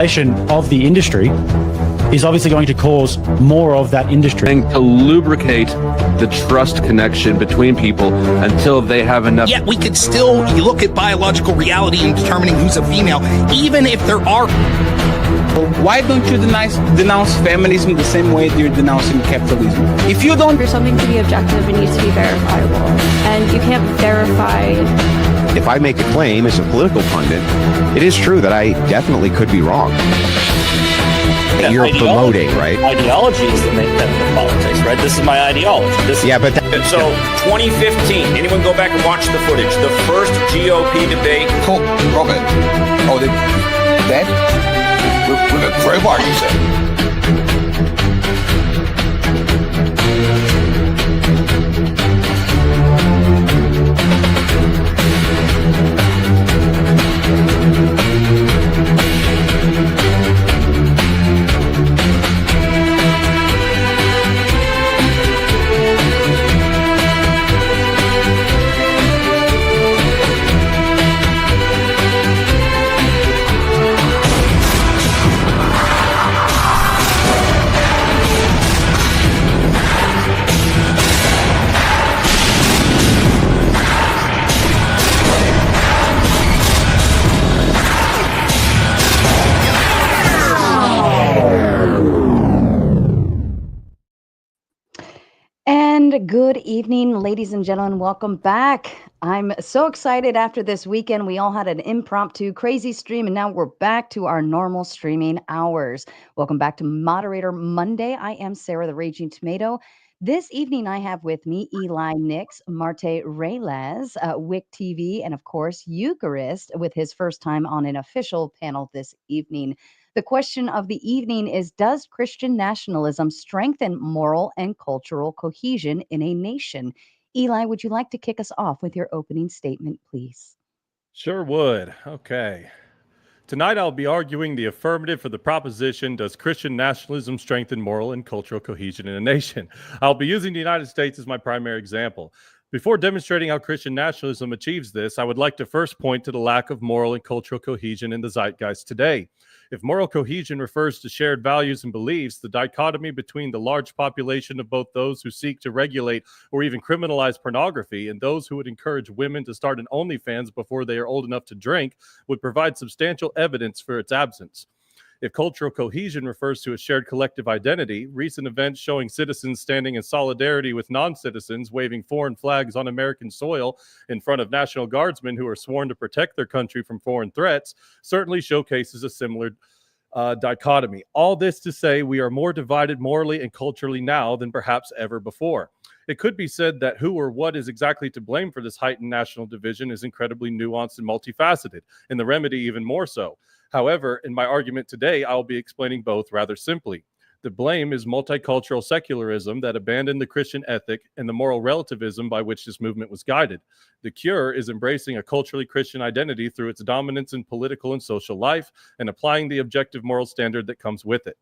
Of the industry is obviously going to cause more of that industry. And to lubricate the trust connection between people until they have enough. Yet we could still look at biological reality in determining who's a female, even if there are. Why don't you denounce feminism the same way that you're denouncing capitalism? If you don't... For something to be objective, it needs to be verifiable. And you can't verify... If I make a claim as a political pundit, it is true that I definitely could be wrong. That you're promoting, right? Ideology is the main tenet of politics, right? This is my ideology. So 2015, anyone go back and watch the footage? The first GOP debate. Robert, that? With a crowbar, you said. Good evening, ladies and gentlemen. Welcome back. I'm so excited after this weekend. We all had an impromptu crazy stream, and now we're back to our normal streaming hours. Welcome back to Moderator Monday. I am Sarah the Raging Tomato. This evening, I have with me Eli Nix, Marte Reyes, WIC TV, and of course, Eucharist with his first time on an official panel this evening. The question of the evening is, does Christian nationalism strengthen moral and cultural cohesion in a nation? Eli, would you like to kick us off with your opening statement, please? Sure would. Okay. Tonight I'll be arguing the affirmative for the proposition, does Christian nationalism strengthen moral and cultural cohesion in a nation? I'll be using the United States as my primary example. Before demonstrating how Christian nationalism achieves this, I would like to first point to the lack of moral and cultural cohesion in the zeitgeist today. If moral cohesion refers to shared values and beliefs, the dichotomy between the large population of both those who seek to regulate or even criminalize pornography and those who would encourage women to start an OnlyFans before they are old enough to drink would provide substantial evidence for its absence. If cultural cohesion refers to a shared collective identity, recent events showing citizens standing in solidarity with non-citizens waving foreign flags on American soil in front of National Guardsmen who are sworn to protect their country from foreign threats certainly showcases a similar dichotomy. All this to say we are more divided morally and culturally now than perhaps ever before. It could be said that who or what is exactly to blame for this heightened national division is incredibly nuanced and multifaceted, and the remedy even more so. However, in my argument today, I will be explaining both rather simply. The blame is multicultural secularism that abandoned the Christian ethic and the moral relativism by which this movement was guided. The cure is embracing a culturally Christian identity through its dominance in political and social life and applying the objective moral standard that comes with it.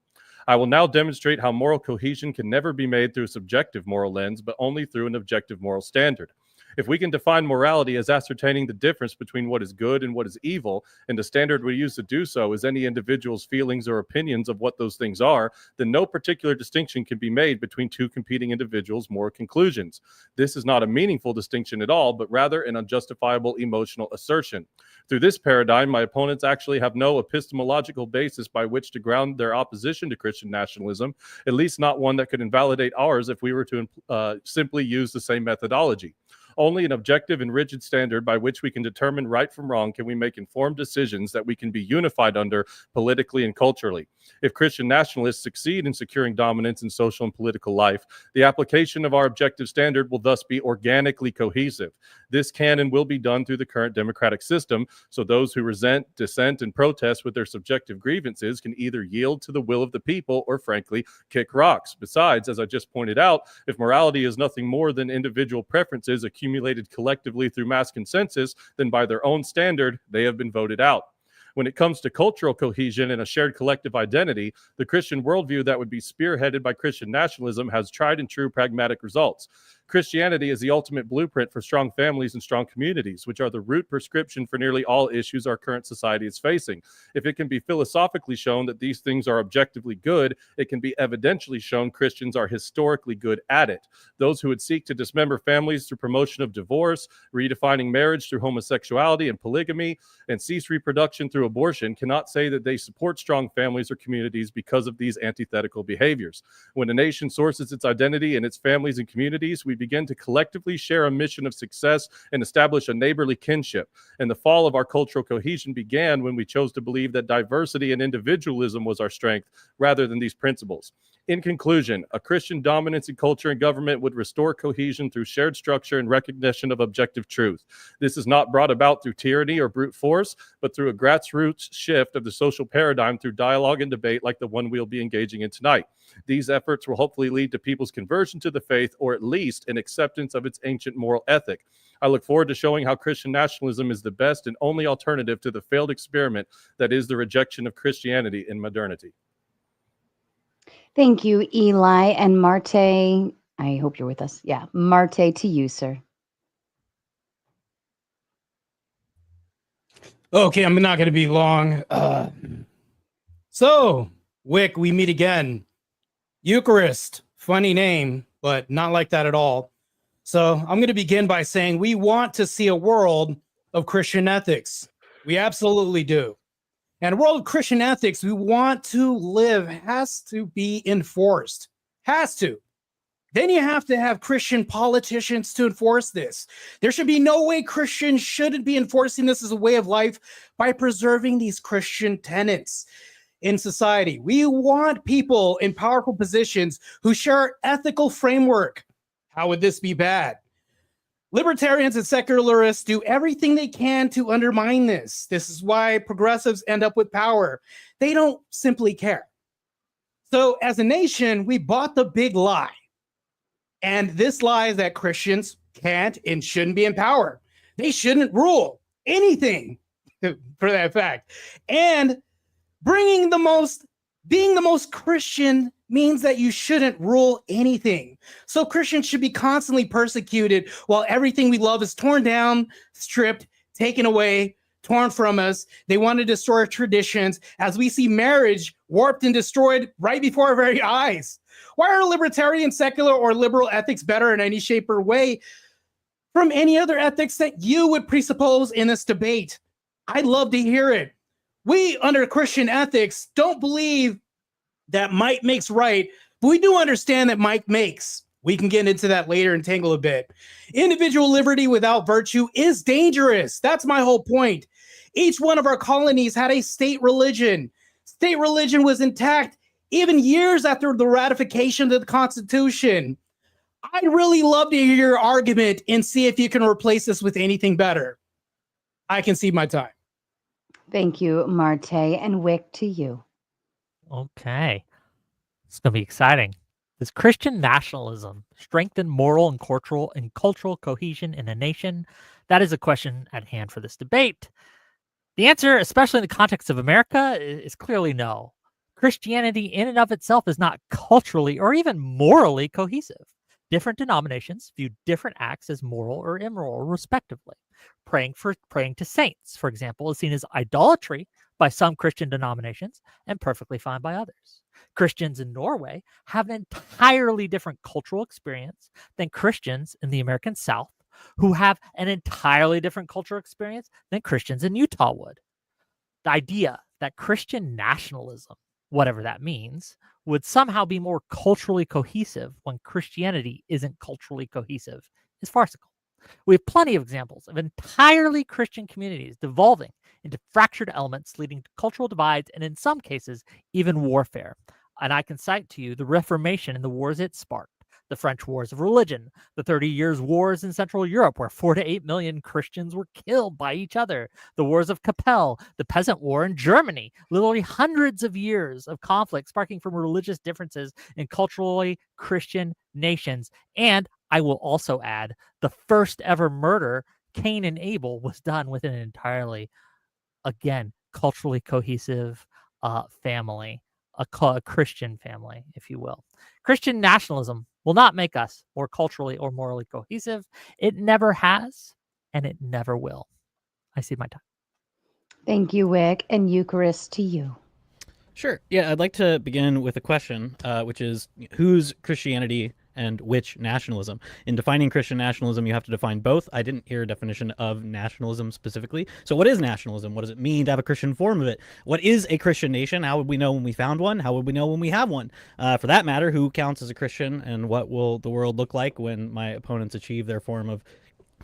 I will now demonstrate how moral cohesion can never be made through a subjective moral lens, but only through an objective moral standard. If we can define morality as ascertaining the difference between what is good and what is evil, and the standard we use to do so is any individual's feelings or opinions of what those things are, then no particular distinction can be made between two competing individuals' moral conclusions. This is not a meaningful distinction at all, but rather an unjustifiable emotional assertion. Through this paradigm, my opponents actually have no epistemological basis by which to ground their opposition to Christian nationalism, at least not one that could invalidate ours if we were to simply use the same methodology. Only an objective and rigid standard by which we can determine right from wrong can we make informed decisions that we can be unified under politically and culturally. If Christian nationalists succeed in securing dominance in social and political life, the application of our objective standard will thus be organically cohesive. This can and will be done through the current democratic system, so those who resent, dissent, and protest with their subjective grievances can either yield to the will of the people or, frankly, kick rocks. Besides, as I just pointed out, if morality is nothing more than individual preferences accumulated collectively through mass consensus, then by their own standard, they have been voted out. When it comes to cultural cohesion and a shared collective identity, the Christian worldview that would be spearheaded by Christian nationalism has tried and true pragmatic results. Christianity is the ultimate blueprint for strong families and strong communities, which are the root prescription for nearly all issues our current society is facing. If it can be philosophically shown that these things are objectively good, it can be evidentially shown Christians are historically good at it. Those who would seek to dismember families through promotion of divorce, redefining marriage through homosexuality and polygamy, and cease reproduction through abortion cannot say that they support strong families or communities because of these antithetical behaviors. When a nation sources its identity in its families and communities, we begin to collectively share a mission of success and establish a neighborly kinship. And the fall of our cultural cohesion began when we chose to believe that diversity and individualism was our strength rather than these principles. In conclusion, a Christian dominance in culture and government would restore cohesion through shared structure and recognition of objective truth. This is not brought about through tyranny or brute force, but through a grassroots shift of the social paradigm through dialogue and debate like the one we'll be engaging in tonight. These efforts will hopefully lead to people's conversion to the faith, or at least an acceptance of its ancient moral ethic. I look forward to showing how Christian nationalism is the best and only alternative to the failed experiment that is the rejection of Christianity in modernity. Thank you, Eli and Marte. I hope you're with us. Yeah, Marte, to you, sir. Okay, I'm not going to be long. So, Wick, we meet again. Eucharist, funny name, but not like that at all. So I'm going to begin by saying we want to see a world of Christian ethics. We absolutely do. And a world of Christian ethics we want to live has to be enforced. Has to. Then you have to have Christian politicians to enforce this. There should be no way Christians shouldn't be enforcing this as a way of life by preserving these Christian tenets in society. We want people in powerful positions who share our ethical framework. How would this be bad? Libertarians and secularists do everything they can to undermine this. This is why progressives end up with power. They don't simply care. So as a nation, we bought the big lie. And this lie is that Christians can't and shouldn't be in power. They shouldn't rule anything for that fact. And being the most Christian means that you shouldn't rule anything. So Christians should be constantly persecuted while everything we love is torn down, stripped, taken away, torn from us. They want to destroy our traditions as we see marriage warped and destroyed right before our very eyes. Why are libertarian, secular, or liberal ethics better in any shape or way from any other ethics that you would presuppose in this debate? I'd love to hear it. We, under Christian ethics, don't believe that might makes right, but we do understand that might makes. We can get into that later and tangle a bit. Individual liberty without virtue is dangerous. That's my whole point. Each one of our colonies had a state religion. State religion was intact even years after the ratification of the Constitution. I'd really love to hear your argument and see if you can replace this with anything better. I concede my time. Thank you, Marte. And Wick, to you. Okay. It's going to be exciting. Does Christian nationalism strengthen moral and cultural cohesion in a nation? That is a question at hand for this debate. The answer, especially in the context of America, is clearly no. Christianity in and of itself is not culturally or even morally cohesive. Different denominations view different acts as moral or immoral, respectively. Praying to saints, for example, is seen as idolatry by some Christian denominations and perfectly fine by others. Christians in Norway have an entirely different cultural experience than Christians in the American South, who have an entirely different cultural experience than Christians in Utah would. The idea that Christian nationalism, whatever that means, would somehow be more culturally cohesive when Christianity isn't culturally cohesive is farcical. We have plenty of examples of entirely Christian communities devolving into fractured elements, leading to cultural divides and, in some cases, even warfare. And I can cite to you the Reformation and the wars it sparked, the French Wars of Religion, the 30 Years' Wars in Central Europe, where 4 to 8 million Christians were killed by each other, the Wars of Capelle, the Peasant War in Germany, literally hundreds of years of conflict sparking from religious differences in culturally Christian nations. And I will also add, the first ever murder, Cain and Abel, was done within an entirely, again, culturally cohesive family. a Christian family, if you will. Christian nationalism will not make us more culturally or morally cohesive. It never has, and it never will. I see my time. Thank you, Wick. And Eucharist to you. Sure. Yeah, I'd like to begin with a question, which is whose Christianity and which nationalism? In defining Christian nationalism, you have to define both. I didn't hear a definition of nationalism specifically. So what is nationalism? What does it mean to have a Christian form of it? What is a Christian nation? How would we know when we found one? How would we know when we have one? For that matter, who counts as a Christian, and what will the world look like when my opponents achieve their form of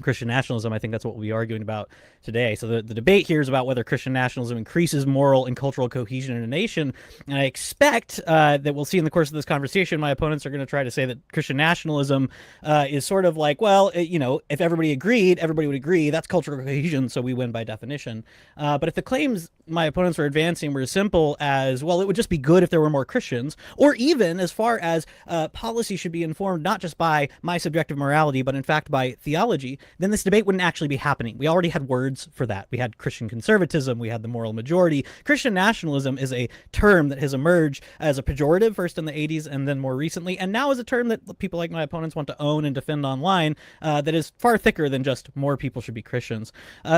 Christian nationalism? I think that's what we'll be arguing about today. So the debate here is about whether Christian nationalism increases moral and cultural cohesion in a nation. And I expect that we'll see in the course of this conversation, my opponents are going to try to say that Christian nationalism is sort of like, well, if everybody agreed, everybody would agree. That's cultural cohesion, so we win by definition. But if the claims my opponents were advancing were as simple as, well, it would just be good if there were more Christians, or even as far as policy should be informed not just by my subjective morality, but in fact by theology, then this debate wouldn't actually be happening. We already had words for that. We had Christian conservatism. We had the moral majority. Christian nationalism is a term that has emerged as a pejorative first in the 80s and then more recently, and now is a term that people like my opponents want to own and defend online that is far thicker than just more people should be Christians.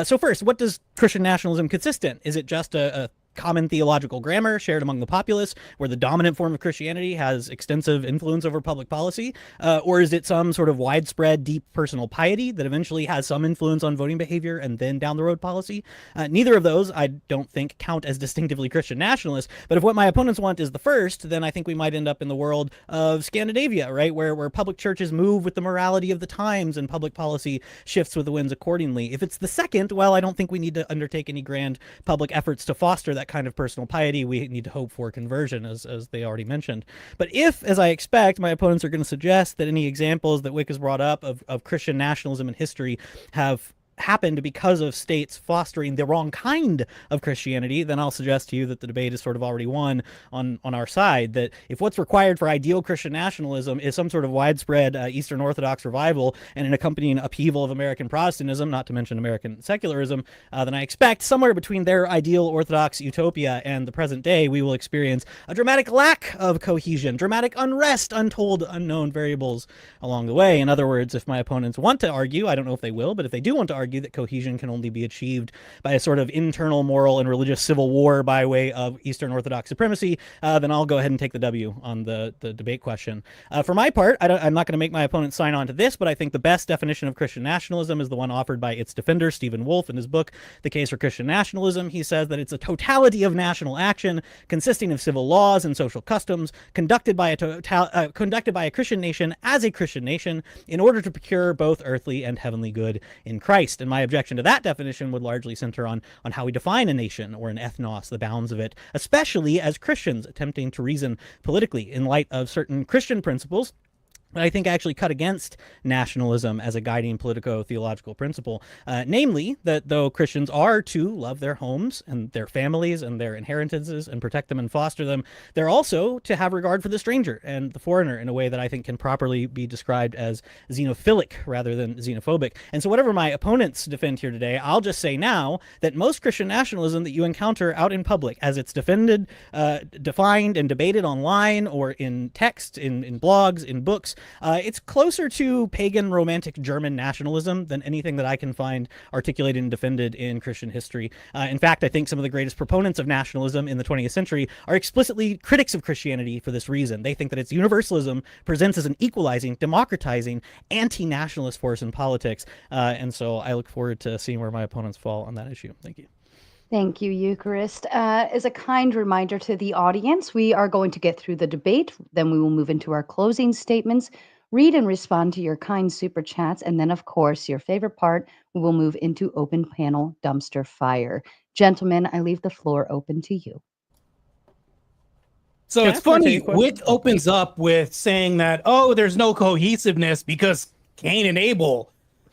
So first, what does Christian nationalism consist in? Is it just a common theological grammar shared among the populace, where the dominant form of Christianity has extensive influence over public policy? Or is it some sort of widespread, deep personal piety that eventually has some influence on voting behavior and then down the road policy? Neither of those, I don't think, count as distinctively Christian nationalists. But if what my opponents want is the first, then I think we might end up in the world of Scandinavia, right? Where public churches move with the morality of the times and public policy shifts with the winds accordingly. If it's the second, well, I don't think we need to undertake any grand public efforts to foster that kind of personal piety. We need to hope for conversion, as they already mentioned. But if, as I expect, my opponents are going to suggest that any examples that Wick has brought up of Christian nationalism in history have happened because of states fostering the wrong kind of Christianity, then I'll suggest to you that the debate is sort of already won on our side, that if what's required for ideal Christian nationalism is some sort of widespread Eastern Orthodox revival and an accompanying upheaval of American Protestantism, not to mention American secularism, then I expect somewhere between their ideal Orthodox utopia and the present day, we will experience a dramatic lack of cohesion, dramatic unrest, untold, unknown variables along the way. In other words, if my opponents want to argue, I don't know if they will, but if they do want to argue that cohesion can only be achieved by a sort of internal moral and religious civil war by way of Eastern Orthodox supremacy, then I'll go ahead and take the W on the debate question. For my part, I'm not going to make my opponents sign on to this, but I think the best definition of Christian nationalism is the one offered by its defender, Stephen Wolfe, in his book, The Case for Christian Nationalism. He says that it's a totality of national action consisting of civil laws and social customs conducted by a Christian nation as a Christian nation in order to procure both earthly and heavenly good in Christ. And my objection to that definition would largely center on how we define a nation or an ethnos, the bounds of it, especially as Christians attempting to reason politically in light of certain Christian principles that I think actually cut against nationalism as a guiding politico-theological principle, namely that though Christians are to love their homes and their families and their inheritances and protect them and foster them, they're also to have regard for the stranger and the foreigner in a way that I think can properly be described as xenophilic rather than xenophobic. And so whatever my opponents defend here today, I'll just say now that most Christian nationalism that you encounter out in public, as it's defended, defined, and debated online or in text, in blogs, in books, it's closer to pagan romantic German nationalism than anything that I can find articulated and defended in Christian history. In fact, I think some of the greatest proponents of nationalism in the 20th century are explicitly critics of Christianity for this reason. They think that its universalism presents as an equalizing, democratizing, anti-nationalist force in politics. And so I look forward to seeing where my opponents fall on that issue. Thank you. Thank you, Eucharist. As a kind reminder to the audience, we are going to get through the debate, then we will move into our closing statements, read and respond to your kind super chats, and then, of course, your favorite part, we will move into open panel dumpster fire. Gentlemen, I leave the floor open to you. So it's funny, Wick opens up with saying that, oh, there's no cohesiveness because Cain and Abel.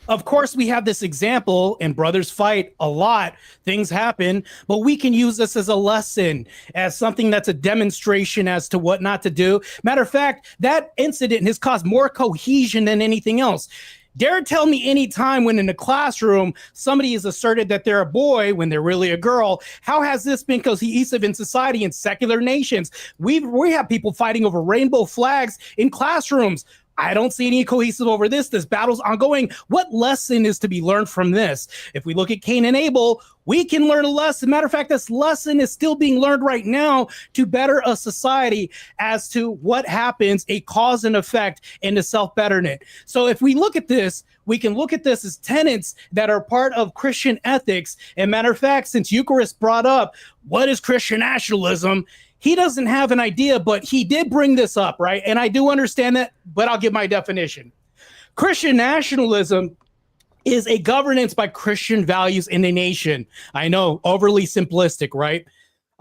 Of course, we have this example, and brothers fight a lot. Things happen, but we can use this as a lesson, as something that's a demonstration as to what not to do. Matter of fact, that incident has caused more cohesion than anything else. Dare tell me any time when in the classroom somebody is asserted that they're a boy when they're really a girl. How has this been cohesive in society in secular nations? We have people fighting over rainbow flags in classrooms. I don't see any cohesive over this. This battle's ongoing. What lesson is to be learned from this? If we look at Cain and Abel, we can learn a lesson. Matter of fact, this lesson is still being learned right now to better a society as to what happens, a cause and effect in the self-betterment. So if we look at this, we can look at this as tenets that are part of Christian ethics. And matter of fact, since Eucharist brought up, what is Christian nationalism? He doesn't have an idea, but he did bring this up, right? And I do understand that, but I'll give my definition. Christian nationalism is a governance by Christian values in a nation. I know, overly simplistic, right?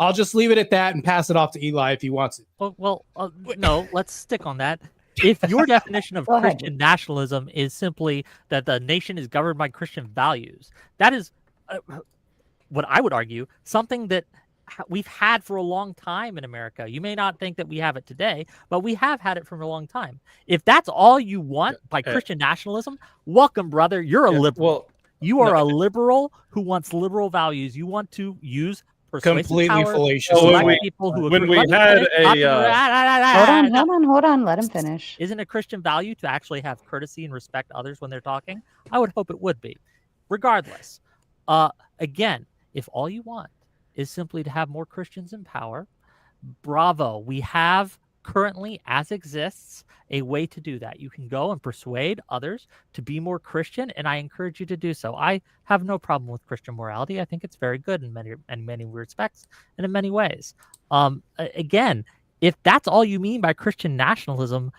I'll just leave it at that and pass it off to Eli if he wants it. No, let's stick on that. If your definition of Christian nationalism is simply that the nation is governed by Christian values, that is what I would argue, something that we've had for a long time in America. You may not think that we have it today, but we have had it for a long time. If that's all you want by Christian nationalism, welcome, brother. You're a liberal. You are a liberal who wants liberal values. You want to use completely power fallacious. Hold on. Let him finish. Isn't a Christian value to actually have courtesy and respect others when they're talking? I would hope it would be. Regardless, again, if all you want is simply to have more Christians in power, bravo. We have currently, as exists, a way to do that. You can go and persuade others to be more Christian, and I encourage you to do so. I have no problem with Christian morality. I think it's very good in many respects and in many ways. Again, if that's all you mean by Christian nationalism,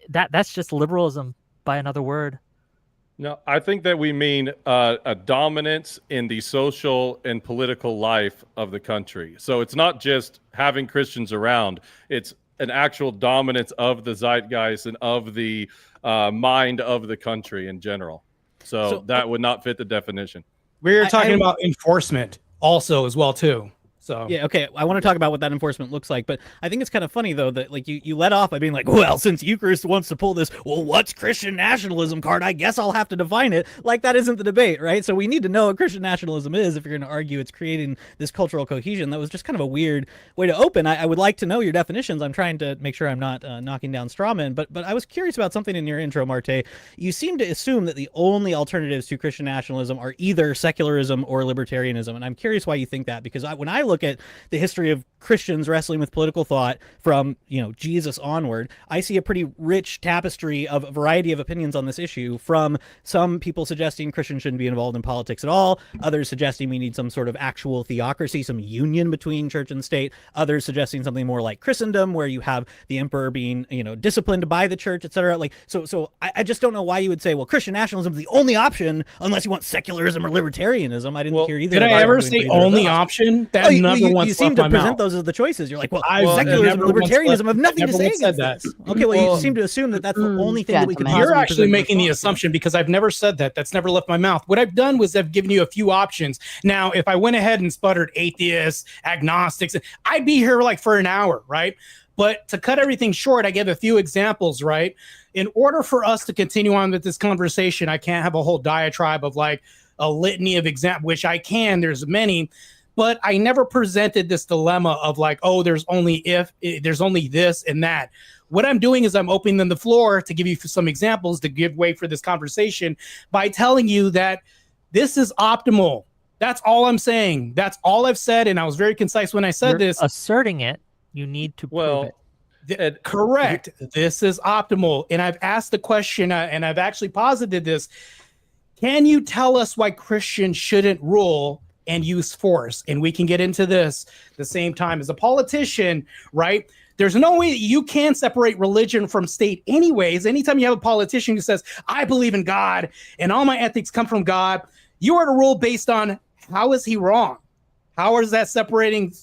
that's just liberalism by another word. No, I think that we mean a dominance in the social and political life of the country. So it's not just having Christians around. It's an actual dominance of the zeitgeist and of the mind of the country in general. So that would not fit the definition. We're talking about enforcement also as well, too. So yeah, okay. I want to talk about what that enforcement looks like, but I think it's kind of funny though that like you let off by being like, well, since Eucharist wants to pull this, well, what's Christian nationalism card? I guess I'll have to define it. Like that isn't the debate, right? So we need to know what Christian nationalism is if you're going to argue it's creating this cultural cohesion. That was just kind of a weird way to open. I would like to know your definitions. I'm trying to make sure I'm not knocking down straw men, but I was curious about something in your intro, Marte. You seem to assume that the only alternatives to Christian nationalism are either secularism or libertarianism, and I'm curious why you think that, because when I look at the history of Christians wrestling with political thought from, Jesus onward, I see a pretty rich tapestry of a variety of opinions on this issue, from some people suggesting Christians shouldn't be involved in politics at all, others suggesting we need some sort of actual theocracy, some union between church and state, others suggesting something more like Christendom, where you have the emperor being, disciplined by the church, etc. Like, so I just don't know why you would say, well, Christian nationalism is the only option unless you want secularism or libertarianism. I didn't hear either. Did I ever say only option? That you seem to present those as the choices. You're like, secularism and libertarianism have nothing to say against this. Okay, well, you seem to assume that that's the only thing that we could. You're actually making the assumption, because I've never said that. That's never left my mouth. What I've done was I've given you a few options. Now, if I went ahead and sputtered atheists, agnostics, I'd be here like for an hour, right? But to cut everything short, I gave a few examples, right? In order for us to continue on with this conversation, I can't have a whole diatribe of like a litany of examples, which I can. There's many. But I never presented this dilemma of like, oh, there's only this and that. What I'm doing is I'm opening the floor to give you some examples to give way for this conversation by telling you that this is optimal. That's all I'm saying. That's all I've said. And I was very concise when I said this. Asserting it, you need to prove it. Correct. This is optimal. And I've asked the question, and I've actually posited this. Can you tell us why Christians shouldn't rule and use force? And we can get into this the same time. As a politician, right? There's no way that you can separate religion from state anyways. Anytime you have a politician who says, I believe in God and all my ethics come from God, you are to rule based on how is he wrong? How is that separating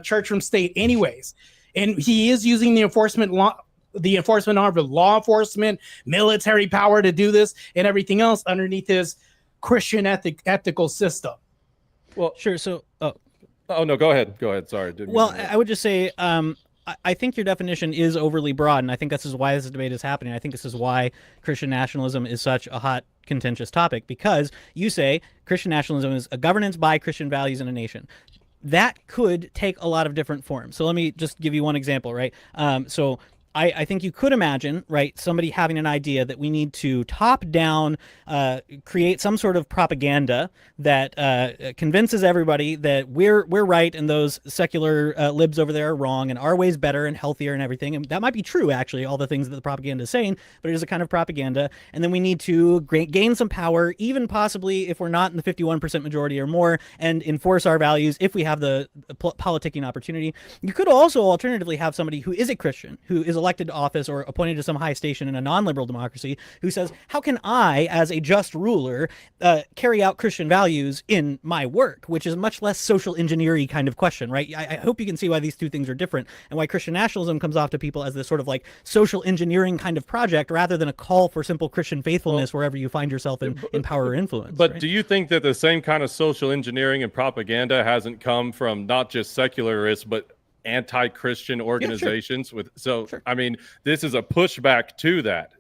church from state anyways? And he is using the enforcement arm of law enforcement, military power to do this and everything else underneath his Christian ethical system. Well, sure. So, no, go ahead. Sorry. I would just say, I think your definition is overly broad, and I think this is why this debate is happening. I think this is why Christian nationalism is such a hot, contentious topic, because you say Christian nationalism is a governance by Christian values in a nation. That could take a lot of different forms. So let me just give you one example, right? So I think you could imagine, right, somebody having an idea that we need to top down create some sort of propaganda that convinces everybody that we're right and those secular libs over there are wrong and our way's better and healthier and everything. And that might be true, actually, all the things that the propaganda is saying, but it is a kind of propaganda. And then we need to gain some power, even possibly if we're not in the 51% majority or more, and enforce our values if we have the politicking opportunity. You could also alternatively have somebody who is a Christian, who is elected to office or appointed to some high station in a non-liberal democracy, who says, how can I, as a just ruler, carry out Christian values in my work, which is a much less social engineering kind of question, right? I hope you can see why these two things are different and why Christian nationalism comes off to people as this sort of like social engineering kind of project rather than a call for simple Christian faithfulness wherever you find yourself in power or influence. But right? do you think that the same kind of social engineering and propaganda hasn't come from not just secularists, but anti-Christian organizations? I mean, this is a pushback to that.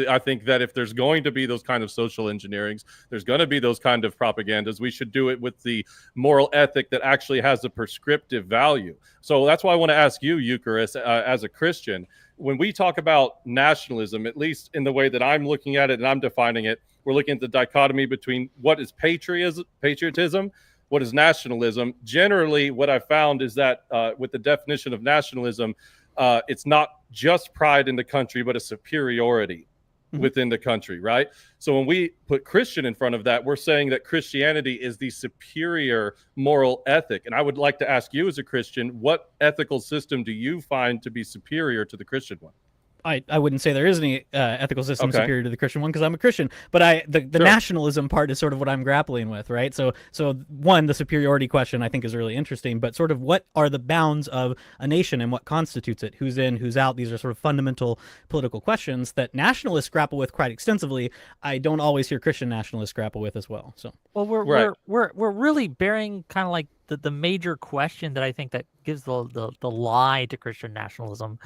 I think that if there's going to be those kind of social engineerings, there's going to be those kind of propagandas, we should do it with the moral ethic that actually has a prescriptive value. So that's why I want to ask you, Eucharist, as a Christian, when we talk about nationalism, at least in the way that I'm looking at it and I'm defining it, we're looking at the dichotomy between what is patriotism, what is nationalism. Generally, what I found is that with the definition of nationalism, it's not just pride in the country, but a superiority within the country, right? So when we put Christian in front of that, we're saying that Christianity is the superior moral ethic. And I would like to ask you as a Christian, what ethical system do you find to be superior to the Christian one? I wouldn't say there is any ethical system superior to the Christian one because I'm a Christian, but the nationalism part is sort of what I'm grappling with, right? So one, the superiority question I think is really interesting, but sort of what are the bounds of a nation and what constitutes it? Who's in, who's out? These are sort of fundamental political questions that nationalists grapple with quite extensively. I don't always hear Christian nationalists grapple with as well. So we're really bearing kind of like the major question that I think that gives the lie to Christian nationalism.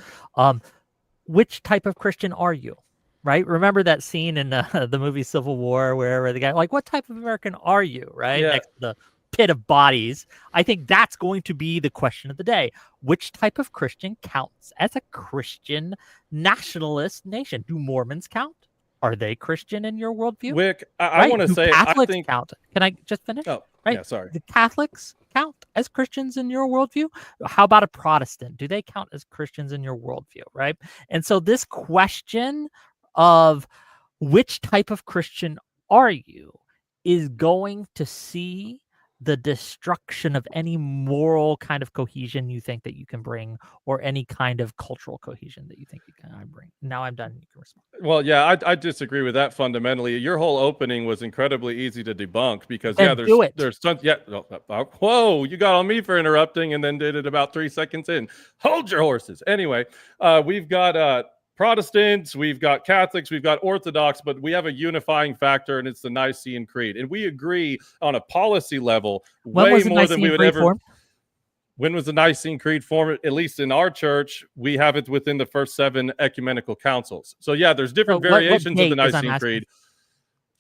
Which type of Christian are you, right? Remember that scene in the movie Civil War where the guy, like, what type of American are you, right? Yeah. Next to the pit of bodies. I think that's going to be the question of the day. Which type of Christian counts as a Christian nationalist nation? Do Mormons count? Are they Christian in your worldview? Wick, I want to say, Catholics I think count. Can I just finish? Oh, right. Yeah, sorry. The Catholics count as Christians in your worldview? How about a Protestant? Do they count as Christians in your worldview? Right. And so this question of which type of Christian are you is going to see the destruction of any moral kind of cohesion you think that you can bring, or any kind of cultural cohesion that you think you can bring. Now I'm done. You can respond. Well, yeah, I disagree with that fundamentally. Your whole opening was incredibly easy to debunk because there's tons. Yeah, whoa, you got on me for interrupting and then did it about 3 seconds in. Hold your horses. Anyway, we've got Protestants, we've got Catholics, we've got Orthodox, but we have a unifying factor, and it's the Nicene Creed. And we agree on a policy level way more than we would ever. When was the Nicene Creed formed? At least in our church, we have it within the first 7 ecumenical councils. So yeah, there's different variations of the Nicene Creed.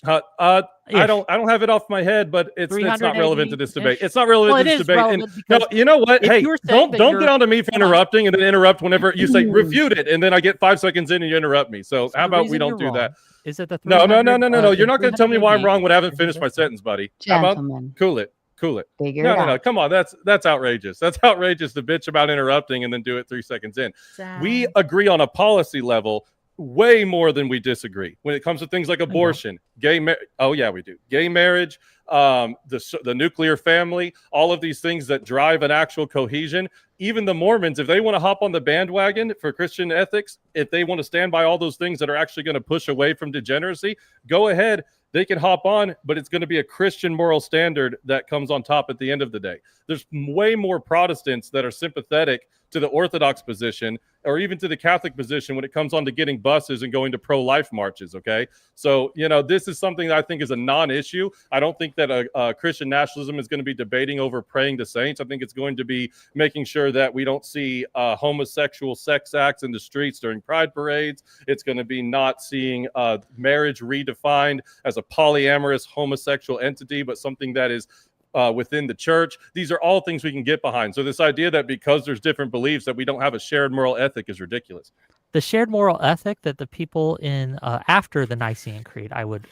I don't have it off my head, but it's not relevant to this debate. It's not relevant to this debate. No, you know what? Hey, don't get on to me for interrupting and then interrupt whenever you say refute it, and then I get 5 seconds in and you interrupt me. So how about we don't do that? Is it the no? You're not going to tell me why I'm wrong when I haven't finished my sentence, buddy. How about cool it? No. Come on. That's outrageous. That's outrageous to bitch about interrupting and then do it 3 seconds in. We agree on a policy level way more than we disagree when it comes to things like abortion, gay marriage. Oh yeah, we do. Gay marriage, the nuclear family, all of these things that drive an actual cohesion. Even the Mormons, if they want to hop on the bandwagon for Christian ethics, if they want to stand by all those things that are actually going to push away from degeneracy, go ahead. They can hop on, but it's going to be a Christian moral standard that comes on top at the end of the day. There's way more Protestants that are sympathetic to the Orthodox position or even to the Catholic position when it comes on to getting buses and going to pro-life marches, okay? So, this is something that I think is a non-issue. I don't think that a Christian nationalism is going to be debating over praying to saints. I think it's going to be making sure sure that we don't see homosexual sex acts in the streets during pride parades. It's going to be not seeing marriage redefined as a polyamorous homosexual entity, but something that is within the church. These are all things we can get behind. So this idea that because there's different beliefs that we don't have a shared moral ethic is ridiculous. The shared moral ethic that the people in after the Nicene Creed, I would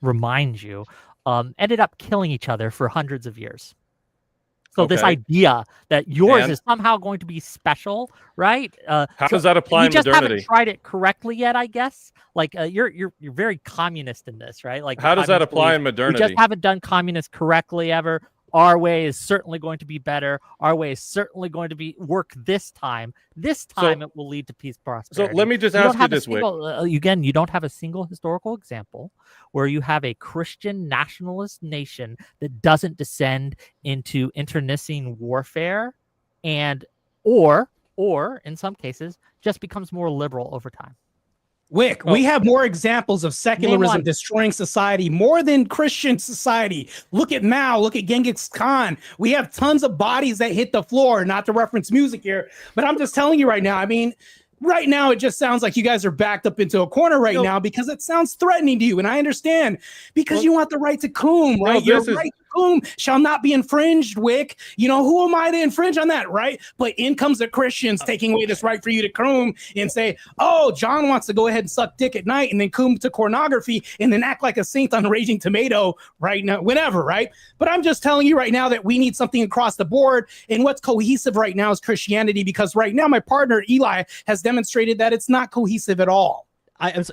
remind you, ended up killing each other for hundreds of years. So this idea that yours is somehow going to be special, right? How does that apply in modernity? You just haven't tried it correctly yet, I guess. Like you're very communist in this, right? Like how does that apply in modernity? We just haven't done communist correctly ever. Our way is certainly going to be better. Our way is certainly going to work this time. This time it will lead to peace, prosperity. So let me just ask you this way. Again, you don't have a single historical example where you have a Christian nationalist nation that doesn't descend into internecine warfare or in some cases just becomes more liberal over time. Wick, we have more examples of secularism destroying society more than Christian society. Look at Mao, look at Genghis Khan. We have tons of bodies that hit the floor, not to reference music here, but I'm just telling you right now, I mean, right now it just sounds like you guys are backed up into a corner right now because it sounds threatening to you, and I understand because you want the right to cum, right? Your right to cum shall not be infringed, Wick. You know, who am I to infringe on that, right? But in comes the Christians taking away this right for you to cum and say, oh, John wants to go ahead and suck dick at night and then cum to pornography and then act like a saint on Raging Tomato right now, whenever, right? But I'm just telling you right now that we need something across the board, and what's cohesive right now is Christianity, because right now my partner Eli has demonstrated that it's not cohesive at all.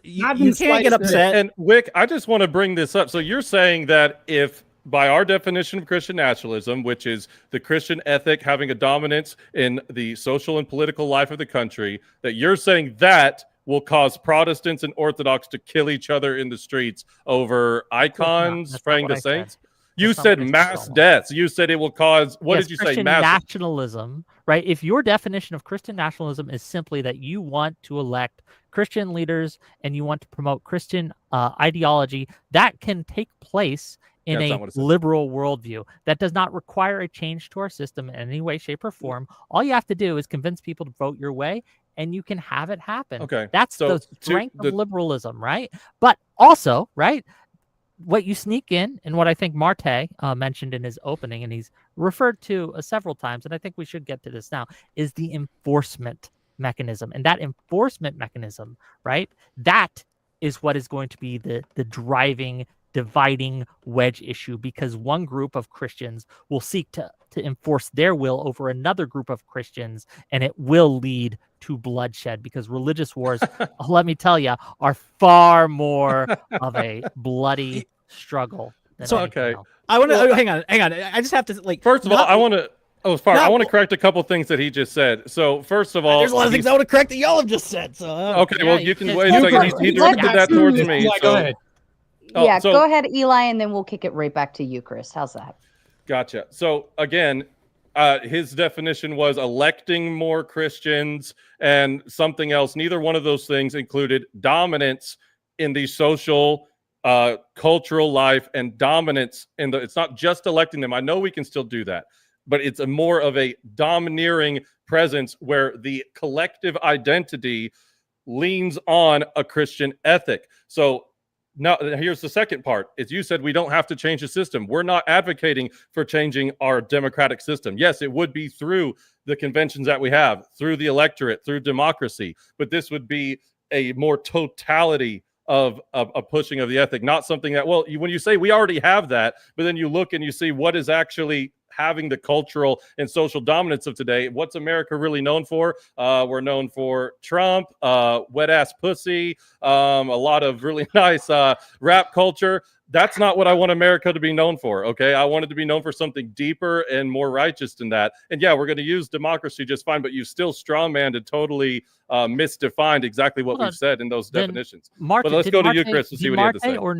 You can't get upset. And Wick, I just want to bring this up. So you're saying that if by our definition of Christian nationalism, which is the Christian ethic having a dominance in the social and political life of the country, that you're saying that will cause Protestants and Orthodox to kill each other in the streets over icons praying to saints? You said mass deaths. You said it will cause, what did you say? Christian nationalism, right? If your definition of Christian nationalism is simply that you want to elect Christian leaders and you want to promote Christian ideology, that can take place in a liberal worldview. That does not require a change to our system in any way, shape, or form. All you have to do is convince people to vote your way, and you can have it happen. Okay. That's the strength of liberalism, right? But also, right, what you sneak in, and what I think Marte mentioned in his opening, and he's referred to several times, and I think we should get to this now, is the enforcement mechanism. And that enforcement mechanism, right, that is what is going to be the driving, dividing wedge issue, because one group of Christians will seek to enforce their will over another group of Christians, and it will lead to bloodshed, because religious wars, let me tell you, are far more of a bloody struggle than anything else. I want to hang on. I just have to First of all, I want to. Oh, sorry. I want to correct a couple things that he just said. So, first of all, there's a lot of things I want to correct that y'all have just said. So, okay, well, you can wait a second. He directed that towards me. Go ahead. Go ahead, Eli, and then we'll kick it right back to you, Chris. How's that? Gotcha. So again, his definition was electing more Christians and something else. Neither one of those things included dominance in the social, cultural life, and dominance in the. It's not just electing them. I know we can still do that, but it's a more of a domineering presence where the collective identity leans on a Christian ethic. So now, here's the second part. Is you said we don't have to change the system. We're not advocating for changing our democratic system. Yes, it would be through the conventions that we have, through the electorate, through democracy. But this would be a more totality of a pushing of the ethic, not something that, well, when you say we already have that, but then you look and you see what is actually having the cultural and social dominance of today. What's America really known for? We're known for Trump, wet ass pussy, a lot of really nice rap culture. That's not what I want America to be known for. Okay, I want it to be known for something deeper and more righteous than that. And yeah, we're going to use democracy just fine, but you still strawmanned and totally misdefined exactly what we've said in those definitions. But let's go to you, Chris, to see what he had to say. Or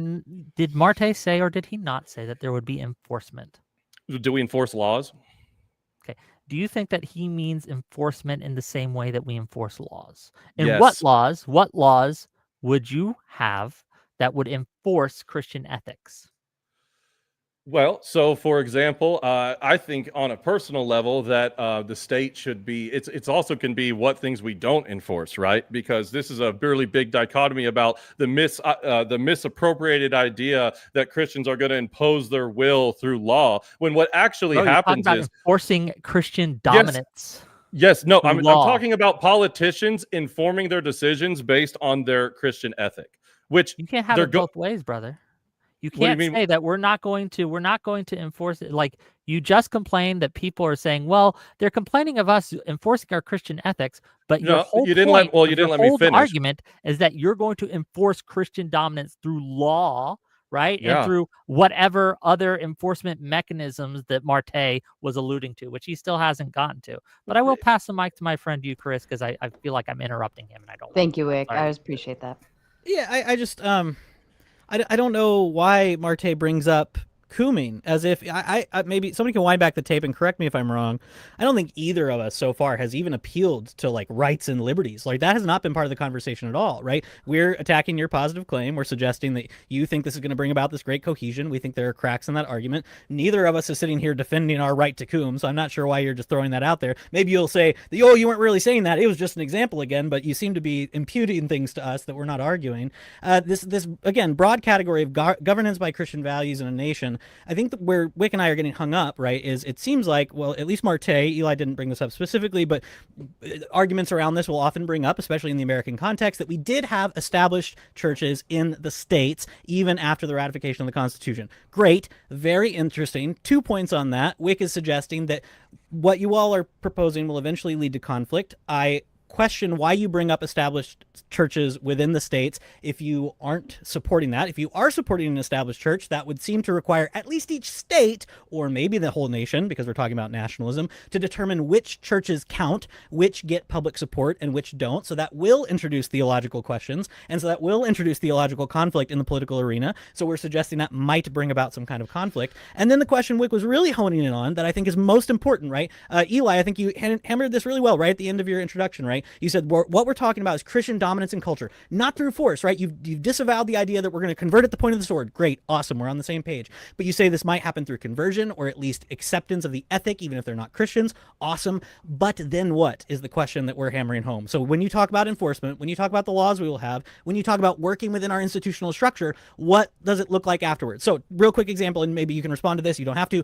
did Marte say, or did he not say that there would be enforcement? Do we enforce laws? Okay. Do you think that he means enforcement in the same way that we enforce laws? And yes. What laws would you have that would enforce Christian ethics? Well, so for example, I think on a personal level that the state should be. It's also can be what things we don't enforce, right? Because this is a really big dichotomy about the misappropriated idea that Christians are going to impose their will through law, when what actually Bro, you're talking happens about is enforcing Christian dominance. Yes, no, through I'm law. talking about politicians informing their decisions based on their Christian ethic, which You can't have they're it both ways, brother. You What do you can't mean? say that we're not going to enforce it. Like, you just complained that people are saying, well, they're complaining of us enforcing our Christian ethics, but your No, whole you didn't point, let. Well, you your didn't let me whole finish. argument is that you're going to enforce Christian dominance through law, right? And Yeah. through whatever other enforcement mechanisms that Marte was alluding to, which he still hasn't gotten to. But I will pass the mic to my friend Eucharist, because I feel like I'm interrupting him, and I don't. Thank you, Wick. Sorry. I appreciate that. Yeah, I just I don't know why Marte brings up Kuming as if I maybe somebody can wind back the tape and correct me if I'm wrong. I don't think either of us so far has even appealed to like rights and liberties. Like, that has not been part of the conversation at all, right? We're attacking your positive claim. We're suggesting that you think this is going to bring about this great cohesion. We think there are cracks in that argument. Neither of us is sitting here defending our right to cum, so I'm not sure why you're just throwing that out there. Maybe you'll say, oh, you weren't really saying that. It was just an example again, but you seem to be imputing things to us that we're not arguing. This again, broad category of governance by Christian values in a nation. I think that where Wick and I are getting hung up, right, is it seems like, well, at least Marte, Eli didn't bring this up specifically, but arguments around this will often bring up, especially in the American context, that we did have established churches in the states even after the ratification of the Constitution. Great, very interesting. 2 points on that. Wick is suggesting that what you all are proposing will eventually lead to conflict. I question why you bring up established churches within the states if you aren't supporting that. If you are supporting an established church, that would seem to require at least each state, or maybe the whole nation, because we're talking about nationalism, to determine which churches count, which get public support, and which don't. So that will introduce theological questions, and so that will introduce theological conflict in the political arena. So we're suggesting that might bring about some kind of conflict. And then the question Wick was really honing in on that I think is most important, right? Eli, I think you hammered this really well right at the end of your introduction, right? You said what we're talking about is Christian dominance in culture, not through force, right? You've disavowed the idea that we're going to convert at the point of the sword. Great, awesome, we're on the same page. But you say this might happen through conversion, or at least acceptance of the ethic, even if they're not Christians. Awesome. But then what is the question that we're hammering home? So when you talk about enforcement, when you talk about the laws we will have, when you talk about working within our institutional structure, what does it look like afterwards? So real quick example, and maybe you can respond to this, you don't have to.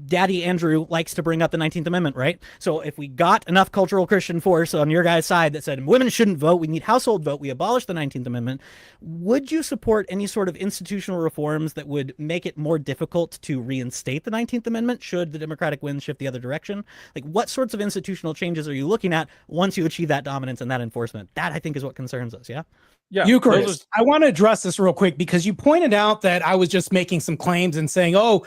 Daddy Andrew likes to bring up the 19th Amendment, right? So if we got enough cultural Christian force on your guys' side that said women shouldn't vote, we need household vote, we abolish the 19th Amendment, would you support any sort of institutional reforms that would make it more difficult to reinstate the 19th Amendment should the Democratic winds shift the other direction? Like, what sorts of institutional changes are you looking at once you achieve that dominance and that enforcement? That, I think, is what concerns us, yeah? Yeah, Eucharist, I want to address this real quick because you pointed out that I was just making some claims and saying, oh,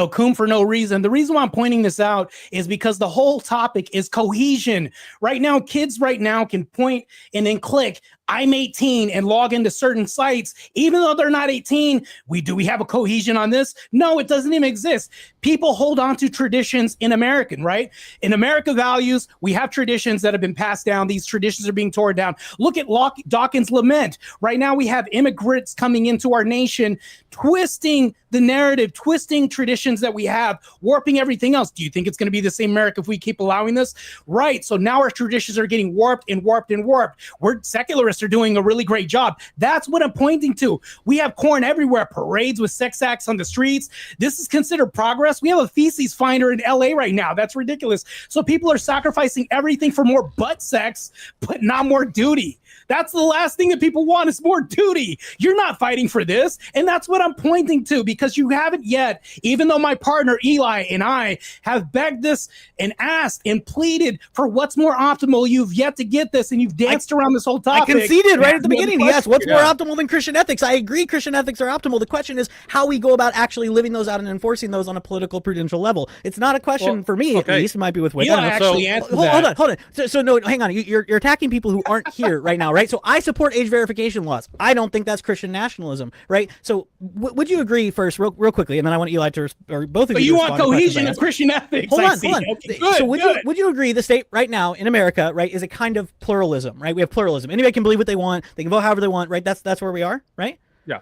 cum for no reason. The reason why I'm pointing this out is because the whole topic is cohesion. Right now, kids can point and then click I'm 18 and log into certain sites, even though they're not 18. We have a cohesion on this? No, it doesn't even exist. People hold on to traditions in American, right? In America values, we have traditions that have been passed down. These traditions are being torn down. Look at Dawkins' Lament. Right now, we have immigrants coming into our nation, twisting the narrative, twisting traditions that we have, warping everything else. Do you think it's going to be the same America if we keep allowing this? Right. So now our traditions are getting warped and warped and warped. We're secularists are doing a really great job. That's what I'm pointing to. We have corn everywhere, parades with sex acts on the streets. This is considered progress. We have a feces finder in LA right now. That's ridiculous. So people are sacrificing everything for more butt sex, but not more duty. That's the last thing that people want is more duty. You're not fighting for this. And that's what I'm pointing to, because you haven't yet, even though my partner Eli and I have begged this and asked and pleaded for what's more optimal. You've yet to get this, and you've danced around this whole topic. I conceded right at the beginning. Yes, what's more optimal than Christian ethics? I agree Christian ethics are optimal. The question is how we go about actually living those out and enforcing those on a political prudential level. It's not a question for me, at least. It might be with Wick. Hold on. So no, hang on. You're attacking people who aren't here right now, right? So I support age verification laws. I don't think that's Christian nationalism, right? So would you agree first, real quickly, and then I want Eli to, or both of you. But you want cohesion and Christian ethics. Hold on. Okay, good, so would you agree the state right now in America, right, is a kind of pluralism, right? We have pluralism. Anybody can believe what they want. They can vote however they want, right? That's where we are, right? Yeah.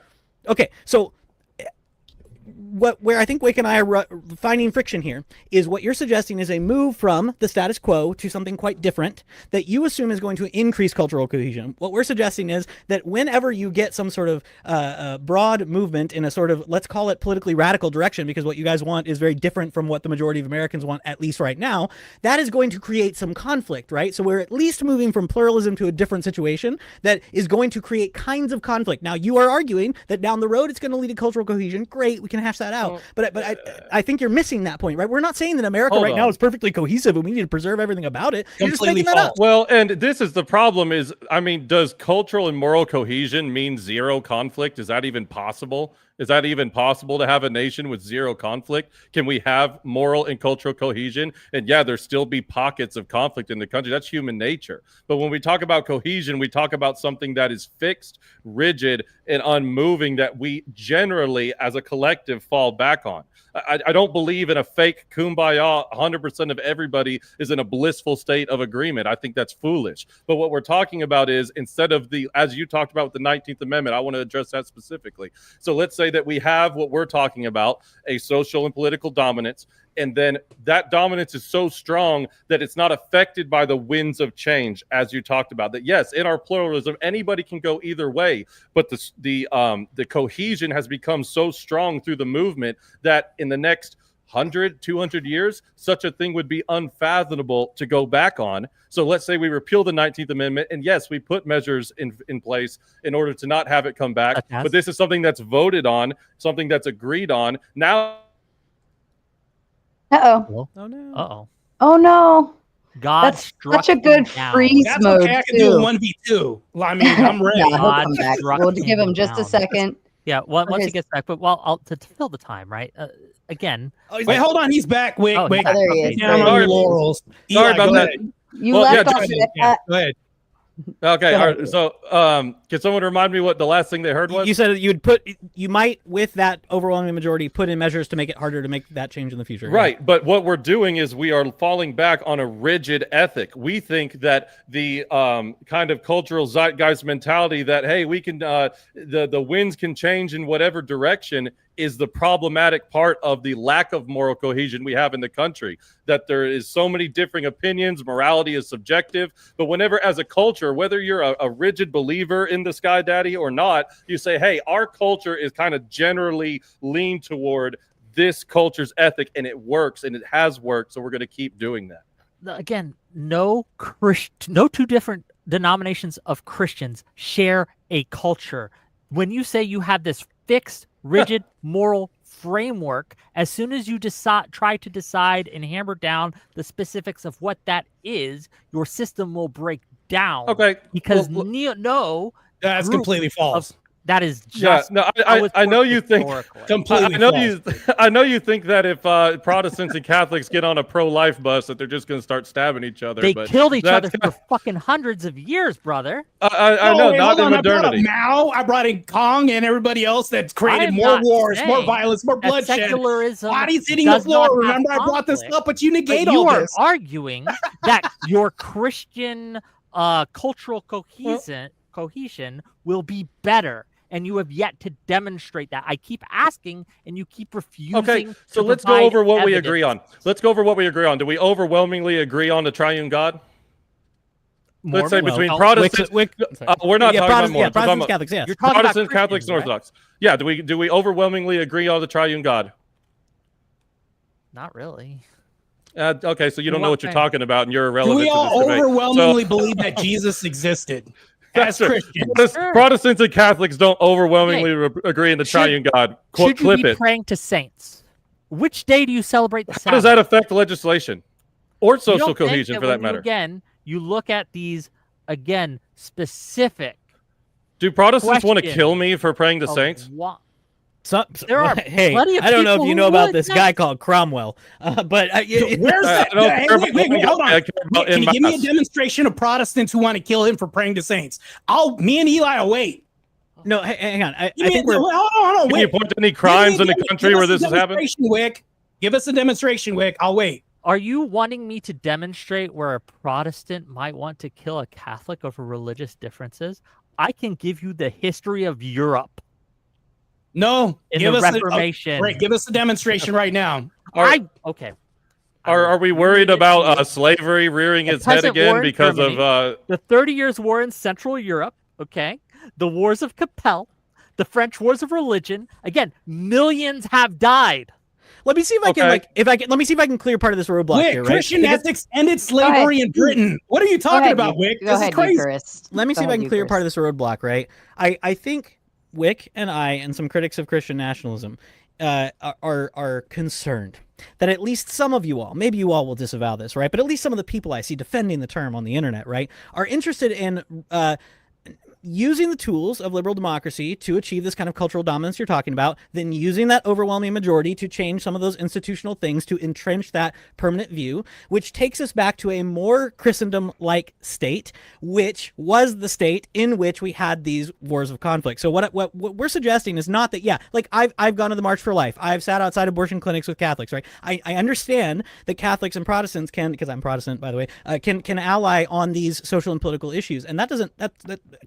Okay, so where I think Wick and I are finding friction here is what you're suggesting is a move from the status quo to something quite different that you assume is going to increase cultural cohesion. What we're suggesting is that whenever you get some sort of broad movement in a sort of, let's call it politically radical direction, because what you guys want is very different from what the majority of Americans want, at least right now, that is going to create some conflict, right? So we're at least moving from pluralism to a different situation that is going to create kinds of conflict. Now, you are arguing that down the road it's going to lead to cultural cohesion. Great, we can hash that out. But I think you're missing that point, right? We're not saying that America right now is perfectly cohesive and we need to preserve everything about it. You're just making that up. Well, and this is the problem is, I mean, does cultural and moral cohesion mean zero conflict? Is that even possible? Is that even possible to have a nation with zero conflict? Can we have moral and cultural cohesion? And yeah, there still be pockets of conflict in the country. That's human nature. But when we talk about cohesion, we talk about something that is fixed, rigid, and unmoving that we generally, as a collective, fall back on. I don't believe in a fake kumbaya. 100% of everybody is in a blissful state of agreement. I think that's foolish. But what we're talking about is, instead of as you talked about with the 19th Amendment, I want to address that specifically. So let's say that we have what we're talking about, a social and political dominance, and then that dominance is so strong that it's not affected by the winds of change, as you talked about. That yes, in our pluralism, anybody can go either way, but the cohesion has become so strong through the movement that in the next 100, 200 years, such a thing would be unfathomable to go back on. So let's say we repeal the 19th Amendment, and yes, we put measures in place in order to not have it come back. But this is something that's voted on, something that's agreed on. Now. Uh-oh. Oh no. Uh-oh. Oh no. God That's struck such a good him freeze down. That's mode. okay. I can too. do a 1v2. I mean, I'm ready. Yeah, he'll God come back. struck We'll give him just a down. second. Yeah, once his- he gets back, but well, to fill the time, right? Again. Wait, hold on. He's back. Wait, Oh, wait. he's back. There he Okay. is. Down on your laurels. Sorry Eli, about go that. ahead. You Well, left yeah, off just- at that. Go ahead. Okay, all right. So can someone remind me what the last thing they heard was? You said that you might, with that overwhelming majority, put in measures to make it harder to make that change in the future. Right, but what we're doing is we are falling back on a rigid ethic. We think that the kind of cultural zeitgeist mentality that, hey, we can the winds can change in whatever direction is the problematic part of the lack of moral cohesion we have in the country. That there is so many differing opinions, morality is subjective, but whenever as a culture, whether you're a rigid believer in the Sky Daddy or not, you say, hey, our culture is kind of generally leaned toward this culture's ethic, and it works, and it has worked, so we're going to keep doing that. Again, no two different denominations of Christians share a culture. When you say you have this fixed, rigid moral framework, as soon as you try to decide and hammer down the specifics of what that is, your system will break down. Okay, because no, that's completely false. That is just I know you think completely I know you think that if Protestants and Catholics get on a pro-life bus that they're just going to start stabbing each other. They but killed each other for fucking hundreds of years, brother. I know, not in modernity. I brought in Kong and everybody else that's created more wars, more violence, more bloodshed. Secularism bodies hitting the floor. Remember, I brought this up, but you negate all this. You are arguing that your Christian cultural cohesion will be better. And you have yet to demonstrate that. I keep asking, and you keep refusing. Okay, so let's go over what we agree on. Let's go over what we agree on. Do we overwhelmingly agree on the triune God? Let's say between Protestants. We're not talking about more. Protestants, Catholics, yes. Protestants, Catholics, and Orthodox. Yeah. Do we overwhelmingly agree on the triune God? Not really. Okay, so you don't know what you're talking about, and you're irrelevant. Do we all to this debate. overwhelmingly believe that Jesus existed? As Christians. Protestants and Catholics don't overwhelmingly agree in the triune God. Should you be praying to saints? Which day do you celebrate the Sabbath? How does that affect legislation or social cohesion, for that matter? You look at these, specific. Do Protestants want to kill me for praying to saints? There are hey, plenty of I don't know if you know about this would. guy called Cromwell, but where's that? Wait, hold on. Can you give me a demonstration of Protestants who want to kill him for praying to saints? Me and Eli will wait. No, hang on. I think we're. Hold on. Can you point to any crimes in the country where this has happened? Wick. Give us a demonstration, Wick. I'll wait. Are you wanting me to demonstrate where a Protestant might want to kill a Catholic over religious differences? I can give you the history of Europe. No, in give the us Reformation. Great, give us a demonstration right now. Okay. Are we worried about slavery rearing its head again because of the 30 Years' War in Central Europe? Okay, the Wars of Capel, the French Wars of Religion. Again, millions have died. Let me see if I can let me see if I can clear part of this roadblock Wick, here, right? Christian ethics ended slavery in Britain. What are you talking about, Wick? This is crazy. Let me see if I can clear part of this roadblock, right? I think Wick and I and some critics of Christian nationalism are concerned that at least some of you all, maybe you all will disavow this, right? But at least some of the people I see defending the term on the internet, right, are interested in using the tools of liberal democracy to achieve this kind of cultural dominance you're talking about, then using that overwhelming majority to change some of those institutional things to entrench that permanent view, which takes us back to a more Christendom-like state, which was the state in which we had these wars of conflict. So what we're suggesting is not that, like I've gone to the March for Life. I've sat outside abortion clinics with Catholics, right? I understand that Catholics and Protestants can, because I'm Protestant, by the way, can ally on these social and political issues. And that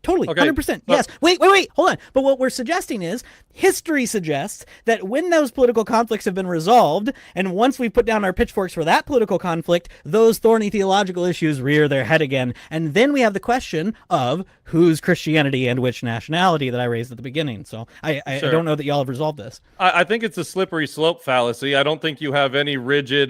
totally, Okay. 100%. Yes. Wait, hold on. But what we're suggesting is history suggests that when those political conflicts have been resolved, and once we put down our pitchforks for that political conflict, those thorny theological issues rear their head again. And then we have the question of whose Christianity and which nationality that I raised at the beginning. So I don't know that y'all have resolved this. I think it's a slippery slope fallacy. I don't think you have any rigid,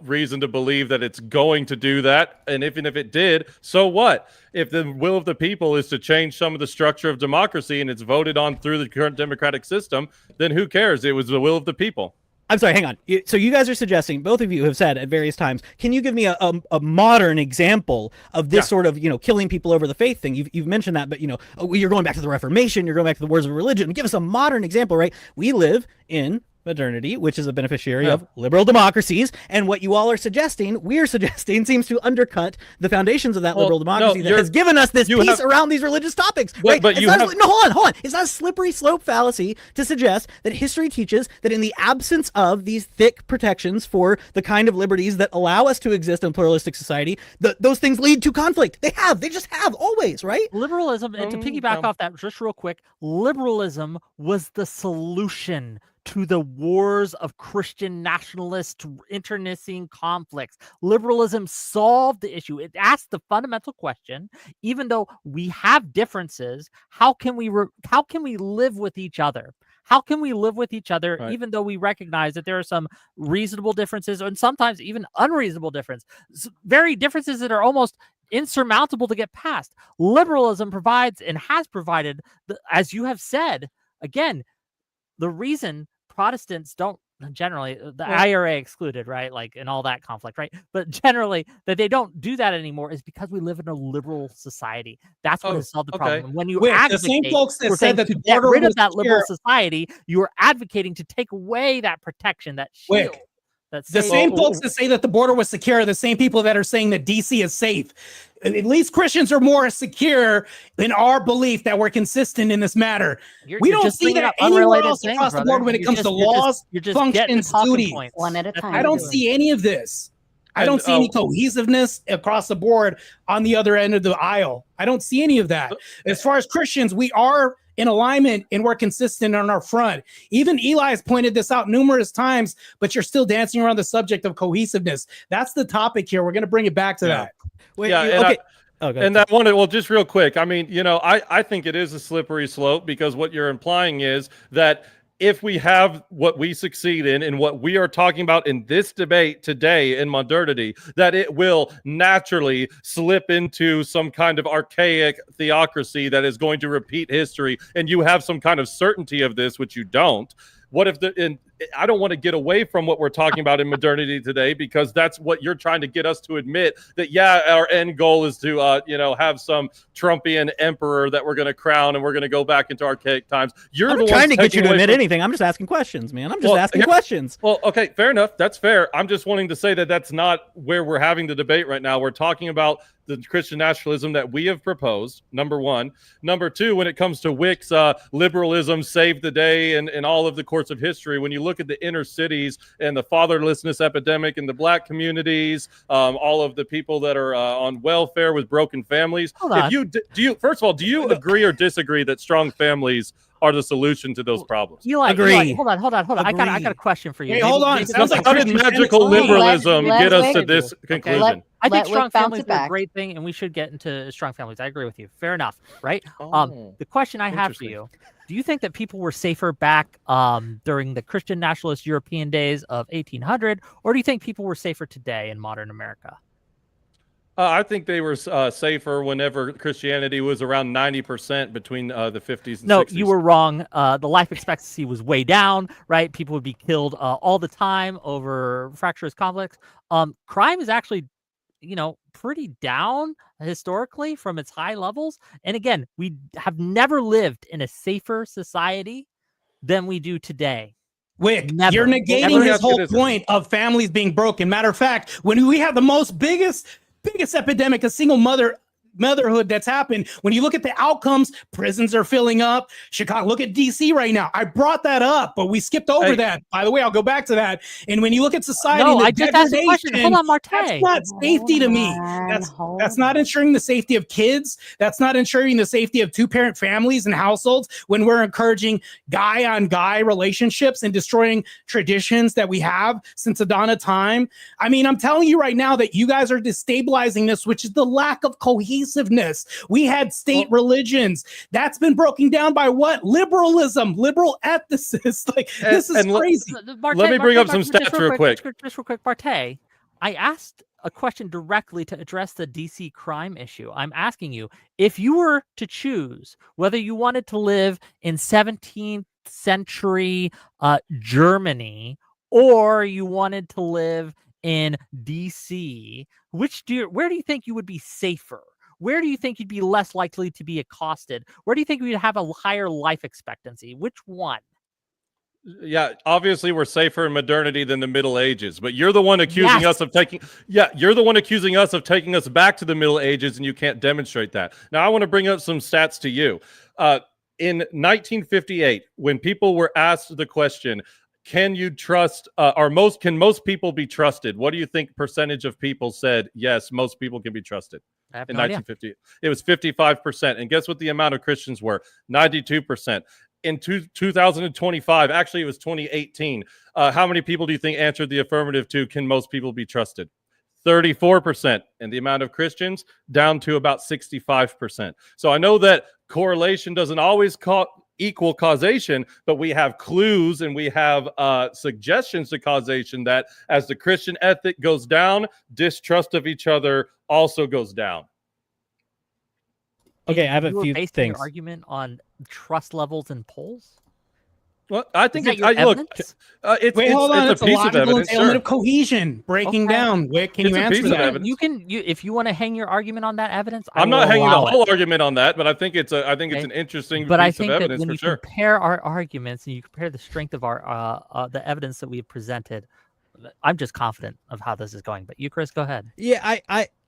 reason to believe that it's going to do that. And even if it did, so what? If the will of the people is to change some of the structure of democracy and it's voted on through the current democratic system, then who cares? It was the will of the people. I'm sorry, hang on. So you guys are suggesting, both of you have said at various times, can you give me a modern example of this sort of, killing people over the faith thing? You've mentioned that, but, you're going back to the Reformation, you're going back to the wars of religion. Give us a modern example, right? We live in modernity, which is a beneficiary of liberal democracies, and what you all are suggesting, we're suggesting, seems to undercut the foundations of that liberal democracy that has given us this peace around these religious topics, right? But hold on. It's not a slippery slope fallacy to suggest that history teaches that in the absence of these thick protections for the kind of liberties that allow us to exist in a pluralistic society, those things lead to conflict. They just have always, right? Liberalism, and to piggyback off that just real quick, liberalism was the solution to the wars of Christian nationalist internecine conflicts. Liberalism solved the issue. It asked the fundamental question, even though we have differences, how can we live with each other? How can we live with each other, even though we recognize that there are some reasonable differences and sometimes even unreasonable differences, very differences that are almost insurmountable to get past? Liberalism provides and has provided, as you have said, again, the reason Protestants don't generally, the IRA excluded, right? Like, and all that conflict, right? But generally, that they don't do that anymore is because we live in a liberal society. That's what has solved the problem. When you advocate, the same folks that said that to get rid of that liberal society, you are advocating to take away that protection, that shield. The same folks that say that the border was secure are the same people that are saying that DC is safe. At least Christians are more secure in our belief that we're consistent in this matter. We don't see that anywhere else across the board when it comes to laws, functions, duties. One at a time. I don't see any of this. I don't see any cohesiveness across the board on the other end of the aisle. I don't see any of that. As far as Christians, we are in alignment and we're consistent on our front. Even Eli has pointed this out numerous times, but you're still dancing around the subject of cohesiveness. That's the topic here. We're going to bring it back to that. Just real quick. I mean, I think it is a slippery slope because what you're implying is that if we have what we succeed in and what we are talking about in this debate today in modernity, that it will naturally slip into some kind of archaic theocracy that is going to repeat history, and you have some kind of certainty of this, which you don't. What if I don't want to get away from what we're talking about in modernity today, because that's what you're trying to get us to admit, that our end goal is to have some Trumpian emperor that we're going to crown and we're going to go back into archaic times. I'm not trying to get you to admit anything. I'm just asking questions, man. I'm just asking questions. Well, okay, fair enough. That's fair. I'm just wanting to say that that's not where we're having the debate right now. We're talking about the Christian nationalism that we have proposed, number one. Number two, when it comes to Wick's liberalism saved the day and all of the course of history, when you look at the inner cities and the fatherlessness epidemic in the black communities, all of the people that are on welfare with broken families. First of all, do you agree or disagree that strong families are the solution to those problems. Eli, hold on. I got a question for you. Hey, hold on. How did magical liberalism get us to this conclusion? I think strong families are a great thing, and we should get into strong families. I agree with you. Fair enough, right? The question I have for you: do you think that people were safer back during the Christian nationalist European days of 1800, or do you think people were safer today in modern America? I think they were safer whenever Christianity was around 90% between the 50s and 60s. No, you were wrong. The life expectancy was way down, right? People would be killed all the time over fractious conflicts. Crime is actually, pretty down historically from its high levels. And again, we have never lived in a safer society than we do today. Wick, you're negating his whole point of families being broken. Matter of fact, when we have the biggest epidemic of single motherhood that's happened, when you look at the outcomes, prisons are filling up. Chicago, look at DC right now. I brought that up, but we skipped over that. By the way, I'll go back to that. And when you look at society, I just asked a question. Hold on, Marte. That's not safety to me. That's not ensuring the safety of kids. That's not ensuring the safety of two-parent families and households when we're encouraging guy-on-guy relationships and destroying traditions that we have since the dawn of time. I mean, I'm telling you right now that you guys are destabilizing this, which is the lack of cohesiveness. We had state religions. That's been broken down by what? Liberalism, liberal ethicists. This is crazy. Let me bring up some stats real quick. Just real quick, Marte. I asked a question directly to address the DC crime issue. I'm asking you, if you were to choose whether you wanted to live in 17th century Germany or you wanted to live in DC, where do you think you would be safer? Where do you think you'd be less likely to be accosted? Where do you think we'd have a higher life expectancy? Which one? Yeah, obviously we're safer in modernity than the Middle Ages, but you're the one accusing us of taking us back to the Middle Ages, and you can't demonstrate that. Now I want to bring up some stats to you. In 1958, when people were asked the question, can you trust can most people be trusted? What do you think percentage of people said yes, most people can be trusted? In 1950, it was 55%. And guess what the amount of Christians were? 92%. In 2025, actually it was 2018. How many people do you think answered the affirmative to can most people be trusted? 34%. And the amount of Christians down to about 65%. So I know that correlation doesn't always equal causation, but we have clues and we have suggestions to causation that as the Christian ethic goes down, distrust of each other also goes down. Okay, I have a few basing things. Your argument on trust levels in polls? Well, I think Wait, hold on. It's a logical element of cohesion breaking down. Wick, can you answer that? If you want to hang your argument on that evidence, I'm not hanging the whole argument on that, but I think it's an interesting piece of evidence when for you sure. Compare our arguments and you compare the strength of our the evidence that we have presented, I'm just confident of how this is going. But you, Chris, go ahead. Yeah,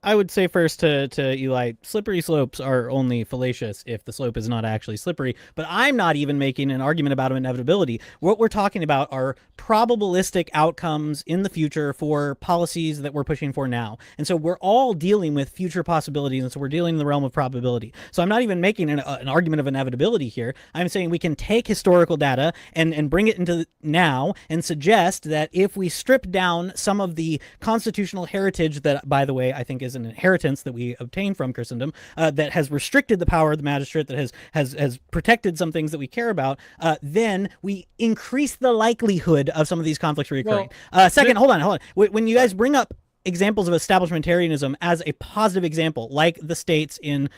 I would say first to Eli, slippery slopes are only fallacious if the slope is not actually slippery. But I'm not even making an argument about inevitability. What we're talking about are probabilistic outcomes in the future for policies that we're pushing for now. And so we're all dealing with future possibilities, and so we're dealing in the realm of probability. So I'm not even making an argument of inevitability here. I'm saying we can take historical data and bring it into now and suggest that if we strip down some of the constitutional heritage that, by the way, I think is an inheritance that we obtain from Christendom, that has restricted the power of the magistrate, that has protected some things that we care about, then we increase the likelihood of some of these conflicts recurring. Second, hold on. When you guys bring up examples of establishmentarianism as a positive example, like the states in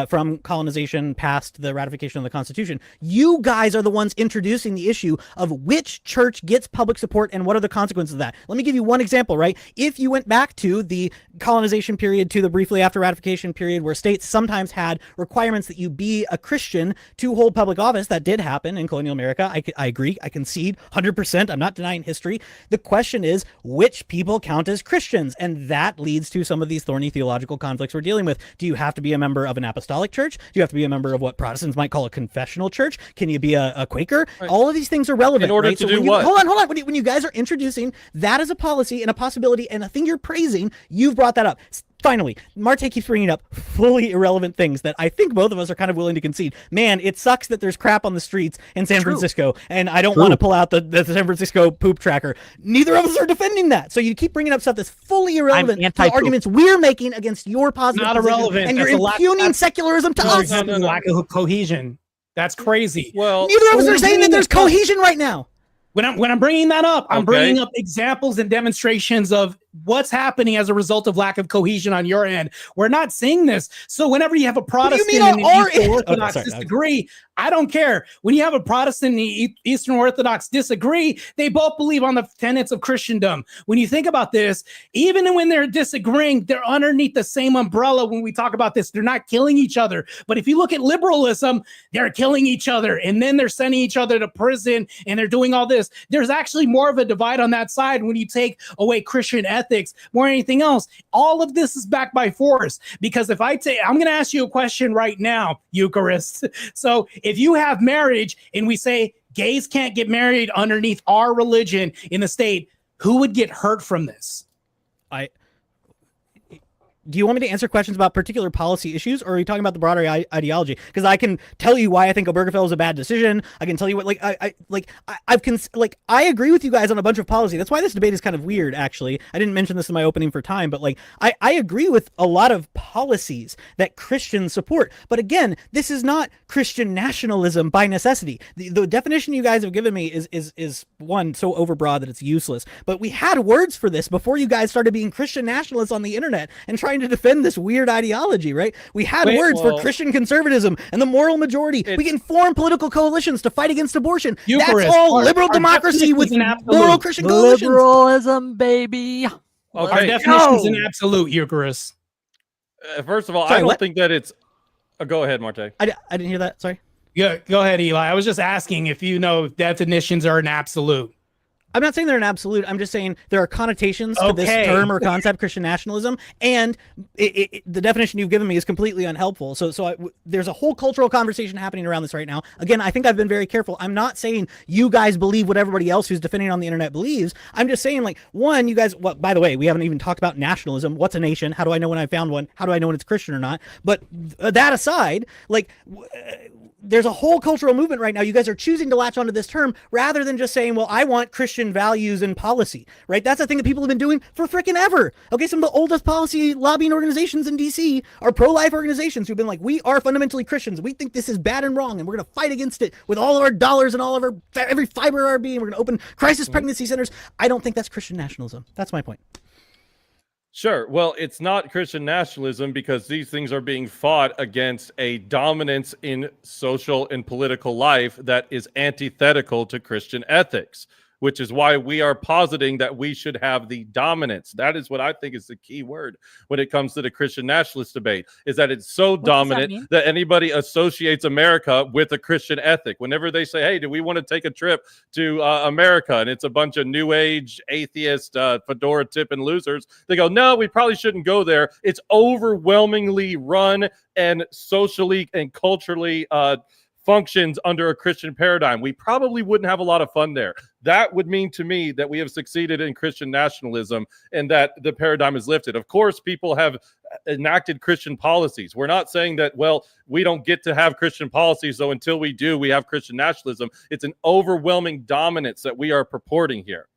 from colonization past the ratification of the Constitution, you guys are the ones introducing the issue of which church gets public support and what are the consequences of that. Let me give you one example, right? If you went back to the colonization period, to the briefly after ratification period, where states sometimes had requirements that you be a Christian to hold public office, that did happen in colonial America. I agree. I concede 100%. I'm not denying history. The question is, which people count as Christians? And that leads to some of these thorny theological conflicts we're dealing with. Do you have to be a member of an apostolic church? Do you have to be a member of what Protestants might call a confessional church? Can you be a Quaker? Right. All of these things are relevant. In order right? to do what? Hold on. When you guys are introducing that as a policy and a possibility and a thing you're praising, you've brought that up. finally, Marte keeps bringing up fully irrelevant things that I think both of us are kind of willing to concede. Man, it sucks that there's crap on the streets in San Francisco, and I don't want to pull out the San Francisco poop tracker. Neither of us are defending that. So you keep bringing up stuff that's fully irrelevant to the arguments we're making against your positive Not irrelevant. and you're impugning secularism to us. Lack of cohesion. That's crazy. Well, neither of us are saying that there's cohesion right now. When I'm bringing that up, I'm bringing up examples and demonstrations of what's happening as a result of lack of cohesion on your end. We're not seeing this. So whenever you have a Protestant and an Eastern Orthodox disagree, I don't care. When you have a Protestant and the Eastern Orthodox disagree, they both believe on the tenets of Christendom. When you think about this, even when they're disagreeing, they're underneath the same umbrella. When we talk about this, they're not killing each other. But if you look at liberalism, they're killing each other, and then they're sending each other to prison, and they're doing all this. There's actually more of a divide on that side when you take away Christian ethics more than anything else. All of this is backed by force, because if I'm going to ask you a question right now, Eucharist. So if you have marriage and we say gays can't get married underneath our religion in the state, who would get hurt from this? Do you want me to answer questions about particular policy issues, or are you talking about the broader ideology? Because I can tell you why I think Obergefell is a bad decision. I can tell you what, I agree with you guys on a bunch of policy. That's why this debate is kind of weird, actually. I didn't mention this in my opening for time, but I agree with a lot of policies that Christians support. But again, this is not Christian nationalism by necessity. The definition you guys have given me is one, so overbroad that it's useless. But we had words for this before you guys started being Christian nationalists on the internet and trying to defend this weird ideology, right? We had words for Christian conservatism and the moral majority. We can form political coalitions to fight against abortion. Eucharist, that's all liberal democracy with moral Christian coalitions. Liberalism, baby. Okay. Our definition is an absolute, Eucharist. First of all, Sorry, I don't what? think that it's... go ahead, Marte. I didn't hear that. Sorry. Yeah, go ahead, Eli. I was just asking if you know definitions are an absolute. I'm not saying they're an absolute. I'm just saying there are connotations to this term or concept, Christian nationalism, and the definition you've given me is completely unhelpful. So there's a whole cultural conversation happening around this right now. Again, I think I've been very careful. I'm not saying you guys believe what everybody else who's defending on the internet believes. I'm just saying, one, you guys, well, by the way, we haven't even talked about nationalism. What's a nation? How do I know when I found one? How do I know when it's Christian or not? But that aside, there's a whole cultural movement right now. You guys are choosing to latch onto this term rather than just saying, well, I want Christian values and policy, right? That's a thing that people have been doing for freaking ever. Okay, some of the oldest policy lobbying organizations in DC are pro-life organizations who've been like, we are fundamentally Christians. We think this is bad and wrong, and we're going to fight against it with all of our dollars and all of our every fiber of our being. We're going to open crisis pregnancy centers. I don't think that's Christian nationalism. That's my point. Sure. Well, it's not Christian nationalism because these things are being fought against a dominance in social and political life that is antithetical to Christian ethics, which is why we are positing that we should have the dominance. That is what I think is the key word when it comes to the Christian nationalist debate, is that it's so dominant that anybody associates America with a Christian ethic. Whenever they say, hey, do we want to take a trip to America? And it's a bunch of new age, atheist, fedora tipping losers. They go, no, we probably shouldn't go there. It's overwhelmingly run and socially and culturally functions under a Christian paradigm. We probably wouldn't have a lot of fun there. That would mean to me that we have succeeded in Christian nationalism and that the paradigm is lifted. Of course, people have enacted Christian policies. We're not saying that, well, we don't get to have Christian policies, so until we do, we have Christian nationalism. It's an overwhelming dominance that we are purporting here.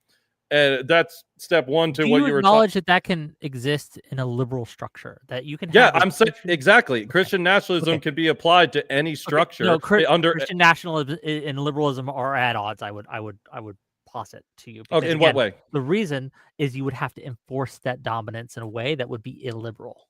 And that's step one to what you were acknowledge that can exist in a liberal structure, that you can I'm saying exactly. Christian nationalism can be applied to any structure. No, Christian nationalism and liberalism are at odds. I would posit to you. Okay, in what way? The reason is you would have to enforce that dominance in a way that would be illiberal.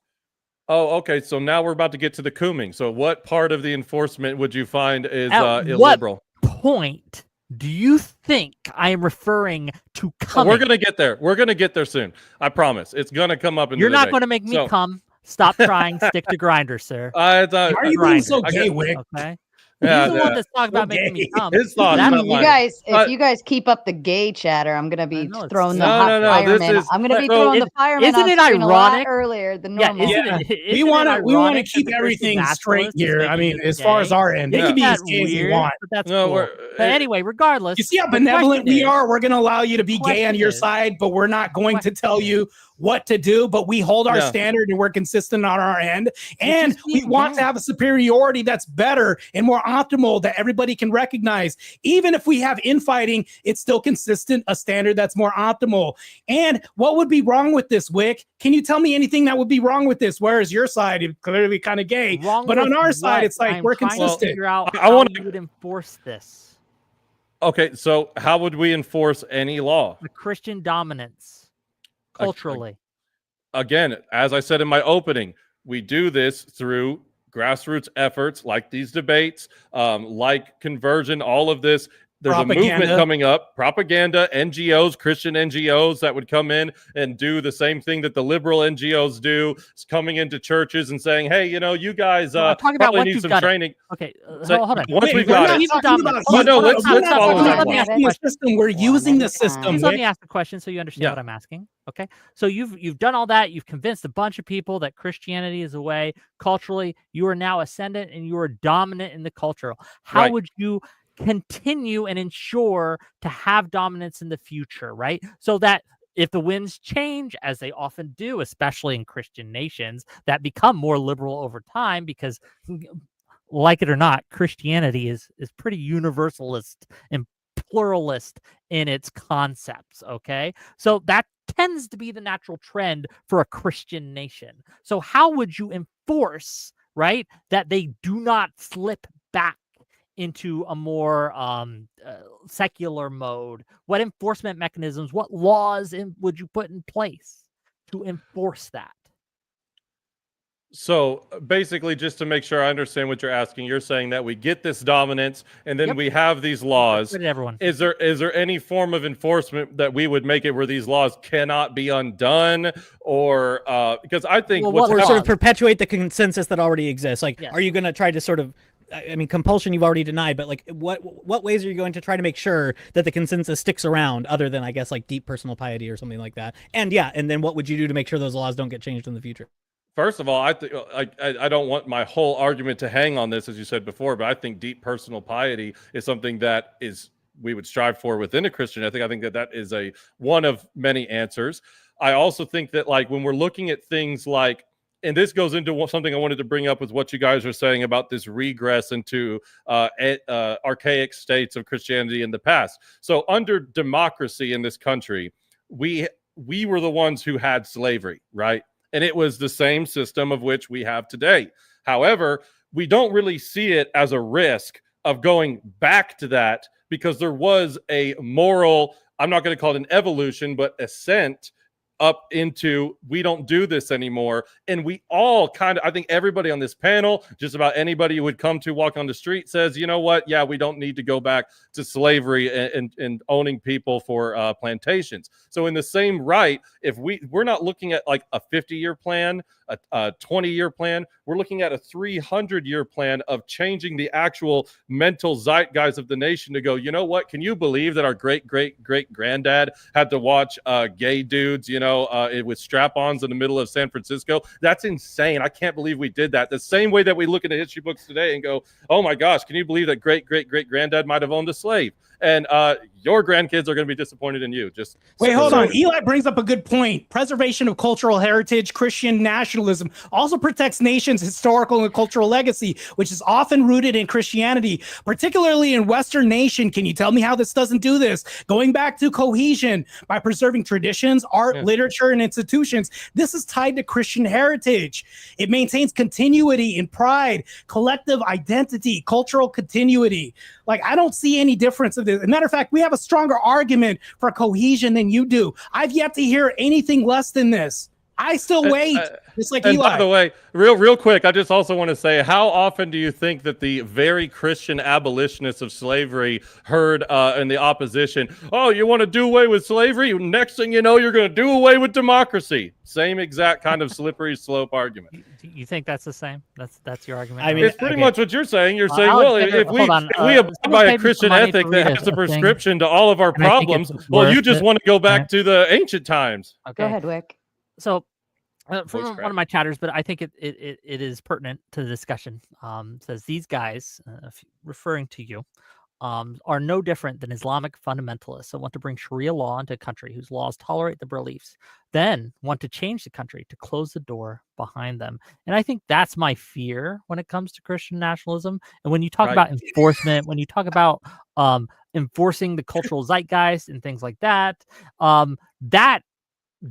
Oh, okay. So now we're about to get to the cooming. So what part of the enforcement would you find is illiberal? What point do you think I am referring to coming? We're going to get there. We're going to get there soon. I promise. It's going to come up in You're the not debate. going to make me come. Stop trying. Stick to grinder, sir. Why are you being so gay, Wick? Okay. Yeah, He's the one that's talking about making me come. His thoughts, I not mean, you mine. guys, if you guys keep up the gay chatter, I'm gonna be throwing the fireman. I'm gonna be throwing the fireman. Isn't it ironic? A lot ironic? Earlier than normal. We want to keep everything straight here. I mean, as far as our end, they can be as gay as you want. But that's cool. But anyway, regardless, you see how benevolent we are. We're going to allow you to be gay on your side, but we're not going to tell you what to do, but we hold our Yeah. standard and we're consistent on our end. And we want to have a superiority that's better and more optimal that everybody can recognize. Even if we have infighting, it's still consistent, a standard that's more optimal. And what would be wrong with this, Wick? Can you tell me anything that would be wrong with this? Whereas your side is clearly kind of gay, but on our side, it's like we're consistent. Figure out I how wanna- you would enforce this. Okay, so how would we enforce any law? The Christian dominance culturally. Again, as I said in my opening, we do this through grassroots efforts like these debates, like conversion, all of this. There's a movement coming up, propaganda, NGOs, Christian NGOs that would come in and do the same thing that the liberal NGOs do. It's coming into churches and saying, hey, you know, you guys talking about probably once need you've some done it. training. Okay, So, hold on. once we've we're got not it. talking about Oh, no, let's we're not follow talking that about one. using the system. We're using the system. Please let me Wick. ask the question so you understand what I'm asking. Okay, so you've done all that. You've convinced a bunch of people that Christianity is a way. Culturally, you are now ascendant and you are dominant in the culture. How Right. would you continue and ensure to have dominance in the future, right? So that if the winds change, as they often do, especially in Christian nations that become more liberal over time, because like it or not, Christianity is pretty universalist and pluralist in its concepts, okay? So that tends to be the natural trend for a Christian nation. So how would you enforce, right, that they do not slip back into a more secular mode? What enforcement mechanisms, what laws would you put in place to enforce that? So basically, just to make sure I understand what you're asking, you're saying that we get this dominance and then we have these laws. Everyone. Is there any form of enforcement that we would make it where these laws cannot be undone, or because I think or sort of perpetuate the consensus that already exists? Like, Yes. are you going to try to sort of, I mean, compulsion you've already denied, but like, what ways are you going to try to make sure that the consensus sticks around, other than, I guess, like deep personal piety or something like that? And and then what would you do to make sure those laws don't get changed in the future? First of all, I don't want my whole argument to hang on this, as you said before, but I think deep personal piety is something that we would strive for within a Christian ethic. I think that is one of many answers. I also think that, like, when we're looking at things like, and this goes into something I wanted to bring up with what you guys are saying about this regress into archaic states of Christianity in the past. So under democracy in this country, we were the ones who had slavery, right? And it was the same system of which we have today. However, we don't really see it as a risk of going back to that, because there was a moral, I'm not going to call it an evolution, but ascent up into, we don't do this anymore. And we all kind of, I think everybody on this panel, just about anybody you would come to walk on the street, says, you know what? Yeah, we don't need to go back to slavery and owning people for plantations. So in the same right, if we're not looking at like a 50-year plan, a 20-year plan, we're looking at a 300-year plan of changing the actual mental zeitgeist of the nation to go, you know what? Can you believe that our great-great-great-granddad had to watch gay dudes, with strap-ons in the middle of San Francisco? That's insane. I can't believe we did that. The same way that we look at the history books today and go, oh my gosh, can you believe that great-great-great-granddad might have owned a slave? And your grandkids are going to be disappointed in you. Just wait, hold on. Eli brings up a good point. Preservation of cultural heritage, Christian nationalism also protects nations' historical and cultural legacy, which is often rooted in Christianity, particularly in Western nation. Can you tell me how this doesn't do this? Going back to cohesion by preserving traditions, art, literature, and institutions. This is tied to Christian heritage. It maintains continuity in pride, collective identity, cultural continuity. Like, I don't see any difference of this. As a matter of fact, we have a stronger argument for cohesion than you do. I've yet to hear anything less than this. I still wait. Just like Eli. By the way, real quick, I just also want to say, how often do you think that the very Christian abolitionists of slavery heard in the opposition, oh, you want to do away with slavery? Next thing you know, you're going to do away with democracy. Same exact kind of slippery slope argument. You think that's the same? That's your argument? I mean, it's pretty much what you're saying. You're saying, Alexander, if we abide by a Christian ethic that has a prescription to all of our problems, well, you just want to go back to the ancient times. Okay. Go ahead, Wick. So, from one of my chatters, but I think it is pertinent to the discussion. Says these guys, referring to you, are no different than Islamic fundamentalists that want to bring Sharia law into a country whose laws tolerate the beliefs, then want to change the country to close the door behind them. And I think that's my fear when it comes to Christian nationalism. And when you talk about enforcement, when you talk about enforcing the cultural zeitgeist and things like that, that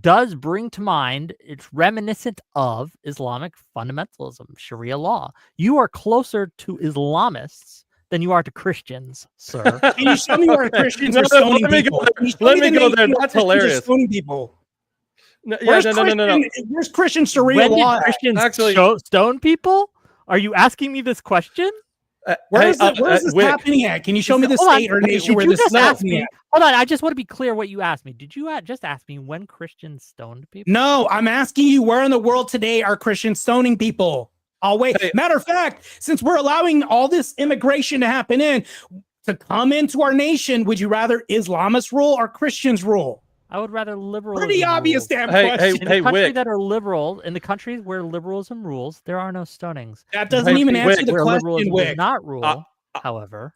does bring to mind, it's reminiscent of Islamic fundamentalism, Sharia law. You are closer to Islamists than you are to Christians, sir. Can you show me where Christians are stoning people? Let me go there. That's hilarious. Stoning people. No. Where's Christian Sharia when law? Did Christians actually stone people? Are you asking me this question? Where is this happening at? Can you show me the state or nation where this is happening at? Hold on, I just want to be clear what you asked me. Did you just ask me when Christians stoned people? No, I'm asking you where in the world today are Christians stoning people? I'll wait. Matter of fact, since we're allowing all this immigration to happen to come into our nation, would you rather Islamists rule or Christians rule? I would rather liberalism. Pretty obvious damn question. In the country that are liberal, in the countries where liberalism rules, there are no stonings. That doesn't even answer the question, liberalism Wick. does not rule, however,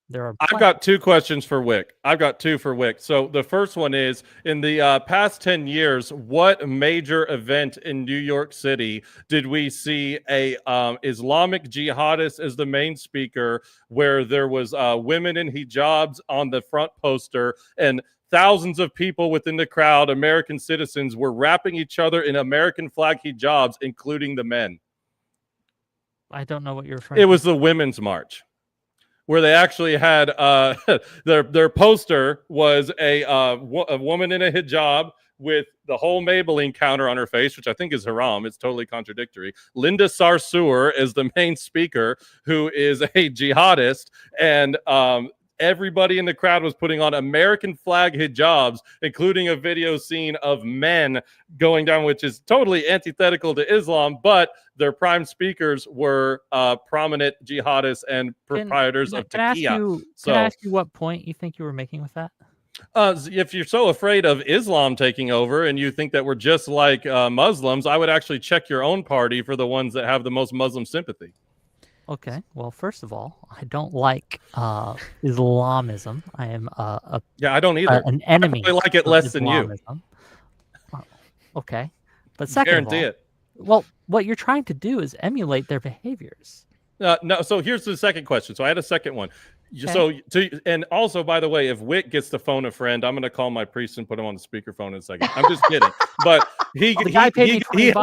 there are. I've got 2 questions for Wick. So the first one is, in the past 10 years, what major event in New York City did we see a Islamic jihadist as the main speaker, where there was women in hijabs on the front poster, and thousands of people within the crowd, American citizens, were wrapping each other in American flag hijabs, including the men? I don't know what you're referring to. It was the Women's March, where they actually had their poster was a woman in a hijab with the whole Maybelline counter on her face, which I think is haram. It's totally contradictory. Linda Sarsour is the main speaker, who is a jihadist, and everybody in the crowd was putting on American flag hijabs, including a video scene of men going down, which is totally antithetical to Islam, but their prime speakers were prominent jihadists and proprietors of taqiyya. Can I ask you what point you think you were making with that? If you're so afraid of Islam taking over and you think that we're just like Muslims, I would actually check your own party for the ones that have the most Muslim sympathy. Okay, well, first of all, I don't like Islamism. I am I don't either. An enemy. I like it less than you. Okay, but second of all, well, what you're trying to do is emulate their behaviors. No, so here's the second question. So I had a second one. Okay. And also, by the way, if Wick gets to phone a friend, I'm going to call my priest and put him on the speakerphone in a second. I'm just kidding. But he had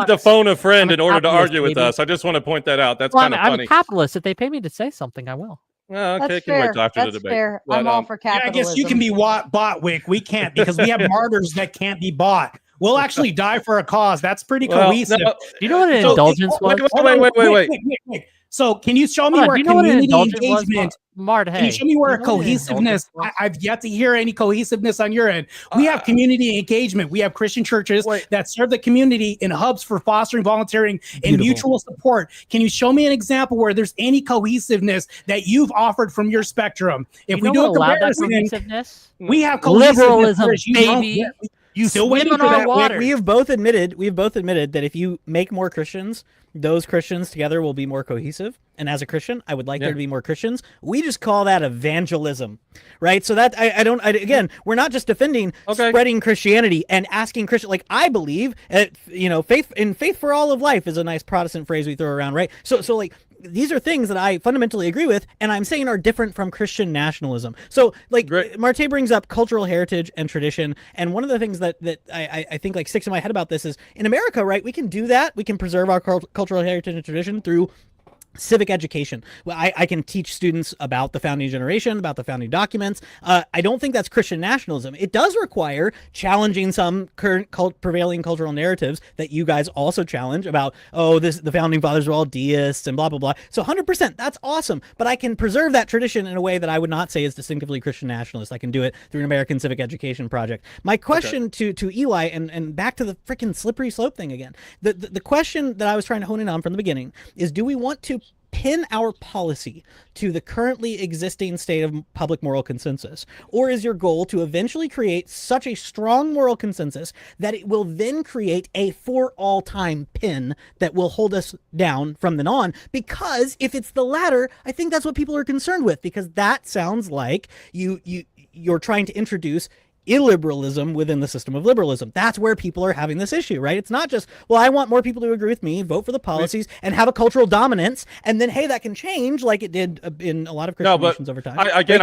to phone a friend in order to argue with us. I just want to point that out. That's kind of funny. I'm a capitalist. If they pay me to say something, I will. Okay, That's can wait fair. till after That's the debate. fair. But, I'm all for capitalism. I guess you can be bought, Wick. We can't, because we have martyrs that can't be bought. We'll actually die for a cause. That's pretty cohesive. Do you know what an indulgence was? Wait. So can you show me where community engagement? Can you show me where cohesiveness? I've yet to hear any cohesiveness on your end. We have community engagement. We have Christian churches that serve the community in hubs for fostering, volunteering, and mutual support. Can you show me an example where there's any cohesiveness that you've offered from your spectrum? If we do a comparison, we have liberalism, baby. You swim in our water. We have both admitted that if you make more Christians, those Christians together will be more cohesive. And as a Christian, I would like there to be more Christians. We just call that evangelism, right? So that again, we're not just defending spreading Christianity and asking Christian. Like, I believe, faith for all of life is a nice Protestant phrase we throw around, right? So like, these are things that I fundamentally agree with, and I'm saying are different from Christian nationalism. So, like, Marte brings up cultural heritage and tradition, and one of the things that I think like sticks in my head about this is, in America, right, we can do that. We can preserve our cultural heritage and tradition through civic education. Well, I can teach students about the founding generation, about the founding documents. I don't think that's Christian nationalism. It does require challenging some current prevailing cultural narratives that you guys also challenge about, the founding fathers were all deists and blah, blah, blah. So 100%, that's awesome. But I can preserve that tradition in a way that I would not say is distinctively Christian nationalist. I can do it through an American civic education project. My question to Eli, and back to the freaking slippery slope thing again, the question that I was trying to hone in on from the beginning is, do we want to pin our policy to the currently existing state of public moral consensus? Or is your goal to eventually create such a strong moral consensus that it will then create a for all time pin that will hold us down from then on? Because if it's the latter, I think that's what people are concerned with, because that sounds like you're trying to introduce illiberalism within the system of liberalism. That's where people are having this issue, right? It's not just, well, I want more people to agree with me, vote for the policies, and have a cultural dominance, and then, hey, that can change like it did in a lot of Christian nations over time.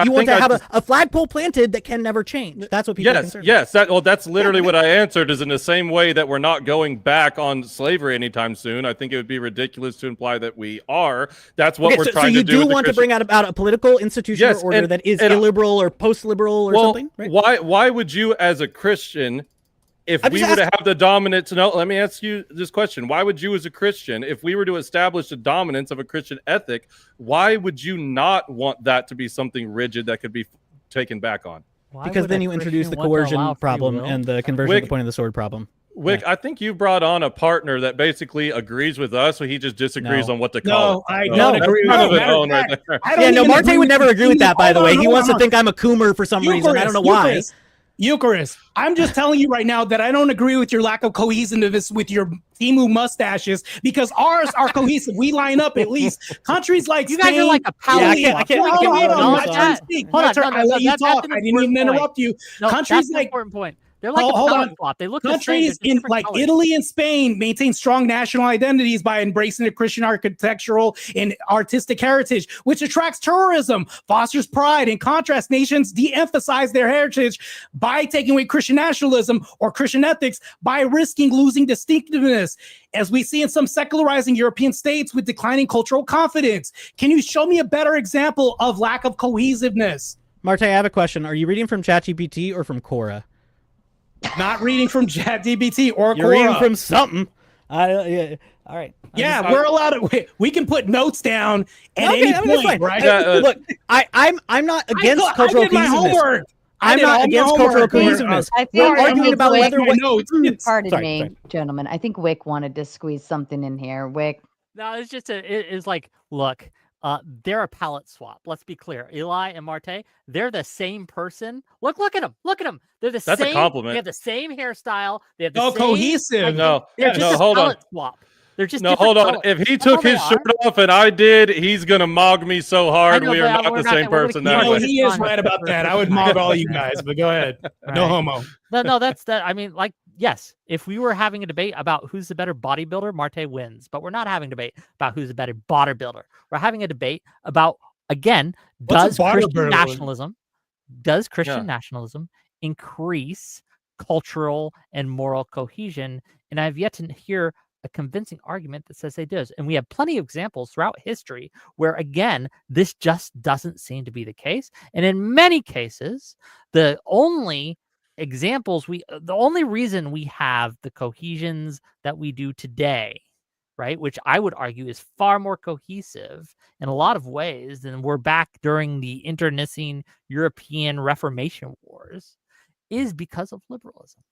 You want to have a flagpole planted that can never change. That's what people are concerned with. That's literally what I answered, is in the same way that we're not going back on slavery anytime soon. I think it would be ridiculous to imply that we are. That's what we're trying to do. So you do want to bring out about a political institution or order that is illiberal or post-liberal or something, right? Why would you, as a Christian, if we were to have the dominance, let me ask you this question. Why would you, as a Christian, if we were to establish the dominance of a Christian ethic, why would you not want that to be something rigid that could be taken back on? Because then you introduce the coercion problem and the conversion at the point of the sword problem. Wick, I think you brought on a partner that basically agrees with us, so he just disagrees on what to call it. I don't agree with that. Marte would never agree with that, by the way. He wants to think I'm a coomer for some reason. I don't know why. Eucharist, I'm just telling you right now that I don't agree with your lack of cohesiveness with your Timu mustaches, because ours are cohesive. We line up at least. Countries like you guys are like a power. I let you talk. I didn't even interrupt you. Countries like important point. They're like a power flop. They look countries in like colors. Italy and Spain maintain strong national identities by embracing the Christian architectural and artistic heritage, which attracts tourism, fosters pride. In contrast, nations de-emphasize their heritage by taking away Christian nationalism or Christian ethics by risking losing distinctiveness, as we see in some secularizing European states with declining cultural confidence. Can you show me a better example of lack of cohesiveness? Marte, I have a question. Are you reading from ChatGPT or from Quora? Not reading from ChatGPT or You're reading from something. All right. We're allowed to. We can put notes down at any point, right? Look, I'm not against cultural cohesiveness. I'm not against cultural cohesiveness. We're arguing about whether. Pardon me, gentlemen. I think Wick wanted to squeeze something in here. Wick. No, it's just it's like, look. They're a palette swap. Let's be clear. Eli and Marte, they're the same person. Look at them. Look at them. They're the same. That's a compliment. They have the same hairstyle. They have the same cohesive. They're just a palette swap. They're just hold on. colors. If he took his shirt off and I did, he's gonna mog me so hard. We are not the same person. He is right about that. I would mog all you guys, but go ahead. Right. No homo. No, that's that. I mean, like, yes, if we were having a debate about who's the better bodybuilder, Marte wins. But we're not having a debate about who's the better bodybuilder. We're having a debate about, again, does Christian nationalism increase cultural and moral cohesion? And I've yet to hear a convincing argument that says it does. And we have plenty of examples throughout history where, again, this just doesn't seem to be the case. And in many cases, the only reason we have the cohesions that we do today, right, which I would argue is far more cohesive in a lot of ways than we're back during the internecine European Reformation Wars, is because of liberalism.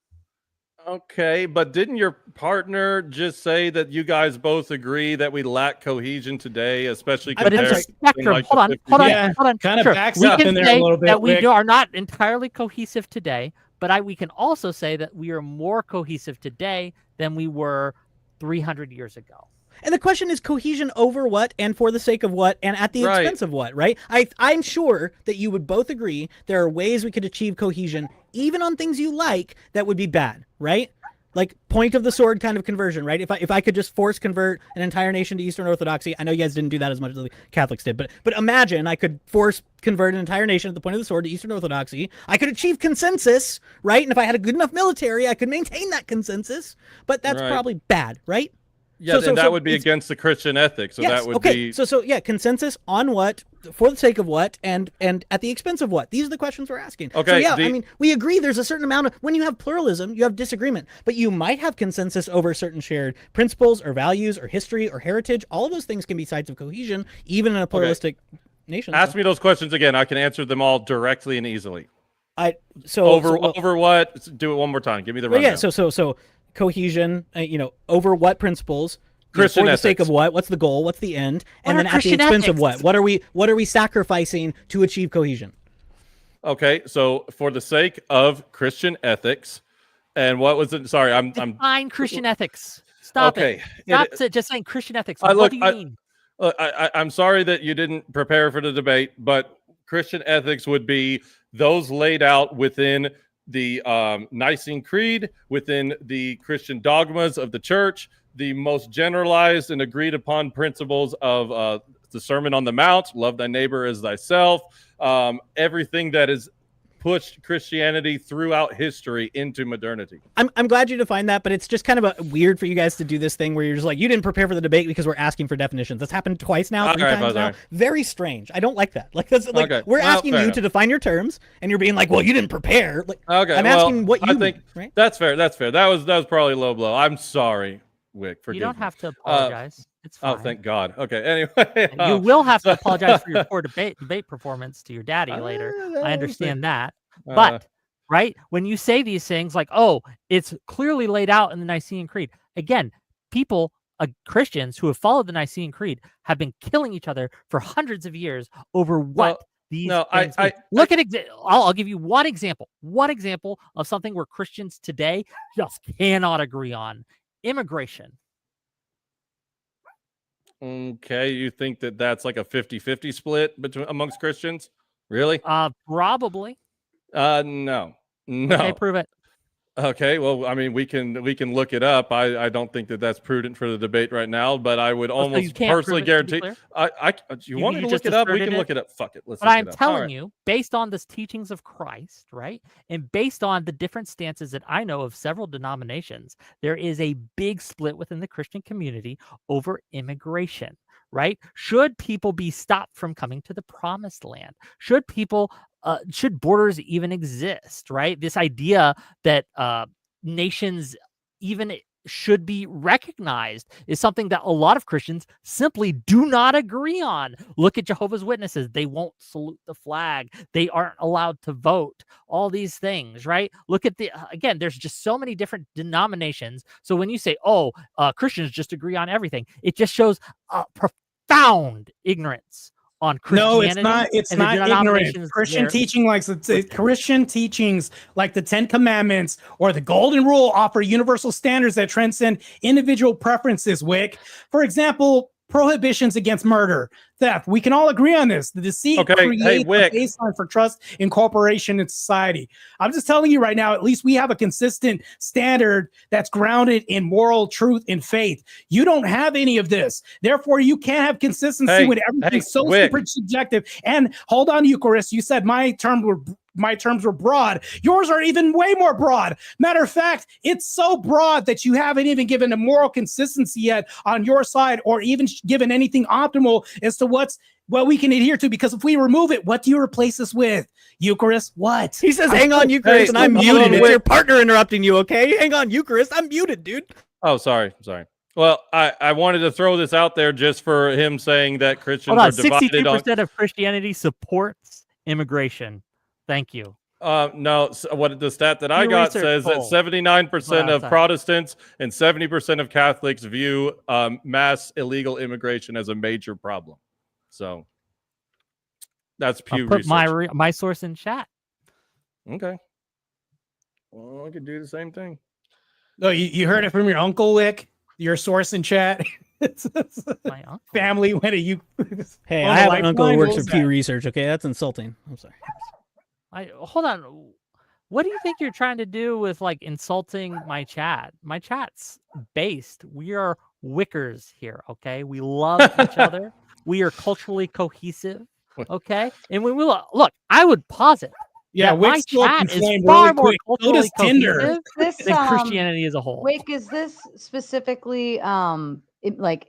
Okay, but didn't your partner just say that you guys both agree that we lack cohesion today, especially compared to spectrum? Hold on. Kind of backs up in there a little bit. That we are not entirely cohesive today, but we can also say that we are more cohesive today than we were 300 years ago. And the question is cohesion over what and for the sake of what and at the expense of what, right? I'm sure that you would both agree there are ways we could achieve cohesion, even on things you like, that would be bad, right? Like point of the sword kind of conversion, right? If I could just force convert an entire nation to Eastern Orthodoxy, I know you guys didn't do that as much as the Catholics did, but imagine I could force convert an entire nation at the point of the sword to Eastern Orthodoxy. I could achieve consensus, right? And if I had a good enough military, I could maintain that consensus, but that's probably bad, right? Yeah, then that would be against the Christian ethic. So that would be consensus on what, for the sake of what, and at the expense of what. These are the questions we're asking. Okay. So I mean, we agree there's a certain amount of, when you have pluralism, you have disagreement, but you might have consensus over certain shared principles or values or history or heritage. All of those things can be sites of cohesion, even in a pluralistic nation. Ask me those questions again. I can answer them all directly and easily. Over what? Do it one more time. Give me the rundown. So cohesion, over what principles? for the sake of what? What's the goal? What's the end? And then at the expense of what? What are we sacrificing to achieve cohesion? Okay, so for the sake of Christian ethics, and what was it? Sorry, I'm define Christian ethics. Stop it. Stop just saying Christian ethics. What do you mean? I'm sorry that you didn't prepare for the debate, but Christian ethics would be those laid out within the Nicene Creed, within the Christian dogmas of the church, the most generalized and agreed upon principles of the Sermon on the Mount, love thy neighbor as thyself, everything that is pushed Christianity throughout history into modernity. I'm glad you defined that, but it's just kind of weird for you guys to do this thing where you're just like, you didn't prepare for the debate because we're asking for definitions. That's happened twice now, three times now. Very strange. I don't like that. Like, that's like we're asking you to define your terms, and you're being like, well, you didn't prepare. Like, I'm asking what you think. Right? That's fair. That's fair. That was probably a low blow. I'm sorry, Wick. Forgive me. You don't have to apologize. It's fine. Oh, thank God. Okay. Anyway, you will have to apologize for your poor debate performance to your daddy later. I understand that, but right when you say these things like, "Oh, it's clearly laid out in the Nicene Creed," again, people, Christians who have followed the Nicene Creed, have been killing each other for hundreds of years over what these things mean. Look at I'll give you one example of something where Christians today just cannot agree on: immigration. Okay, you think that that's like a 50-50 split amongst Christians? Really? Probably. No. Okay, prove it. Okay, well, I mean, we can look it up. I don't think that that's prudent for the debate right now, but I would almost personally guarantee. You want me to look it up? We can look it up. Fuck it. Let's. But I'm telling you, based on the teachings of Christ, right, and based on the different stances that I know of several denominations, there is a big split within the Christian community over immigration. Right? Should people be stopped from coming to the promised land? Should people? Should borders even exist, right? This idea that nations even should be recognized is something that a lot of Christians simply do not agree on. Look at Jehovah's Witnesses. They won't salute the flag. They aren't allowed to vote. All these things, right? Look at again, there's just so many different denominations. So when you say, Christians just agree on everything, it just shows profound ignorance on Christianity. No, it's not ignorant. Christian teachings like the 10 Commandments or the Golden Rule offer universal standards that transcend individual preferences, Wick. For example, prohibitions against murder, theft. We can all agree on this. The deceit creates a baseline for trust in cooperation in society. I'm just telling you right now, at least we have a consistent standard that's grounded in moral truth and faith. You don't have any of this. Therefore, you can't have consistency when everything's so super subjective. And hold on, Eucharist, you said my terms were broad. Yours are even way more broad. Matter of fact, it's so broad that you haven't even given a moral consistency yet on your side, or even given anything optimal as to what we can adhere to. Because if we remove it, what do you replace this with? Eucharist? What? He says, hang on, Eucharist, and I'm muted. It's your partner interrupting you, okay? Hang on, Eucharist, I'm muted, dude. Oh, sorry. Well, I wanted to throw this out there just for him saying that Christians are divided 62% of Christianity supports immigration. Thank you. No, what the stat that I got says that 79% of Protestants and 70% of Catholics view mass illegal immigration as a major problem. So that's Pew I'll put research. my source in chat. Okay. Well, I could do the same thing. No, you heard it from your uncle, Wick. Your source in chat. My uncle. Family went to you. Hey, I have an uncle who works for Pew Research. Okay, that's insulting. I'm sorry. Hold on. What do you think you're trying to do with like insulting my chat? My chat's based. We are Wickers here, okay? We love each other. We are culturally cohesive, okay? And when we look, I would posit. Yeah, my chat is far more culturally cohesive than Christianity as a whole. Wick, is this specifically like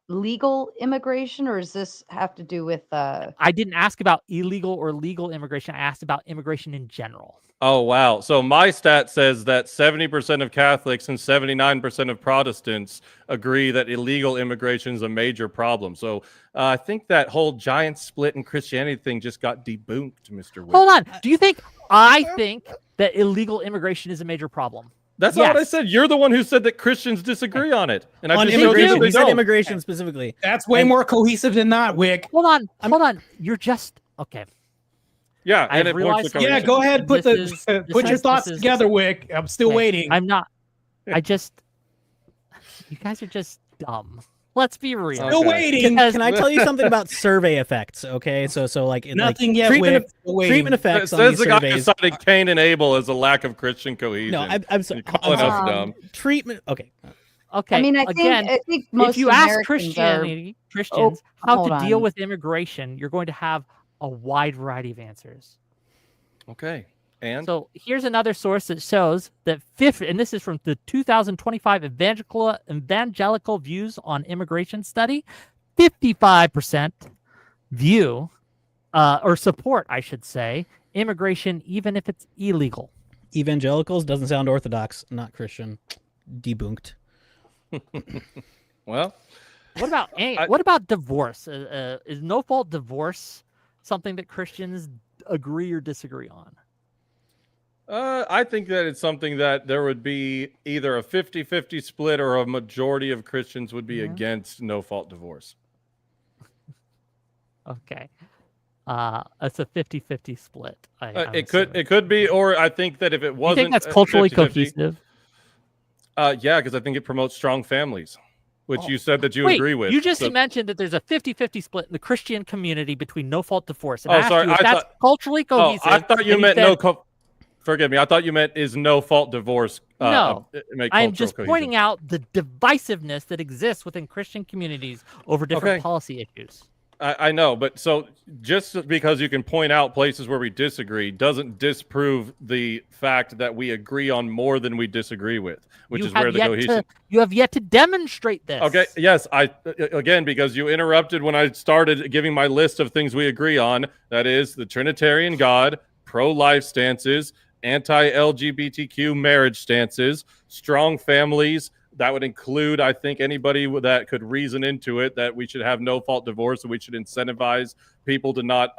legal immigration, or does this have to do with I didn't ask about illegal or legal immigration. I asked about immigration in general. Oh, wow. So my stat says that 70% of Catholics and 79% of Protestants agree that illegal immigration is a major problem. So I think that whole giant split in Christianity thing just got debunked, Mr. Wick. Hold on. Do you think I think that illegal immigration is a major problem? That's not what I said. You're the one who said that Christians disagree on it. And I On just showed you that immigration, they you said don't. immigration specifically. That's way more cohesive than that, Wick. Hold on. You're just okay. Yeah, I and it realized. points to Yeah, go ahead. Put put your thoughts together, Wick. I'm still Okay, waiting. I'm not. You guys are just dumb. Let's be real. Still waiting. Can I tell you something about survey effects? Okay, so like Nothing like yet. treatment effects on Says these the guy who surveys. cited Cain and Abel as a lack of Christian cohesion. No, I'm sorry. You calling us dumb. Treatment. Okay. Okay. I mean, I think most if you ask Americans Christians how hold to deal on. with immigration, you're going to have a wide variety of answers. Okay. And so here's another source that shows that and this is from the 2025 Evangelical Views on Immigration Study, 55% view or support, I should say, immigration even if it's illegal. Evangelicals doesn't sound orthodox, not Christian. Debunked. Well, what about divorce? Is no-fault divorce something that Christians agree or disagree on? I think that it's something that there would be either a 50-50 split or a majority of Christians would be against no-fault divorce. Okay. It's a 50-50 split. It could be, or I think that if it wasn't, you think that's culturally 50-50, cohesive? Yeah, because I think it promotes strong families, which you said that you Wait, agree with. You just mentioned that there's a 50-50 split in the Christian community between no-fault divorce. And Oh, I asked sorry, you if that's culturally cohesive. I thought you and meant said, forgive me. I thought you meant is no-fault divorce. No, make I'm cultural just cohesion. pointing out the divisiveness that exists within Christian communities over different policy issues. I know, but so just because you can point out places where we disagree doesn't disprove the fact that we agree on more than we disagree with, which is where the cohesion. You have yet to demonstrate this. Okay. Yes. Again, because you interrupted when I started giving my list of things we agree on. That is the Trinitarian God, pro-life stances, anti-LGBTQ marriage stances, strong families. That would include, I think, anybody that could reason into it that we should have no-fault divorce and we should incentivize people to not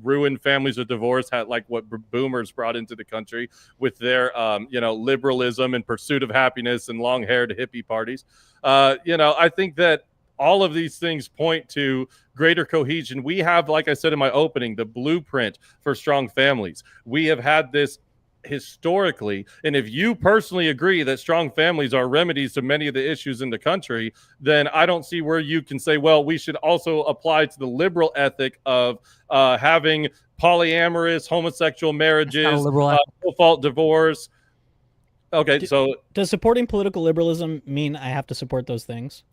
ruin families with divorce, like what boomers brought into the country with their, liberalism and pursuit of happiness and long-haired hippie parties. I think that all of these things point to greater cohesion. We have, like I said in my opening, the blueprint for strong families. We have had this historically, and if you personally agree that strong families are remedies to many of the issues in the country, then I don't see where you can say, well, we should also apply to the liberal ethic of having polyamorous homosexual marriages, no-fault divorce. Okay, so does supporting political liberalism mean I have to support those things?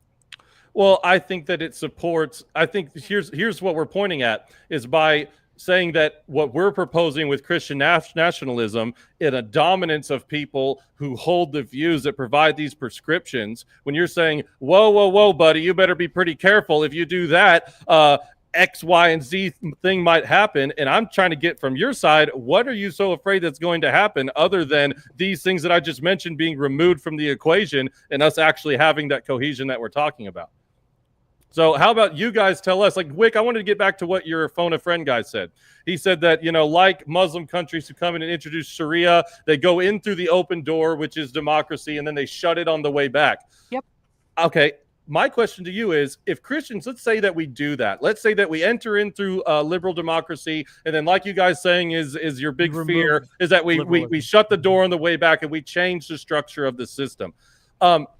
Well, I think that it supports. I think here's what we're pointing at is by saying that what we're proposing with Christian nationalism in a dominance of people who hold the views that provide these prescriptions, when you're saying, whoa, buddy, you better be pretty careful. If you do that, X, Y, and Z thing might happen. And I'm trying to get from your side, what are you so afraid that's going to happen other than these things that I just mentioned being removed from the equation and us actually having that cohesion that we're talking about? So how about you guys tell us, like Wick, I wanted to get back to what your phone a friend guy said. He said that, like Muslim countries who come in and introduce Sharia, they go in through the open door, which is democracy, and then they shut it on the way back. Yep. Okay. My question to you is, if Christians, let's say that we do that. Let's say that we enter in through liberal democracy, and then like you guys saying is your big fear is that we shut the door on the way back and we change the structure of the system.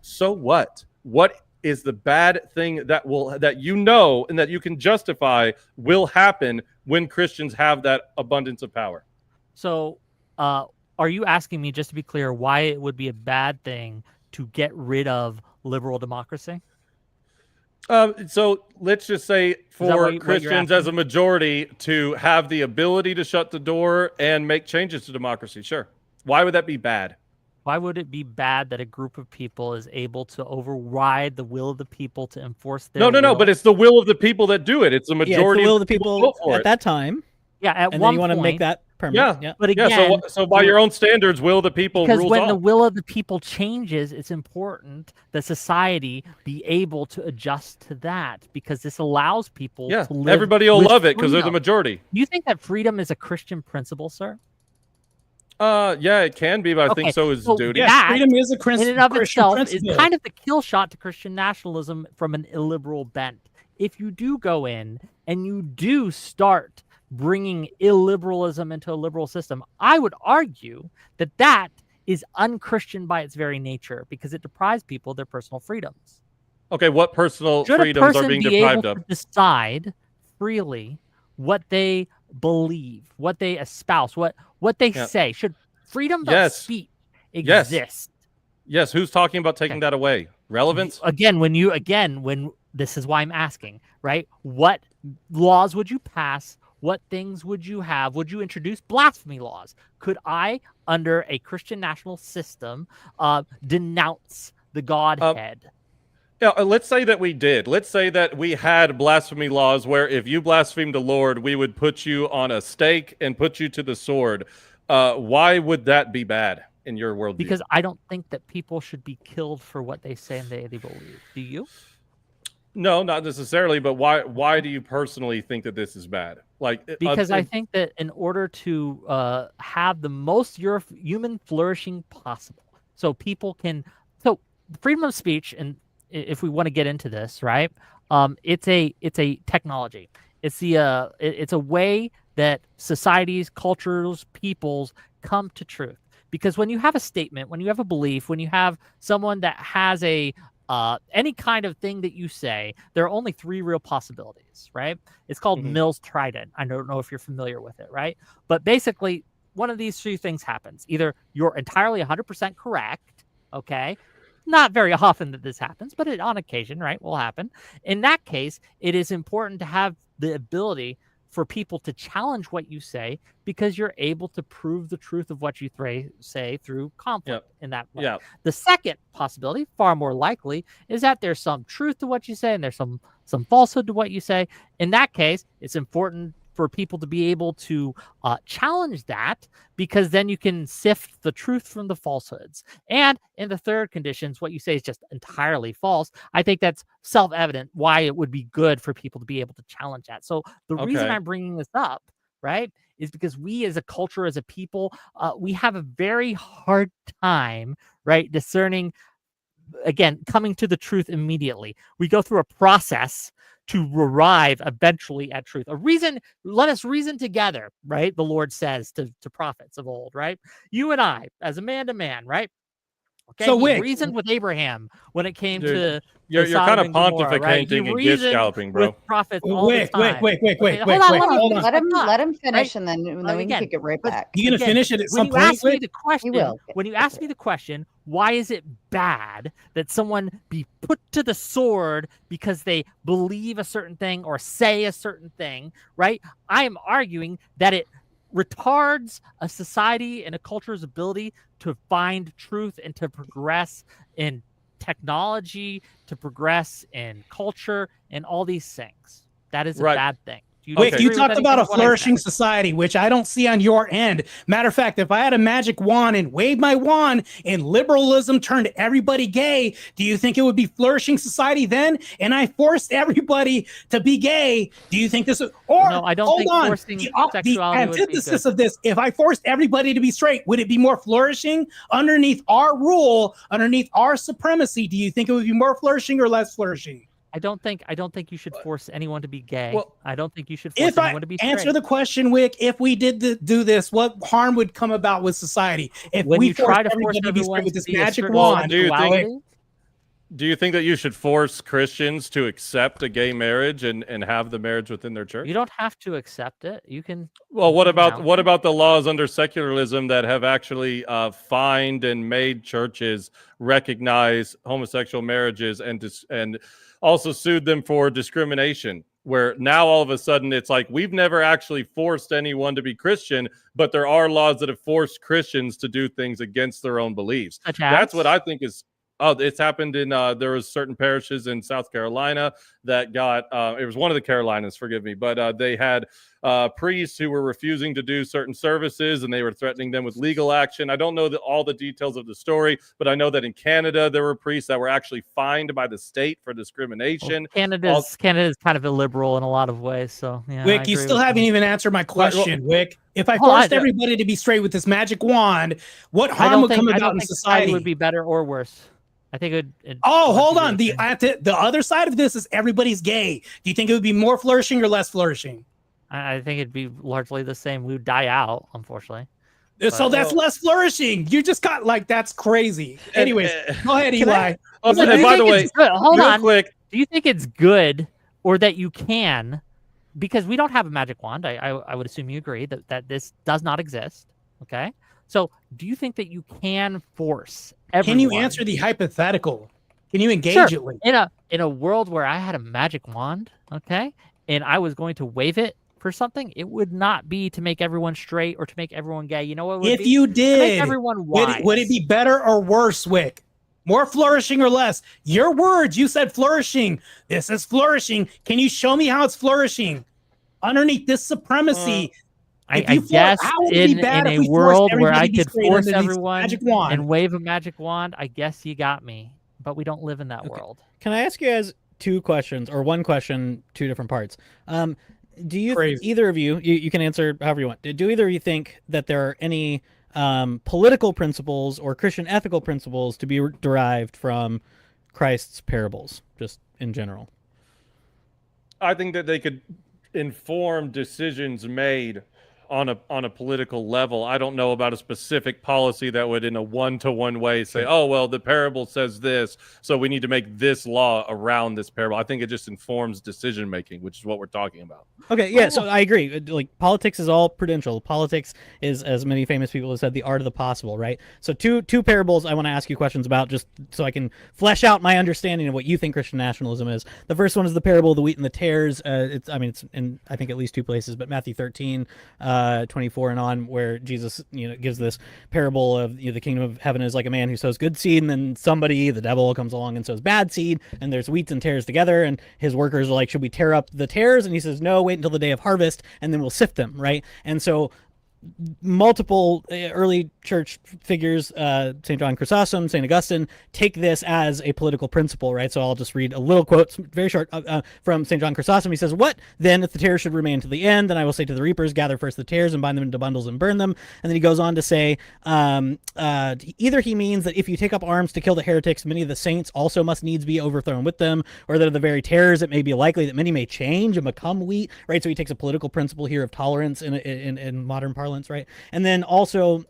So what? What is the bad thing that and that you can justify will happen when Christians have that abundance of power? So are you asking me, just to be clear, why it would be a bad thing to get rid of liberal democracy? So let's just say for Christians as a majority to have the ability to shut the door and make changes to democracy. Sure. Why would that be bad? Why would it be bad that a group of people is able to override the will of the people to enforce their No, but it's the will of the people that do it. It's the majority it's the will of the people at that time. Yeah, at and one then you want to make point, that permanent. Yeah. But again, so by your own standards, will the people because rules when on. the will of the people changes, it's important that society be able to adjust to that, because this allows people to live. Everybody will with love it because they're the freedom. majority. Do you think that freedom is a Christian principle, sir? Yeah, it can be, but I think so is duty. Yeah, freedom is a in and of Christian itself principle. is kind of the kill shot to Christian nationalism from an illiberal bent. If you do go in and you do start bringing illiberalism into a liberal system, I would argue that that is unchristian by its very nature because it deprives people of their personal freedoms. Okay, what personal Should freedoms a are person being be deprived able of? to decide freely what they believe, what they espouse, what they Yeah. say? Should freedom of Yes. speech Yes. exist? Yes, who's talking about taking that away? Relevance? Again, when this is why I'm asking, right? What laws would you pass? What things would you have? Would you introduce blasphemy laws? Could I, under a Christian national system, denounce the Godhead? Yeah, let's say that we did. Let's say that we had blasphemy laws where if you blasphemed the Lord, we would put you on a stake and put you to the sword. Why would that be bad in your worldview? Because I don't think that people should be killed for what they say and they believe. Do you? No, not necessarily. But why do you personally think that this is bad? Because I think that in order to have the most human flourishing possible, so people can, so freedom of speech, and if we want to get into this, right? It's a technology. It's it's a way that societies, cultures, peoples come to truth. Because when you have a statement, when you have a belief, when you have someone that has a any kind of thing that you say, there are only three real possibilities, right? It's called Mill's Trident. I don't know if you're familiar with it, right? But basically, one of these three things happens. Either you're entirely 100% correct, okay? Not very often that this happens, but on occasion, right, will happen. In that case, it is important to have the ability for people to challenge what you say because you're able to prove the truth of what you say through conflict in that way. Yeah. The second possibility, far more likely, is that there's some truth to what you say and there's some falsehood to what you say. In that case, it's important for people to be able to challenge that because then you can sift the truth from the falsehoods. And in the third conditions, what you say is just entirely false. I think that's self-evident why it would be good for people to be able to challenge that. So the reason I'm bringing this up, right, is because we as a culture, as a people, we have a very hard time, right, discerning, again, coming to the truth immediately. We go through a process to arrive eventually at truth. Let us reason together, right? The Lord says to prophets of old, right? You and I, as a man to man, right? Okay, So he reasoned with Abraham when it came to you're kind of Gomorrah, right? pontificating and gift scalloping, bro. With prophets all the time. Wait. Hold on. Let him finish, and then we again, can pick it right back. You gonna finish it at some when you point? ask me the question, He will. when you ask me the question, why is it bad that someone be put to the sword because they believe a certain thing or say a certain thing, right? I am arguing that it retards a society and a culture's ability to find truth and to progress in technology, to progress in culture, and all these things. That is a bad thing. You talked about a flourishing society, which I don't see on your end. Matter of fact, if I had a magic wand and waved my wand and liberalism turned everybody gay, do you think it would be flourishing society then? And I forced everybody to be gay. Do you think this is, or no, I don't think forcing the sexuality would be antithesis good. of this, if I forced everybody to be straight, would it be more flourishing underneath our rule, underneath our supremacy? Do you think it would be more flourishing or less flourishing? I don't think you should force anyone to be gay. Well, I don't think you should force If I anyone to be straight. answer the question, Wick, if we did do this, what harm would come about with society? If when we you try to forced force everybody to be everyone straight with to this be a magic certain wand, Do you think that you should force Christians to accept a gay marriage and have the marriage within their church? You don't have to accept it. You can. Well, what about the laws under secularism that have actually fined and made churches recognize homosexual marriages and also sued them for discrimination? Where now all of a sudden it's like we've never actually forced anyone to be Christian, but there are laws that have forced Christians to do things against their own beliefs. That's what I think is. Oh, it's happened in there was certain parishes in South Carolina that got it was one of the Carolinas, forgive me, but they had priests who were refusing to do certain services, and they were threatening them with legal action. I don't know all the details of the story, but I know that in Canada there were priests that were actually fined by the state for discrimination. Well, Canada's kind of illiberal in a lot of ways. So yeah, Wick, you still haven't even answered my question, Wick. If I forced everybody to be straight with this magic wand, what harm would come about in society? Would be better or worse. I think it hold on. The other side of this is everybody's gay. Do you think it would be more flourishing or less flourishing? I think it'd be largely the same. We would die out, unfortunately. So that's less flourishing. You just got that's crazy. Anyways, go ahead, Eli. And by the way, hold on. Quick. Do you think it's good or that you can? Because we don't have a magic wand. I would assume you agree that this does not exist. Okay. So do you think that you can force everyone? Can you answer the hypothetical? Can you engage it with? In a world where I had a magic wand, okay, and I was going to wave it for something, it would not be to make everyone straight or to make everyone gay. You know what? If you did, to make everyone wise. Would it be better or worse, Wick? More flourishing or less? Your words. You said flourishing. This is flourishing. Can you show me how it's flourishing? Underneath this supremacy. I guess in a world where I could force everyone and wave a magic wand, I guess you got me. But we don't live in that world. Can I ask you guys two questions, or one question, two different parts? Do you, either of you, you can answer however you want. Do either of you think that there are any political principles or Christian ethical principles to be derived from Christ's parables, just in general? I think that they could inform decisions made on a political level. I don't know about a specific policy that would in a one-to-one way say, oh, well, the parable says this, so we need to make this law around this parable. I think it just informs decision making, which is what we're talking about. Okay, yeah, so I agree. Like, politics is all prudential. Politics is, as many famous people have said, the art of the possible, right? So two parables I want to ask you questions about, just so I can flesh out my understanding of what you think Christian nationalism is. The first one is the parable of the wheat and the tares. It's in, I think, at least two places, but Matthew 13, 24 and on, where Jesus, gives this parable of the kingdom of heaven is like a man who sows good seed, and then somebody, the devil, comes along and sows bad seed, and there's wheats and tares together, and his workers are like, should we tear up the tares? And he says, no, wait until the day of harvest, and then we'll sift them, right? And so multiple early church figures, St. John Chrysostom, St. Augustine, take this as a political principle, right? So I'll just read a little quote, very short, from St. John Chrysostom. He says, what then if the tares should remain to the end? Then I will say to the reapers, gather first the tares and bind them into bundles and burn them. And then he goes on to say, either he means that if you take up arms to kill the heretics, many of the saints also must needs be overthrown with them, or that of the very tares it may be likely that many may change and become wheat, right? So he takes a political principle here of tolerance in modern parlance, right? And then also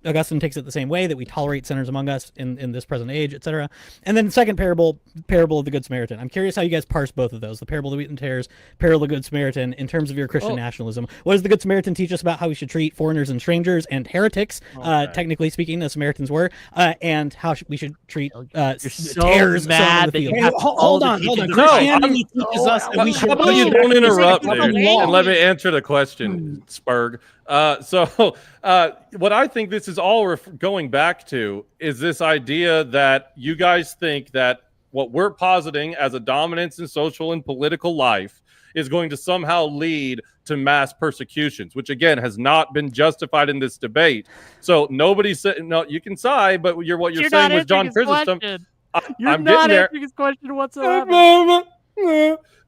Augustine takes it the same way, that we tolerate sinners among us in this present age, etc. And then the second parable of the Good Samaritan. I'm curious how you guys parse both of those, the parable of the wheat and tares, parable of the Good Samaritan, in terms of your Christian nationalism. What does the Good Samaritan teach us about how we should treat foreigners and strangers and heretics, technically speaking, the Samaritans were, and how we should treat tares? Mad that you have hold on. Christianity teaches us that we should. How about you don't interrupt, dude, and let me answer the question, Spurg. So what I think this is all going back to is this idea that you guys think that what we're positing as a dominance in social and political life is going to somehow lead to mass persecutions, which again has not been justified in this debate. So nobody said, no, you can side, but you're saying with John Chrysostom. I'm not answering his question whatsoever.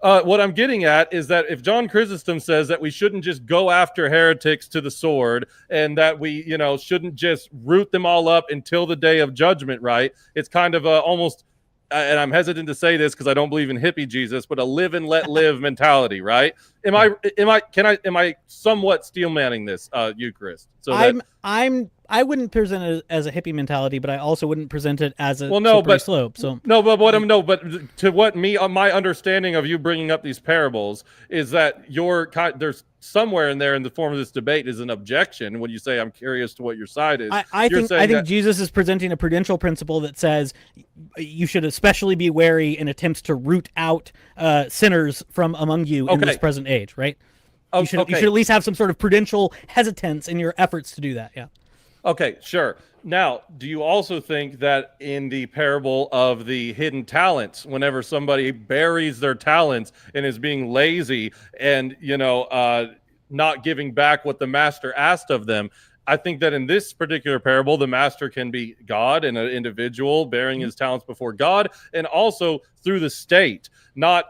What I'm getting at is that if John Chrysostom says that we shouldn't just go after heretics to the sword, and that we, shouldn't just root them all up until the day of judgment, right? It's kind of almost, and I'm hesitant to say this because I don't believe in hippie Jesus, but a live and let live mentality, right? Am I somewhat steelmanning this, Eucharist? So I wouldn't present it as a hippie mentality, but I also wouldn't present it as a slope. So but to what my understanding of you bringing up these parables is that there's somewhere in there in the form of this debate is an objection when you say I'm curious to what your side is. I think Jesus is presenting a prudential principle that says you should especially be wary in attempts to root out sinners from among you in this present age, right? You should at least have some sort of prudential hesitance in your efforts to do that. Yeah. Okay, sure. Now, do you also think that in the parable of the hidden talents, whenever somebody buries their talents and is being lazy and, not giving back what the master asked of them, I think that in this particular parable, the master can be God and an individual bearing his talents before God, and also through the state, not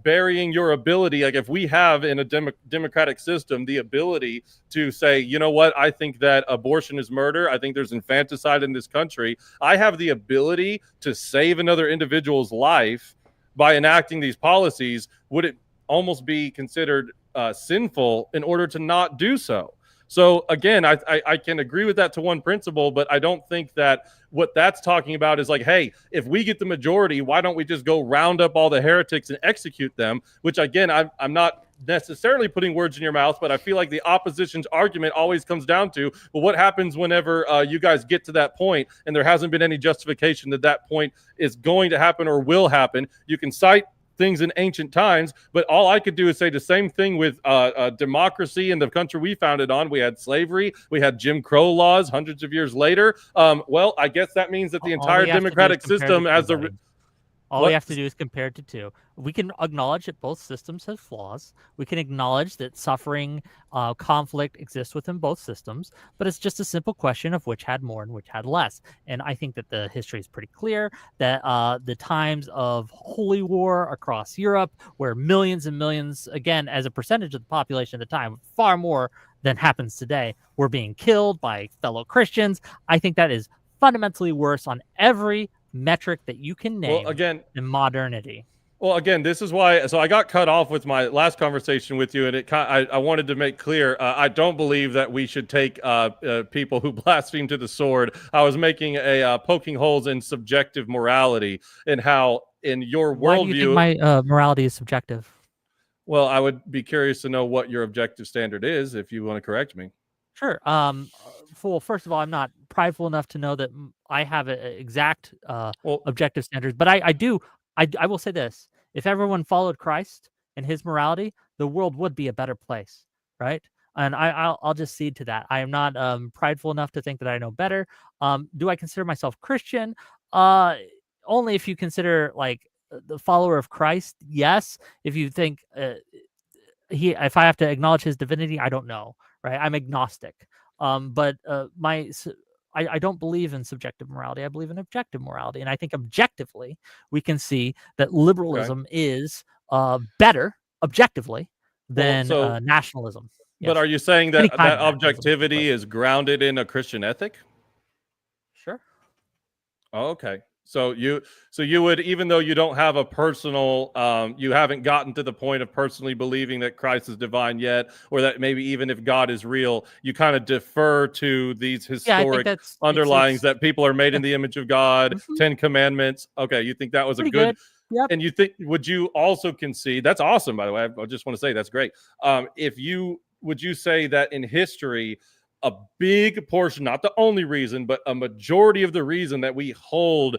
burying your ability. Like if we have in a democratic system the ability to say, you know what, I think that abortion is murder. I think there's infanticide in this country. I have the ability to save another individual's life by enacting these policies. Would it almost be considered sinful in order to not do so? So again, I can agree with that to one principle, but I don't think that what that's talking about is like, hey, if we get the majority, why don't we just go round up all the heretics and execute them? Which again, I'm not necessarily putting words in your mouth, but I feel like the opposition's argument always comes down to, well, what happens whenever you guys get to that point and there hasn't been any justification that that point is going to happen or will happen? You can cite things in ancient times, but all I could do is say the same thing with democracy in the country we founded on. We had slavery, we had Jim Crow laws hundreds of years later. Well, I guess that means that the entire democratic system has a... All we have to do is compare it to two. We can acknowledge that both systems have flaws. We can acknowledge that suffering, conflict exists within both systems, but it's just a simple question of which had more and which had less. And I think that the history is pretty clear that the times of holy war across Europe, where millions and millions, again, as a percentage of the population at the time, far more than happens today, were being killed by fellow Christians. I think that is fundamentally worse on every metric that you can name in modernity. Well, again, this is why. So I got cut off with my last conversation with you, and I wanted to make clear I don't believe that we should take people who blaspheme to the sword. I was making a poking holes in subjective morality and how in your worldview. Why do you think my morality is subjective? Well, I would be curious to know what your objective standard is, if you want to correct me. Sure. Well, first of all, I'm not prideful enough to know that I have an exact objective standards, but I do. I will say this: if everyone followed Christ and his morality, the world would be a better place, right? And I'll just cede to that. I am not prideful enough to think that I know better. Do I consider myself Christian? Only if you consider like the follower of Christ. Yes. If you think if I have to acknowledge his divinity, I don't know. Right, I'm agnostic, but I don't believe in subjective morality. I believe in objective morality, and I think objectively we can see that liberalism is better objectively than nationalism. Yes. But are you saying that that objectivity is grounded in a Christian ethic? Sure. Oh, okay. So you would, even though you don't have a personal, you haven't gotten to the point of personally believing that Christ is divine yet, or that maybe even if God is real, you kind of defer to these historic underlyings that people are made in the image of God, 10 Commandments. Okay, you think that was a good. Yep. And you think, would you also concede? That's awesome, by the way. I just want to say that's great. Would you say that in history, a big portion, not the only reason, but a majority of the reason that we hold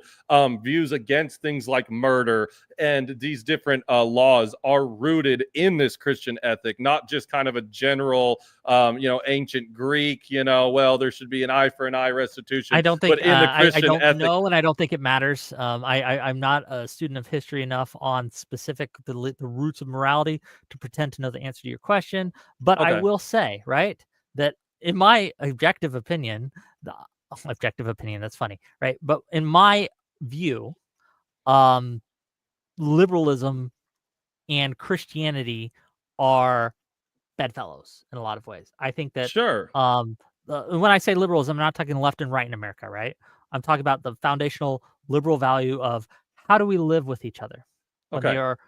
views against things like murder and these different laws are rooted in this Christian ethic, not just kind of a general, ancient Greek, well, there should be an eye for an eye restitution. I don't think, but in the Christian I don't ethic, know, and I don't think it matters. I'm not a student of history enough on the roots of morality to pretend to know the answer to your question. But I will say, right, that in my objective opinion, that's funny, right? But in my view, liberalism and Christianity are bedfellows in a lot of ways. I think that when I say liberalism, I'm not talking left and right in America, right? I'm talking about the foundational liberal value of how do we live with each other when they are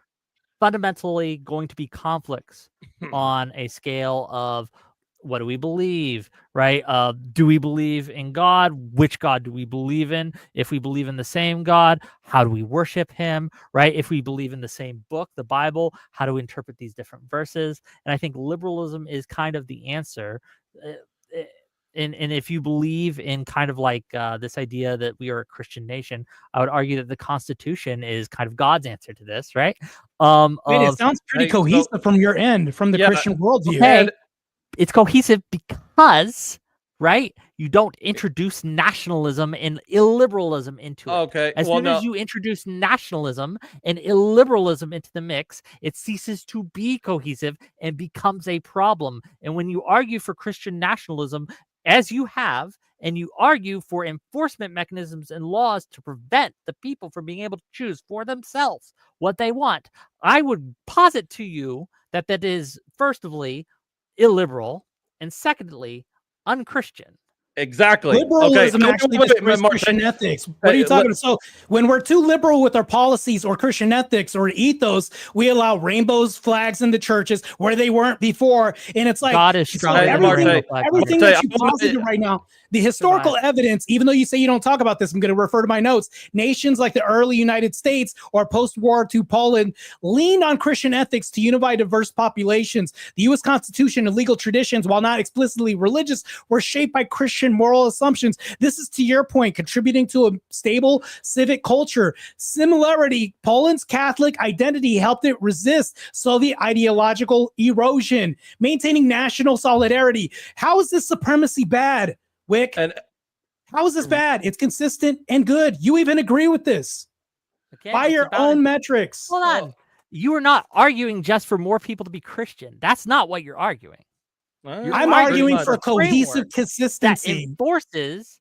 fundamentally going to be conflicts on a scale of what do we believe, right? Do we believe in God? Which God do we believe in? If we believe in the same God, how do we worship him, right? If we believe in the same book, the Bible, how do we interpret these different verses? And I think liberalism is kind of the answer. And if you believe in kind of like this idea that we are a Christian nation, I would argue that the Constitution is kind of God's answer to this, right? It sounds pretty cohesive from your end, from the Christian worldview. Okay. It's cohesive because, right, You don't introduce nationalism and illiberalism into it. Okay. As soon as you introduce nationalism and illiberalism into the mix, it ceases to be cohesive and becomes a problem. And when you argue for Christian nationalism, as you have, and you argue for enforcement mechanisms and laws to prevent the people from being able to choose for themselves what they want, I would posit to you that that is, firstly, illiberal, and secondly, unchristian. Exactly. Liberalism Okay. actually destroys Christian ethics. What are you talking about? So when we're too liberal with our policies or Christian ethics or ethos, we allow rainbows, flags in the churches where they weren't before. And it's like God is stronger than everything that you posited right now, the historical evidence, even though you say you don't talk about this, I'm going to refer to my notes. Nations like the early United States or post-war II Poland leaned on Christian ethics to unify diverse populations. The U.S. Constitution and legal traditions, while not explicitly religious, were shaped by Christian moral assumptions. This is, to your point, contributing to a stable civic culture. Similarity, Poland's Catholic identity helped it resist Soviet ideological erosion, maintaining national solidarity. How is this supremacy bad, Wick? And how is this bad? It's consistent and good. You even agree with this. Again, by your own metrics. Hold on. You are not arguing just for more people to be Christian. That's not what you're arguing. I'm arguing for cohesive consistency. That enforces,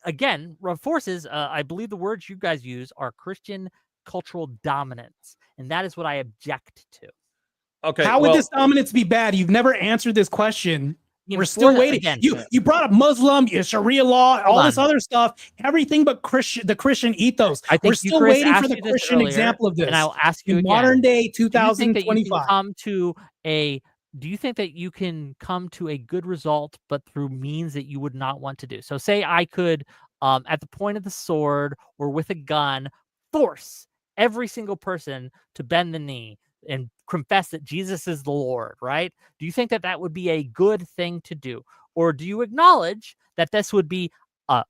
again, reinforces, I believe the words you guys use are Christian cultural dominance. And that is what I object to. Okay. How would this dominance be bad? You've never answered this question. We're still waiting. Again, you brought up Muslim, Sharia law, all this other stuff, everything but the Christian ethos. I think we're still waiting for the Christian example of this. And I'll ask you in again, modern day 2025. Do you think that you can come to a good result, but through means that you would not want to do? So say I could, at the point of the sword or with a gun, force every single person to bend the knee and confess that Jesus is the Lord, right? Do you think that that would be a good thing to do? Or do you acknowledge that this would be a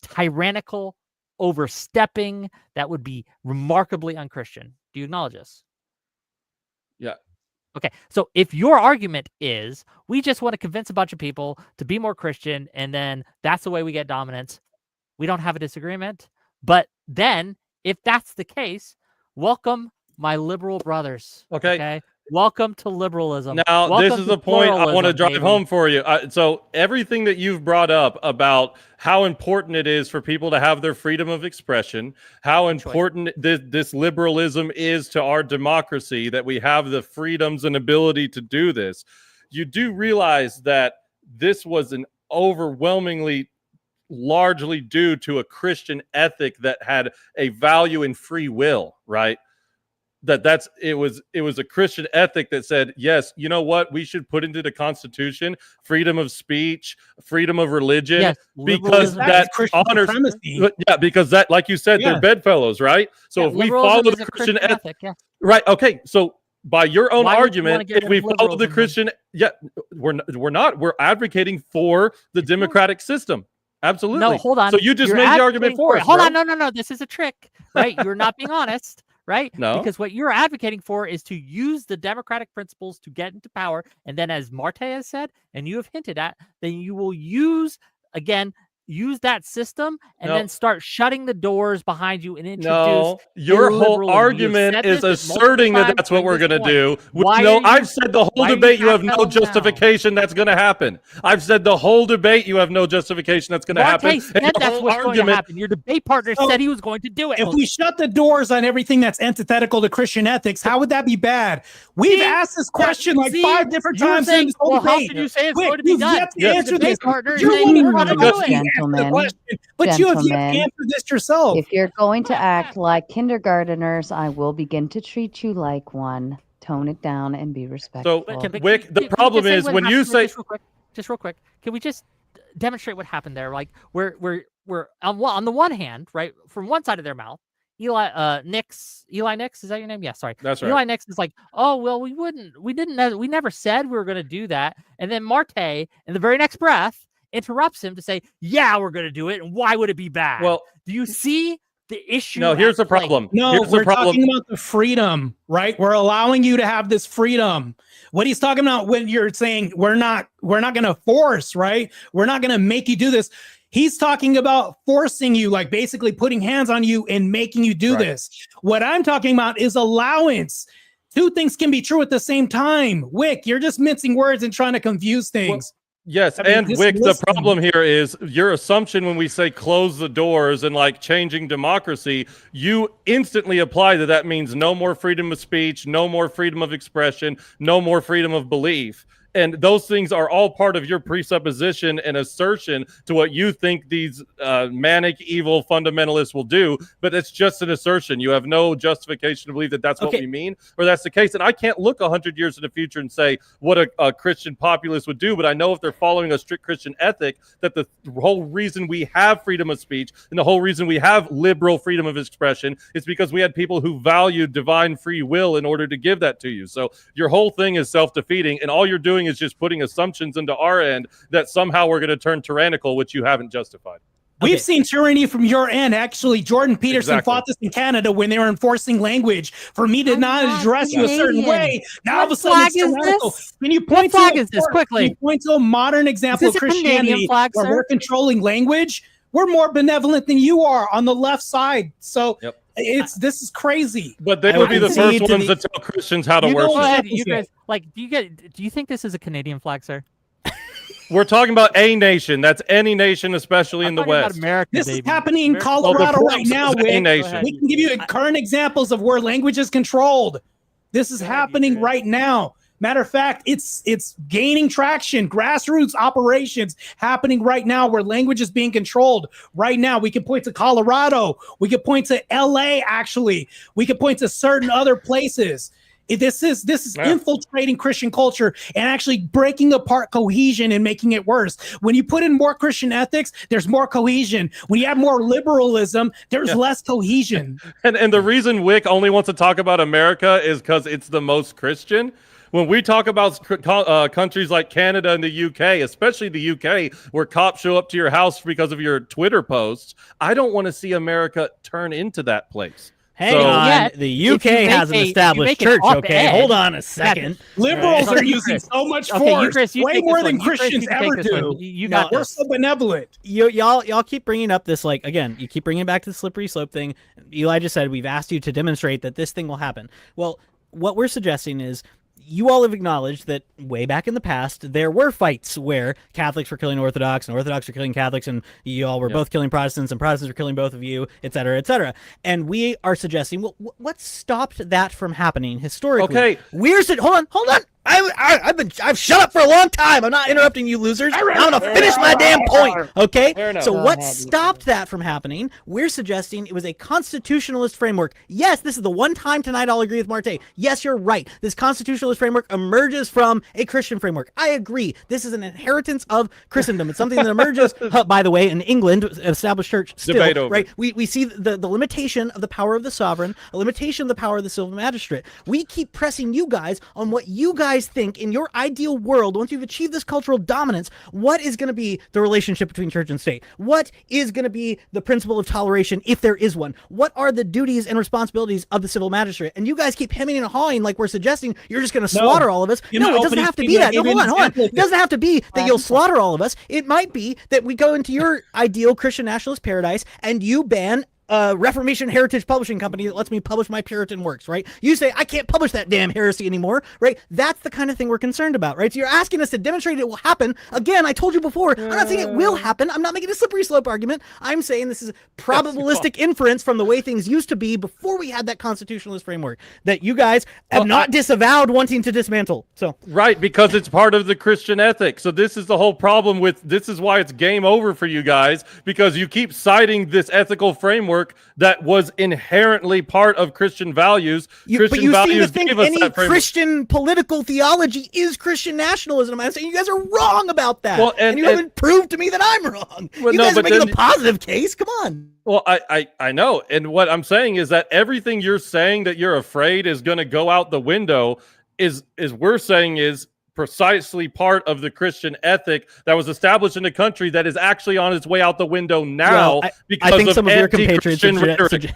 tyrannical overstepping that would be remarkably unchristian? Do you acknowledge this? Yeah. Okay, so if your argument is we just want to convince a bunch of people to be more Christian and then that's the way we get dominance, we don't have a disagreement. But then if that's the case, welcome my liberal brothers. Okay. Welcome to liberalism. Now, welcome this is the point I want to drive home for you. So everything that you've brought up about how important it is for people to have their freedom of expression, how important this liberalism is to our democracy, that we have the freedoms and ability to do this, you do realize that this was an overwhelmingly largely due to a Christian ethic that had a value in free will, right? It was a Christian ethic that said, yes, you know what, we should put into the Constitution freedom of speech, freedom of religion, because that honors, because that, like you said, they're bedfellows, right? So if we follow the Christian ethic, right? Okay, so by your own argument, if we follow the Christian, we're advocating for the democratic system. Absolutely. No, hold on. So you just made the argument for us. Hold on, no. This is a trick, right? You're not being honest. Right? No. Because what you're advocating for is to use the democratic principles to get into power. And then as Marte has said, and you have hinted at, then you will use that system and then start shutting the doors behind you and introduce your whole argument is asserting that that's what we're going to do. I've said the whole debate you have no justification that's going to happen. I've said the whole debate you have no justification that's going to happen. And that's what's going to happen. Your debate partner said he was going to do it. If we shut the doors on everything that's antithetical to Christian ethics, how would that be bad? We've asked this question like 5 different times in this whole debate. How can you say it's going to be done? Answer this. But you have yet to answer this yourself. If you're going to act like kindergarteners, I will begin to treat you like one. Tone it down and be respectful. So, Wick, the problem is when you say, just real quick, can we just demonstrate what happened there? Like we're on the one hand, right, from one side of their mouth, Eli Nix, is that your name? Yeah, sorry. That's right. Eli Nix is like, oh, well, we never said we were going to do that. And then Marte, in the very next breath, interrupts him to say, yeah, we're going to do it. And why would it be bad? Well, do you see the issue. No, here's the problem. No, here's we're the problem. talking about the freedom, right? We're allowing you to have this freedom. What he's talking about when you're saying we're not going to force, right? We're not going to make you do this. He's talking about forcing you, like basically putting hands on you and making you do this. What I'm talking about is allowance. Two things can be true at the same time. Wick, you're just mincing words and trying to confuse things. Yes, I mean, and Wick, the problem here is your assumption when we say close the doors and like changing democracy, you instantly apply that means no more freedom of speech, no more freedom of expression, no more freedom of belief. And those things are all part of your presupposition and assertion to what you think these manic, evil fundamentalists will do. But it's just an assertion. You have no justification to believe that that's what we mean or that's the case. And I can't look 100 years in the future and say what a Christian populist would do. But I know if they're following a strict Christian ethic, that the whole reason we have freedom of speech and the whole reason we have liberal freedom of expression is because we had people who valued divine free will in order to give that to you. So your whole thing is self-defeating, and all you're doing is just putting assumptions into our end that somehow we're going to turn tyrannical, which you haven't justified. We've seen tyranny from your end. Actually, Jordan Peterson fought this in Canada when they were enforcing language for me to not address you a certain way. Now all of a sudden it's tyrannical. Can you point quickly? Can you point to a modern example of Christianity where we're controlling language? We're more benevolent than you are on the left side. So this is crazy. But they would be the first ones to tell Christians how to worship. You guys, do you think this is a Canadian flag, sir? We're talking about a nation. That's any nation, especially in the West. America, this is happening in Colorado right now. We nation. can give you current examples of where language is controlled. This is happening right now. Matter of fact, it's gaining traction. Grassroots operations happening right now where language is being controlled. Right now, we can point to Colorado. We can point to LA, actually. We can point to certain other places. This is infiltrating Christian culture and actually breaking apart cohesion and making it worse. When you put in more Christian ethics, there's more cohesion. When you have more liberalism, there's less cohesion. And the reason Wick only wants to talk about America is because it's the most Christian. When we talk about countries like Canada and the UK, especially the UK, where cops show up to your house because of your Twitter posts, I don't want to see America turn into that place. Hang on, the UK has an established church, okay? Hold on a second. Liberals are using so much force, way more than Christians ever do. We're so benevolent. Y'all keep bringing up this, like, again, you keep bringing it back to the slippery slope thing. Eli just said, we've asked you to demonstrate that this thing will happen. Well, what we're suggesting is, you all have acknowledged that way back in the past, there were fights where Catholics were killing Orthodox and Orthodox were killing Catholics, and you all were both killing Protestants and Protestants were killing both of you, et cetera, et cetera. And we are suggesting, well, what stopped that from happening historically? Okay. Hold on. I've shut up for a long time. I'm not interrupting you losers. I'm gonna finish my damn point. Okay. So what stopped that from happening? We're suggesting it was a constitutionalist framework. Yes, this is the one time tonight I'll agree with Marte. Yes, you're right. This constitutionalist framework emerges from a Christian framework. I agree. This is an inheritance of Christendom. It's something that emerges, by the way, in England, established church still, right? We see the limitation of the power of the sovereign, a limitation of the power of the civil magistrate. We keep pressing you guys on what you guys think in your ideal world, once you've achieved this cultural dominance, what is going to be the relationship between church and state? What is going to be the principle of toleration, if there is one? What are the duties and responsibilities of the civil magistrate? And you guys keep hemming and hawing like we're suggesting you're just going to slaughter all of us. No, it doesn't have to be that. No, hold on. It doesn't have to be that you'll slaughter all of us. It might be that we go into your ideal Christian nationalist paradise and you ban Reformation Heritage Publishing Company that lets me publish my Puritan works, right? You say, I can't publish that damn heresy anymore, right? That's the kind of thing we're concerned about, right? So you're asking us to demonstrate it will happen. Again, I told you before, I'm not saying it will happen. I'm not making a slippery slope argument. I'm saying this is probabilistic inference from the way things used to be before we had that constitutionalist framework that you guys have not disavowed wanting to dismantle. So right, because it's part of the Christian ethic. So this is the whole problem with, this is why it's game over for you guys, because you keep citing this ethical framework that was inherently part of Christian values. But you seem to think any Christian political theology is Christian nationalism. I'm saying you guys are wrong about that. Well, and you haven't proved to me that I'm wrong. You guys are making a positive case. Come on. Well, I know. And what I'm saying is that everything you're saying that you're afraid is going to go out the window is we're saying is precisely part of the Christian ethic that was established in a country that is actually on its way out the window now because I think of some of your compatriots anti-Christian rhetoric.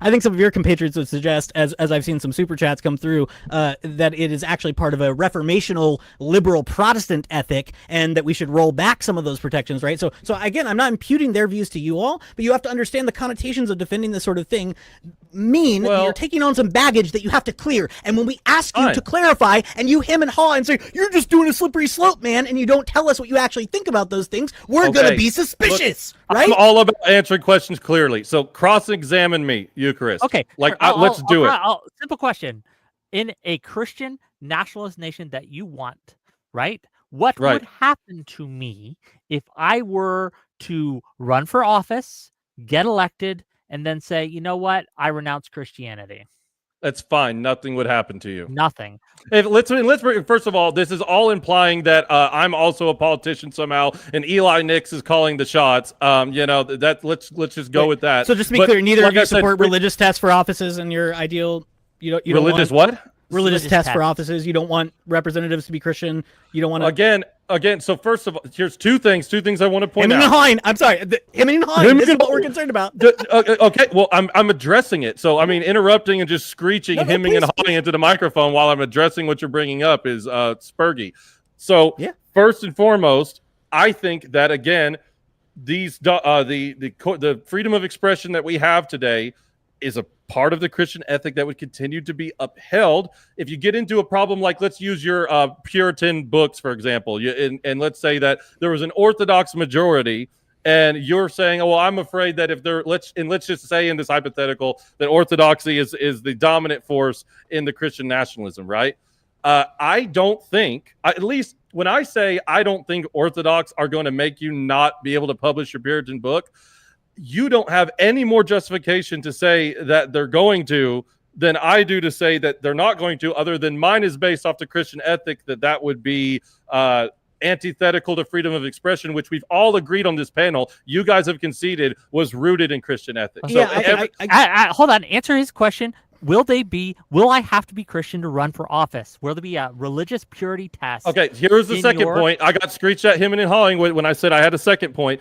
I think some of your compatriots would suggest, as I've seen some super chats come through, that it is actually part of a reformational liberal Protestant ethic, and that we should roll back some of those protections, right? So again, I'm not imputing their views to you all, but you have to understand the connotations of defending this sort of thing mean that you're taking on some baggage that you have to clear. And when we ask you to clarify, and you hem and haw and say, you're just doing a slippery slope, man, and you don't tell us what you actually think about those things, we're going to be suspicious, right? I'm all about answering questions clearly. So cross-examine me, Eucharist. Okay. Let's do it. Simple question. In a Christian nationalist nation that you want, right? What would happen to me if I were to run for office, get elected, and then say, you know what? I renounce Christianity. That's fine. Nothing would happen to you. Nothing. Let's first of all, this is all implying that I'm also a politician somehow, and Eli Nix is calling the shots. Let's just go with that. So just to be clear, neither of you support religious tests for offices in your ideal. You don't religious what? Religious tests for offices. You don't want representatives to be Christian. You don't want to again. So first of all, here's two things I want to point out. I'm sorry. Hemming and hawing. This is what we're concerned about. Okay. Well, I'm addressing it. So I mean, interrupting and just screeching, hemming and hawing into the microphone while I'm addressing what you're bringing up is spurgy. So first and foremost, I think that again, these the freedom of expression that we have today is a part of the Christian ethic that would continue to be upheld. If you get into a problem like, let's use your Puritan books, for example, and let's say that there was an Orthodox majority, and you're saying, oh, well, I'm afraid that if let's just say in this hypothetical that Orthodoxy is the dominant force in the Christian nationalism, right? I don't think, at least when I say I don't think Orthodox are going to make you not be able to publish your Puritan book, you don't have any more justification to say that they're going to than I do to say that they're not going to, other than mine is based off the Christian ethic that would be antithetical to freedom of expression, which we've all agreed on this panel, you guys have conceded was rooted in Christian ethics. Hold on. Answer his question. Will I have to be Christian to run for office? Will there be a religious purity test? Okay, here's the second point. I got screeched at him and hawing when I said I had a second point.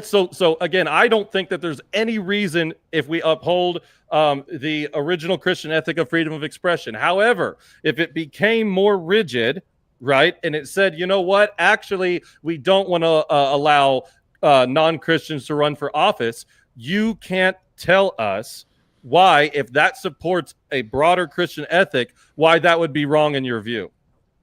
So again, I don't think that there's any reason if we uphold the original Christian ethic of freedom of expression. However, if it became more rigid, right, and it said, you know what, actually, we don't want to allow non-Christians to run for office, you can't tell us why, if that supports a broader Christian ethic, why that would be wrong in your view.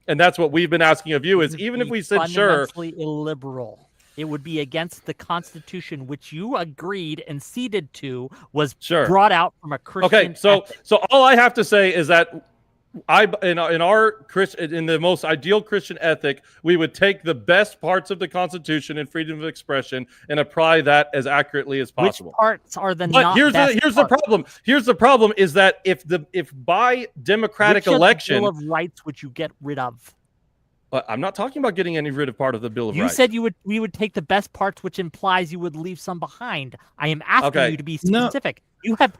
And that's what we've been asking of you, is even if we said sure, fundamentally illiberal, it would be against the Constitution, which you agreed and ceded to was brought out from a Christian ethic. So all I have to say is that in the most ideal Christian ethic, we would take the best parts of the Constitution and freedom of expression and apply that as accurately as possible. Which parts are the not here's the problem. Here's the problem is that if by democratic election, Bill of Rights would you get rid of? I'm not talking about getting any rid of part of the Bill of Rights. You said we would take the best parts, which implies you would leave some behind. I am asking you to be specific. You have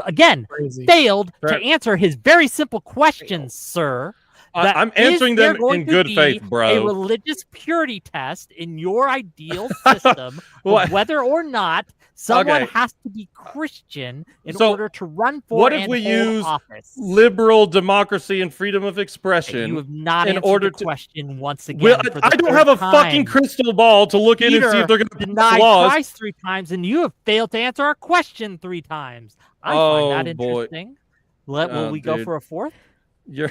again failed to answer his very simple questions, sir. I'm answering them in good faith, bro. A religious purity test in your ideal system of whether or not someone has to be Christian in order to run for what if we use office. Liberal democracy and freedom of expression? You have not in answered order the question once again. Well, I don't have a fucking crystal ball to look in and see if they're going to deny laws. Christ 3 times, and you have failed to answer our question 3 times. I find that interesting. Will we go for a fourth? You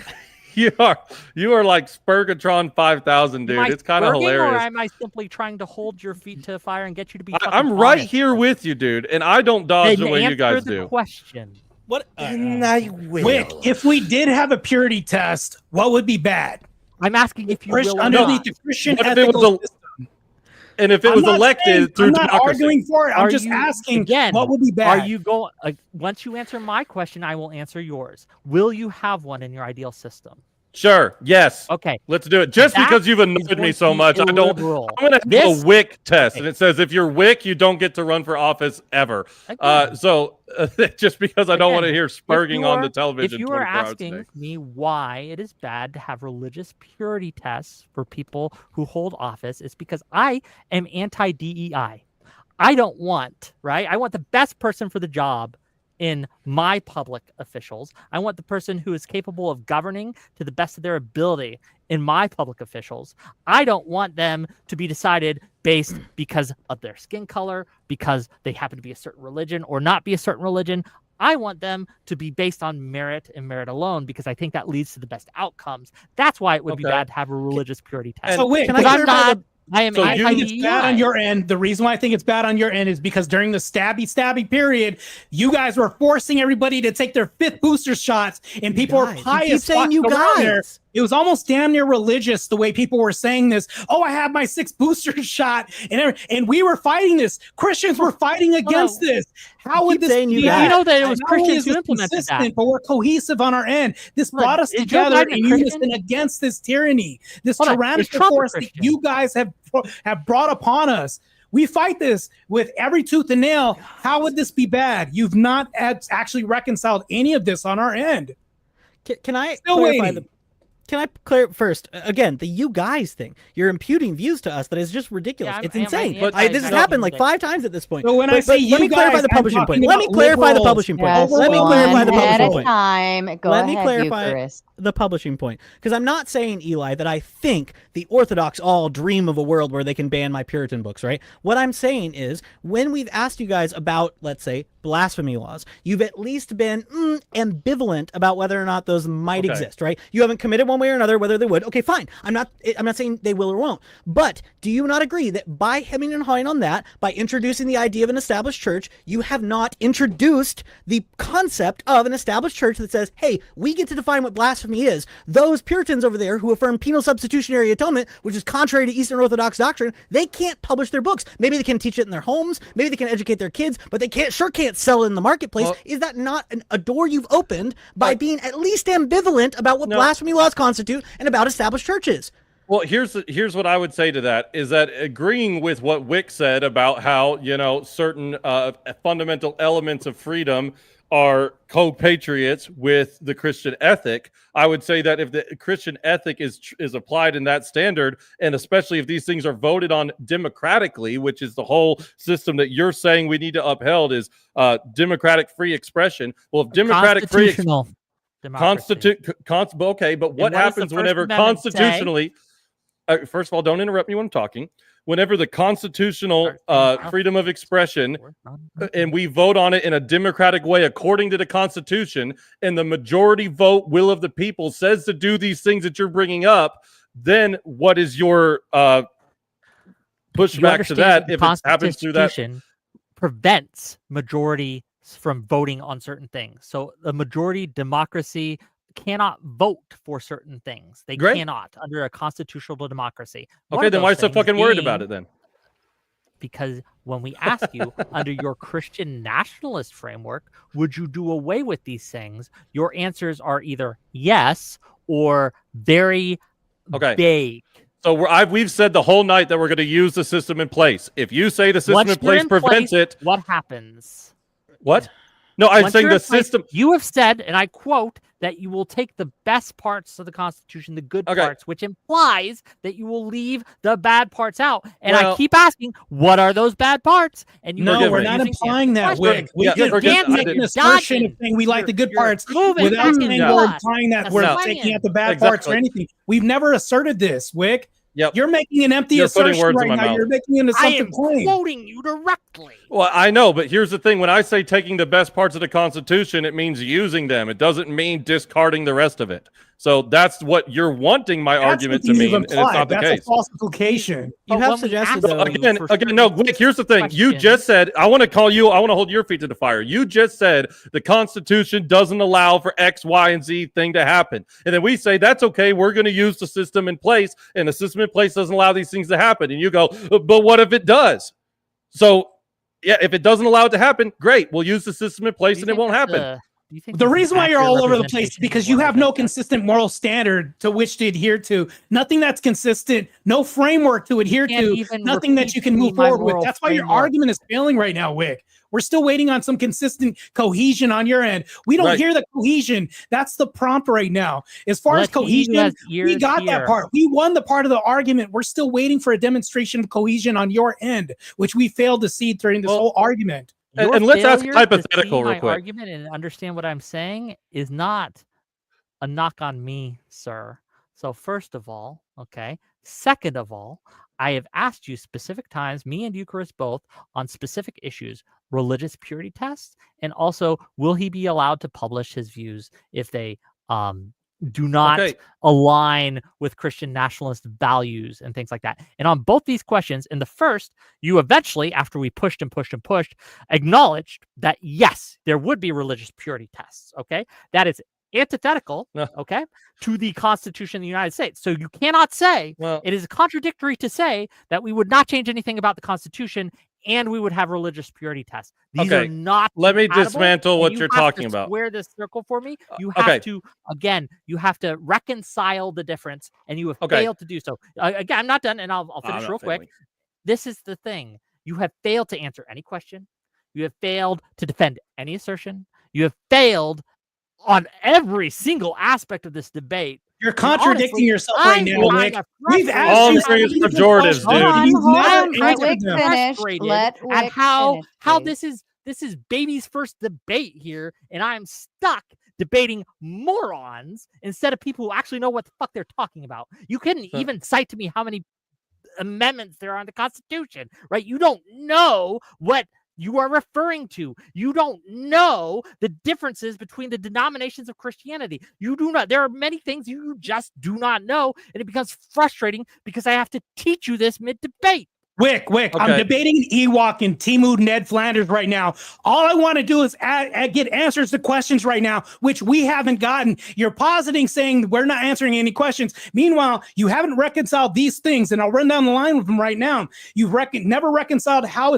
are like Spurgatron 5000, dude. It's kind of hilarious. Or am I simply trying to hold your feet to the fire and get you to be? I'm right here with you, dude, and I don't dodge the way you guys do. Question. What? I will. Wait, if we did have a purity test, what would be bad? I'm asking if you will underneath the Christian ethical system. And if it was elected through democracy. I'm not arguing for it. I'm just asking again, what would be bad. Are you going? Once you answer my question, I will answer yours. Will you have one in your ideal system? Sure. Yes. Okay. Let's do it. Just That because you've is annoyed me going so to be much, I'm going to have a WIC test, and it says if you're WIC, you don't get to run for office ever. Just because I don't want to hear spurging on the television. If you are 24 hours a asking day. me why it is bad to have religious purity tests for people who hold office, it's because I am anti-DEI. I don't want, right? I want the best person for the job in my public officials. I want the person who is capable of governing to the best of their ability in my public officials. I don't want them to be decided based because of their skin color, because they happen to be a certain religion or not be a certain religion. I want them to be based on merit and merit alone, because I think that leads to the best outcomes. That's why it would be bad to have a religious purity test. So wait, I am I think it's bad on your end. The reason why I think it's bad on your end is because during the stabby period, you guys were forcing everybody to take their 5th booster shots, and people were pious. keep saying you walking around there. guys. It was almost damn near religious the way people were saying this. Oh, I have my 6th booster shot, and we were fighting this. Christians were fighting against this. How would this be? You know that it was Not only Christians is who this implemented consistent, that. but we're cohesive on our end. This brought us is Joe together Biden in a Christian? unison against this tyranny, this Hold on, is tyrannical Trump a force that Christian? you guys have brought upon us. We fight this with every tooth and nail. How would this be bad? You've not actually reconciled any of this on our end. Can I Still clarify waiting. Can I clear first? Again, the you guys thing. You're imputing views to us that is just ridiculous. It's insane. This has happened like 5 times at this point. So when I say let me you clarify guys, the I'm publishing point. talking Let me about clarify the liberals. publishing point. Yes, Let me clarify the one at publishing a point. time. Go Let me ahead, clarify Eucharist. the publishing point, because I'm not saying, Eli, that I think the Orthodox all dream of a world where they can ban my Puritan books, right? What I'm saying is, when we've asked you guys about, let's say, blasphemy laws, you've at least been ambivalent about whether or not those might exist, right? You haven't committed one way or another whether they would. Okay, fine. I'm not saying they will or won't. But do you not agree that by hemming and hawing on that, by introducing the idea of an established church, you have not introduced the concept of an established church that says, hey, we get to define what blasphemy is. Those Puritans over there who affirm penal substitutionary atonement, which is contrary to Eastern Orthodox doctrine, they can't publish their books. Maybe they can teach it in their homes. Maybe they can educate their kids, but they sure can't sell it in the marketplace. Well, is that not a door you've opened by being at least ambivalent about what blasphemy laws constitute and about established churches? Well, here's what I would say to that, is that agreeing with what Wick said about how, certain fundamental elements of freedom are co-patriots with the Christian ethic, I would say that if the Christian ethic is applied in that standard, and especially if these things are voted on democratically, which is the whole system that you're saying we need to uphold, is democratic free expression. Well, if democratic free okay, but what happens whenever constitutionally first of all, don't interrupt me when I'm talking. Whenever the constitutional freedom of expression, and we vote on it in a democratic way according to the Constitution, and the majority vote will of the people says to do these things that you're bringing up, then what is your pushback to that if it happens through that? Prevents majority from voting on certain things. So a majority democracy cannot vote for certain things. They cannot under a constitutional democracy. Okay, then why are you so fucking worried about it then? Because when we ask you under your Christian nationalist framework, would you do away with these things? Your answers are either yes or very vague. So we've said the whole night that we're going to use the system in place. If you say the system in place prevents it, what happens? What? No, I'm saying the system. You have said, and I quote, that you will take the best parts of the Constitution, the good parts, which implies that you will leave the bad parts out. And I keep asking, what are those bad parts? And you we're not implying that, Wick. We can't make an assertion of saying we like the good parts without saying we're implying that we're taking out the bad parts or anything. We've never asserted this, Wick. Yep. You're making an empty assertion right now. You're making an assumptive claim. I am quoting you directly. Well, I know, but here's the thing. When I say taking the best parts of the Constitution, it means using them. It doesn't mean discarding the rest of it. So that's what you're wanting my argument to mean, and it's not the case. That's a falsification. You have suggested, though, again, no, Wick, here's the thing. You just said, I want to hold your feet to the fire. You just said the Constitution doesn't allow for X, Y, and Z thing to happen. And then we say, that's okay, we're going to use the system in place, and the system in place doesn't allow these things to happen. And you go, but what if it does? So, yeah, if it doesn't allow it to happen, great. We'll use the system in place and it won't happen. Do you think The this is reason why you're accurate all over the place is representation because of you what have I no think? consistent moral standard to which to adhere to. Nothing that's consistent, no framework to adhere can't to, even nothing that repeat you to can me move my forward with. moral That's why your framework. argument is failing right now, Wick. We're still waiting on some consistent cohesion on your end. We don't Right. hear the cohesion. That's the prompt right now. As far as Let he who cohesion, has we ears got that hear. part. We won the part of the argument. We're still waiting for a demonstration of cohesion on your end, which we failed to see during this whole argument. Your And let's ask failure hypothetical to see real my quick. argument and understand what I'm saying is not a knock on me, sir. So first of all, okay. Second of all, I have asked you specific times, me and Eucharist both, on specific issues, religious purity tests, and also will he be allowed to publish his views if they do not Okay. align with Christian nationalist values and things like that. And on both these questions, in the first, you eventually, after we pushed and pushed and pushed, acknowledged that yes, there would be religious purity tests. Okay. That is antithetical, okay, to the Constitution of the United States. So you cannot say it is contradictory to say that we would not change anything about the Constitution and we would have religious purity tests. These are not. Let me compatible, dismantle and what you you're have talking to about. Square this circle for me. You have okay. to, again, you have to reconcile the difference, and you have Okay. failed to do so. Again, I'm not done, and I'll finish real quick. This is the thing. You have failed to answer any question. You have failed to defend any assertion. You have failed on every single aspect of this debate. You're contradicting yourself right now, Wick. We've asked all you I'm saying is pejoratives, dude. Let Wick finish. Let At Wick how finish, how please. this is baby's first debate here, and I'm stuck debating morons instead of people who actually know what the fuck they're talking about. You couldn't even cite to me how many amendments there are on the Constitution, right? You don't know what you are referring to. You don't know the differences between the denominations of Christianity. You do not. There are many things you just do not know, and it becomes frustrating because I have to teach you this mid-debate. Wick, I'm debating Ewok and Timu Ned Flanders right now. All I want to do is get answers to questions right now, which we haven't gotten. You're positing saying we're not answering any questions. Meanwhile, you haven't reconciled these things, and I'll run down the line with them right now. You've never reconciled how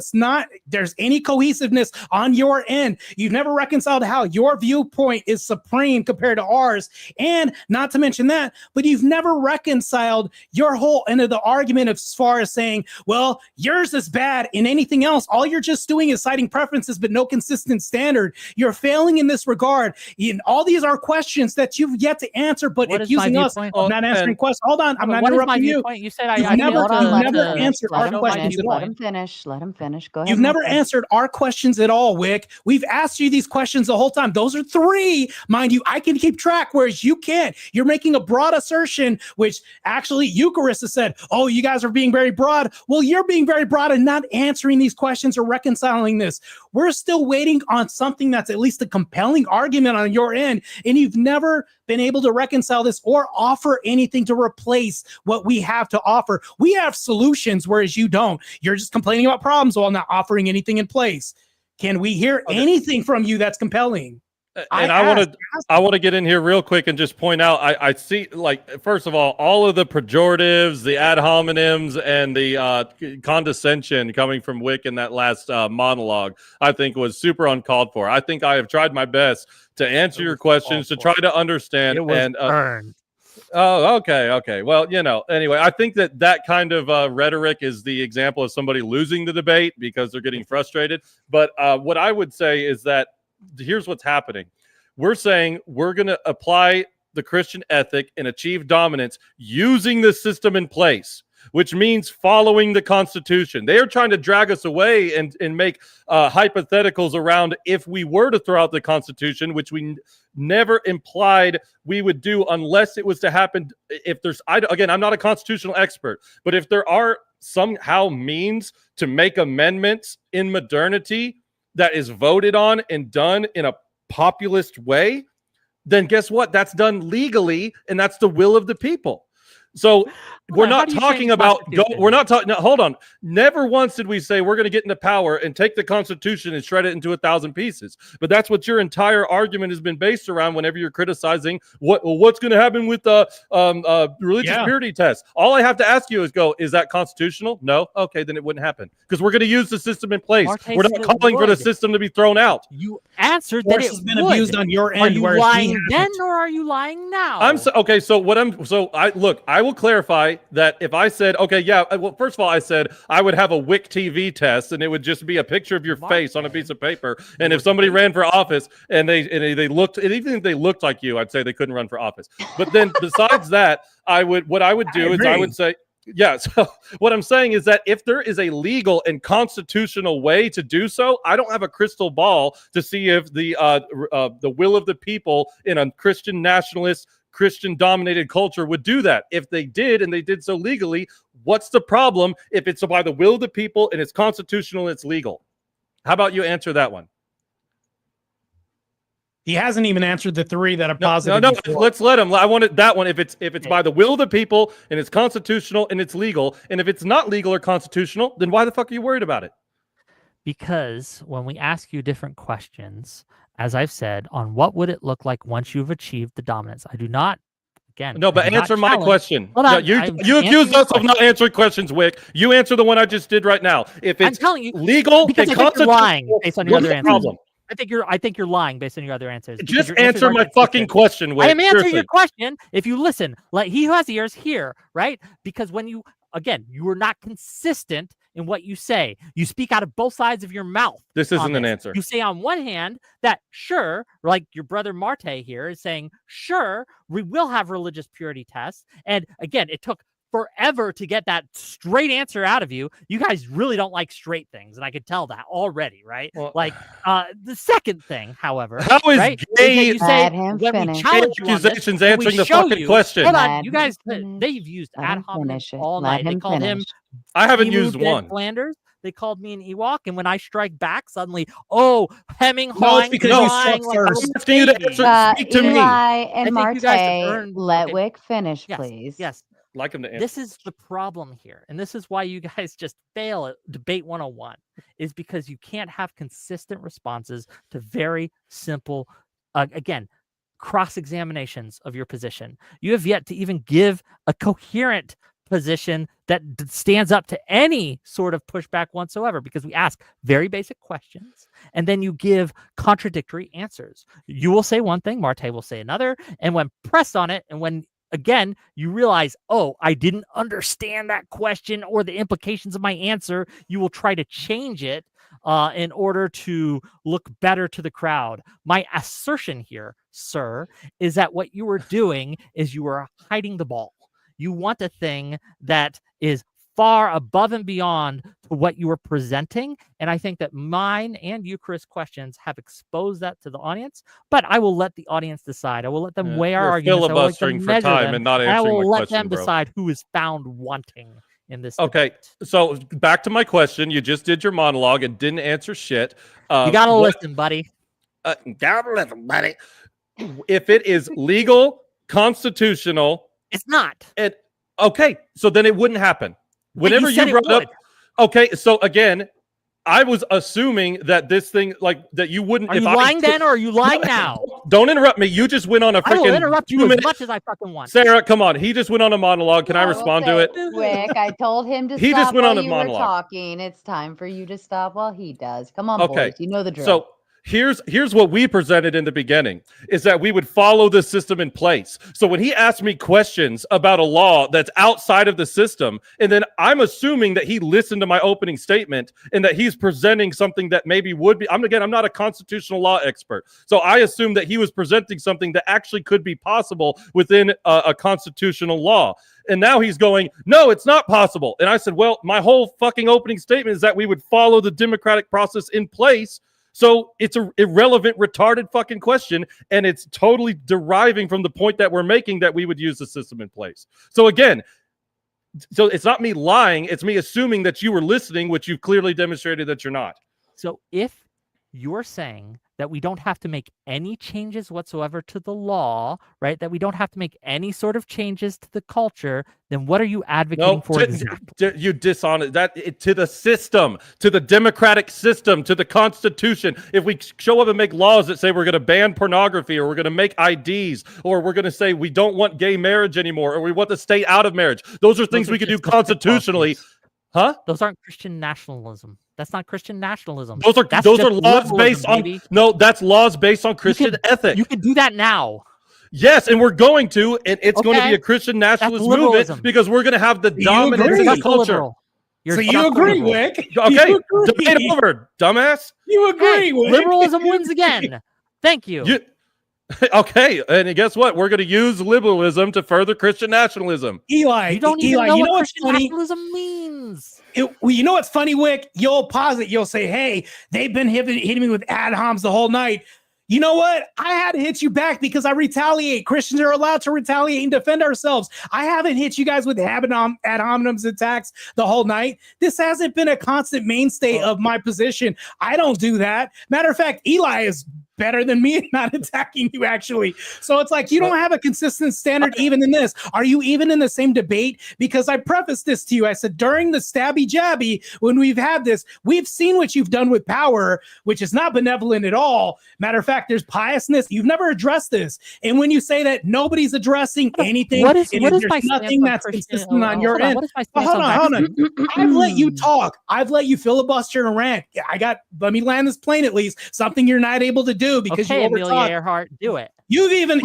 there's any cohesiveness on your end. You've never reconciled how your viewpoint is supreme compared to ours, and not to mention that, but you've never reconciled your whole end of the argument as far as saying, well, yours is bad in anything else. All you're just doing is citing preferences, but no consistent standard. You're failing in this regard. And all these are questions that you've yet to answer, but accusing us of not answering questions. Hold on, I'm not interrupting you. You said you've never answered our questions at all. Let him finish. Let him finish. Go ahead. You've never answered our questions at all, Wick. We've asked you these questions the whole time. Those are 3, mind you. I can keep track, whereas you can't. You're making a broad assertion, which actually Eucharist has said, oh, you guys are being very broad. Well, you're being very broad and not answering these questions or reconciling this. We're still waiting on something that's at least a compelling argument on your end, and you've never been able to reconcile this or offer anything to replace what we have to offer. We have solutions, whereas you don't. You're just complaining about problems while not offering anything in place. Can we hear anything from you that's compelling? And I want to get in here real quick and just point out, I see, like, first of all of the pejoratives, the ad hominems, and the condescension coming from Wick in that last monologue, I think was super uncalled for. I think I have tried my best to answer your questions, to try to understand. It was earned. Oh, okay. Well, anyway, I think that kind of rhetoric is the example of somebody losing the debate because they're getting frustrated. But what I would say is that here's what's happening. We're saying we're going to apply the Christian ethic and achieve dominance using the system in place, which means following the Constitution. They are trying to drag us away and make hypotheticals around if we were to throw out the Constitution, which we never implied we would do unless it was to happen. If there's, again, I'm not a constitutional expert, but if there are somehow means to make amendments in modernity that is voted on and done in a populist way, then guess what? That's done legally, and that's the will of the people. So Hold we're on, how not do you talking change the about Constitution? we're not talking. No, hold on. Never once did we say we're going to get into power and take the Constitution and shred it into 1,000 pieces. But that's what your entire argument has been based around. Whenever you're criticizing what's going to happen with the religious purity test, all I have to ask you is that constitutional? No. Okay, then it wouldn't happen because we're going to use the system in place. We're not calling for the system to be thrown out. You answered that it has been would. abused on your end. Are you whereas lying we then, haven't. or are you lying now? I will clarify that if I said, okay, yeah, well, first of all, I said I would have a WIC TV test and it would just be a picture of your face on a piece of paper. And if somebody ran for office and they looked, and even if they looked like you, I'd say they couldn't run for office. But then besides that, I would say, yeah. So what I'm saying is that if there is a legal and constitutional way to do so, I don't have a crystal ball to see if the will of the people in a Christian nationalist, Christian-dominated culture would do that. If they did, and they did so legally, what's the problem if it's by the will of the people and it's constitutional and it's legal? How about you answer that one? He hasn't even answered the three that are positive. No, let's let him. I wanted that one. If it's by the will of the people and it's constitutional and it's legal, and if it's not legal or constitutional, then why the fuck are you worried about it? Because when we ask you different questions, as I've said, on what would it look like once you've achieved the dominance, I do not. Again, no, but answer my question. On, you accused us of not answering questions, Wick. You answer the one I just did right now. If it's legal and constitutional, lying based on your other answers. Problem? I think you're lying based on your other answers. Just answer my fucking question, Wick. I am answering your question. If you listen, like he who has ears hear, right? Because when you are not consistent in what you say. You speak out of both sides of your mouth. This isn't an answer. You say on one hand that sure, like your brother Marte here is saying, sure, we will have religious purity tests. And again, it took forever to get that straight answer out of you. You guys really don't like straight things, and I could tell that already, right? Well, the second thing, however, how is right, gay? You say when we challenge you on this, accusations answering the fucking question. Hold on, you guys, they've used ad hominem all night. They called him. I haven't used one. Flanders. They called me an Ewok, and when I strike back, suddenly, hemming, No, hawing, it's because you crying, struck first. I'm asking you to answer. Speak to me. Eli and you guys have Marte, earned- let okay. Wick finish, Yes, please. Yes. Like him to answer. This is the problem here. And this is why you guys just fail at debate 101 is because you can't have consistent responses to very simple, again, cross-examinations of your position. You have yet to even give a coherent position that stands up to any sort of pushback whatsoever, because we ask very basic questions and then you give contradictory answers. You will say one thing, Marte will say another, and when pressed on it, and when again, you realize, oh, I didn't understand that question or the implications of my answer, you will try to change it in order to look better to the crowd. My assertion here, sir, is that what you were doing is you were hiding the ball. You want a thing that is far above and beyond to what you were presenting. And I think that mine and Eucharist questions have exposed that to the audience, but I will let the audience decide. I will let them weigh our arguments. Filibustering for time and not answering I will my let question, them bro. decide who is found wanting in this Okay, debate. so back to my question. You just did your monologue and didn't answer shit. You gotta listen, buddy. Gotta listen, buddy. If it is legal, constitutional, it's not. Okay, so then it wouldn't happen. Whenever you you brought up, okay, so again, I was assuming that this thing, like that, you wouldn't. Are you lying then, or are you lying now? Don't interrupt me. You just went on a freaking. I will interrupt you 2 as minute. much as I fucking want. Sarah, come on. He just went on a monologue. Can I respond to it? Wick, I told him to He stop just went while on a you were monologue. talking. It's time for you to stop while he does. Come on, Okay, boys. You know the drill. So here's what we presented in the beginning, is that we would follow the system in place. So when he asked me questions about a law that's outside of the system, and then I'm assuming that he listened to my opening statement and that he's presenting something that maybe would be, I'm not a constitutional law expert. So I assumed that he was presenting something that actually could be possible within a constitutional law. And now he's going, no, it's not possible. And I said, well, my whole fucking opening statement is that we would follow the democratic process in place. So it's an irrelevant, retarded fucking question, and it's totally deriving from the point that we're making that we would use the system in place. So again, so it's not me lying, it's me assuming that you were listening, which you've clearly demonstrated that you're not. So if you're saying that we don't have to make any changes whatsoever to the law, right? That we don't have to make any sort of changes to the culture, then what are you advocating for exactly? You dishonor that to the system, to the democratic system, to the Constitution. If we show up and make laws that say we're going to ban pornography, or we're going to make IDs, or we're going to say we don't want gay marriage anymore, or we want the state out of marriage, those are things we could do constitutionally. Huh? Those aren't Christian nationalism. That's not Christian nationalism. Those are laws based on that's laws based on Christian ethic. You could do that now. Yes, and we're going to, and it's going to be a Christian nationalist movement because we're going to have the dominance of the culture. So you agree, Wick? Okay, debate over, dumbass. You agree, Wick? Liberalism wins again. Thank you. Okay, and guess what? We're going to use liberalism to further Christian nationalism. Eli, you don't even know what Christian nationalism means. Well, you know what's funny, Wick? You'll pause it. You'll say, hey, they've been hitting me with ad homs the whole night. You know what? I had to hit you back because I retaliate. Christians are allowed to retaliate and defend ourselves. I haven't hit you guys with ad hominems attacks the whole night. This hasn't been a constant mainstay of my position. I don't do that. Matter of fact, Eli is better than me at not attacking you, actually. So it's like you don't have a consistent standard even in this. Are you even in the same debate? Because I prefaced this to you. I said, during the stabby jabby, when we've had this, we've seen what you've done with power, which is not benevolent at all. Matter of fact, there's piousness. You've never addressed this. And when you say that nobody's addressing anything, there's nothing that's consistent on your end. Hold on. I've let you talk. I've let you filibuster and rant. Let me land this plane at least. Something you're not able to do because you Amelia Earhart, do it. You've even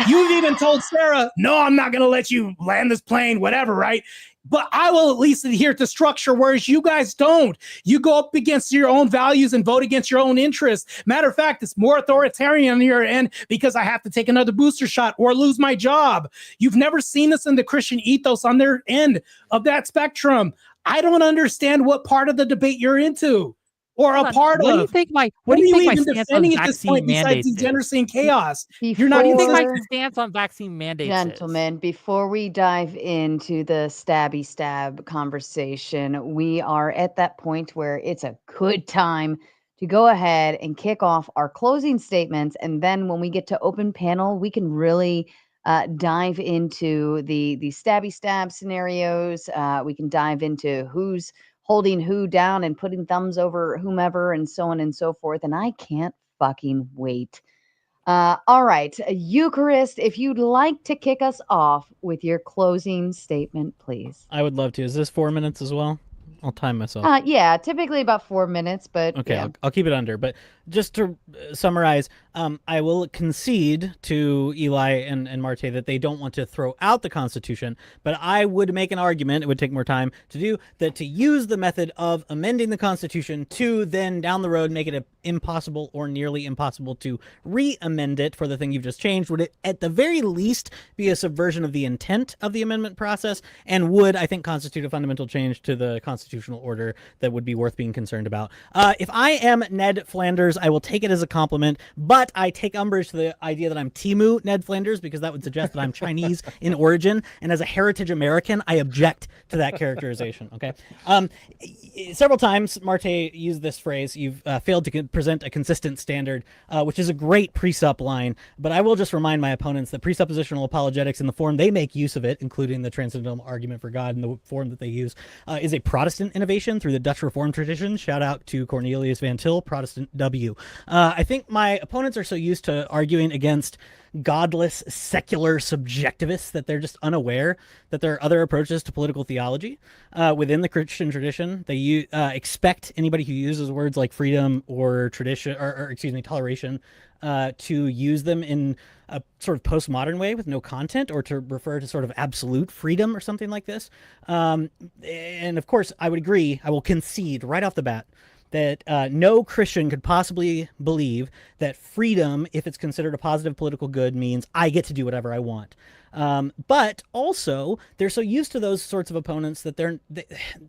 told Sarah, no, I'm not going to let you land this plane, whatever, right? But I will at least adhere to structure, whereas you guys don't. You go up against your own values and vote against your own interests. Matter of fact, it's more authoritarian on your end because I have to take another booster shot or lose my job. You've never seen this in the Christian ethos on their end of that spectrum. I don't understand what part of the debate you're into. Or a part of. What do you think my stance on vaccine mandates is? Degeneracy and chaos. You're not even my stance on vaccine mandates. Gentlemen, before we dive into the stabby stab conversation, we are at that point where it's a good time to go ahead and kick off our closing statements. And then when we get to open panel, we can really dive into the stabby stab scenarios. We can dive into who's holding who down and putting thumbs over whomever and so on and so forth. And I can't fucking wait. All right, Eucharist, if you'd like to kick us off with your closing statement, please. I would love to. Is this 4 minutes as well? I'll time myself. Yeah, typically about 4 minutes, but okay, yeah. I'll keep it under. But just to summarize, I will concede to Eli and Marte that they don't want to throw out the Constitution, but I would make an argument, it would take more time to do, that to use the method of amending the Constitution to then down the road make it impossible or nearly impossible to re-amend it for the thing you've just changed would at the very least be a subversion of the intent of the amendment process and would, I think, constitute a fundamental change to the constitutional order that would be worth being concerned about. If I am Ned Flanders, I will take it as a compliment, but I take umbrage to the idea that I'm Timu Ned Flanders because that would suggest that I'm Chinese in origin, and as a heritage American, I object to that characterization, okay? Several times, Marte used this phrase, you've failed to present a consistent standard, which is a great presup line, but I will just remind my opponents that presuppositional apologetics in the form they make use of it, including the transcendental argument for God in the form that they use, is a Protestant innovation through the Dutch Reformed tradition. Shout out to Cornelius Van Til, Protestant W. I think my opponents are so used to arguing against godless, secular subjectivists that they're just unaware that there are other approaches to political theology within the Christian tradition. They expect anybody who uses words like freedom or tradition, or excuse me, toleration, to use them in a sort of postmodern way with no content, or to refer to sort of absolute freedom or something like this. And of course, I would agree, I will concede right off the bat that no Christian could possibly believe that freedom, if it's considered a positive political good, means I get to do whatever I want. But also, they're so used to those sorts of opponents that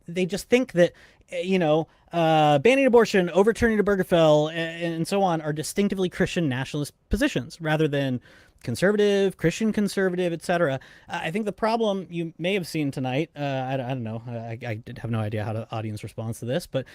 they just think that, banning abortion, overturning Obergefell, and so on are distinctively Christian nationalist positions, rather than conservative, Christian conservative, etc. I think the problem you may have seen tonight, I don't know, I have no idea how the audience responds to this, but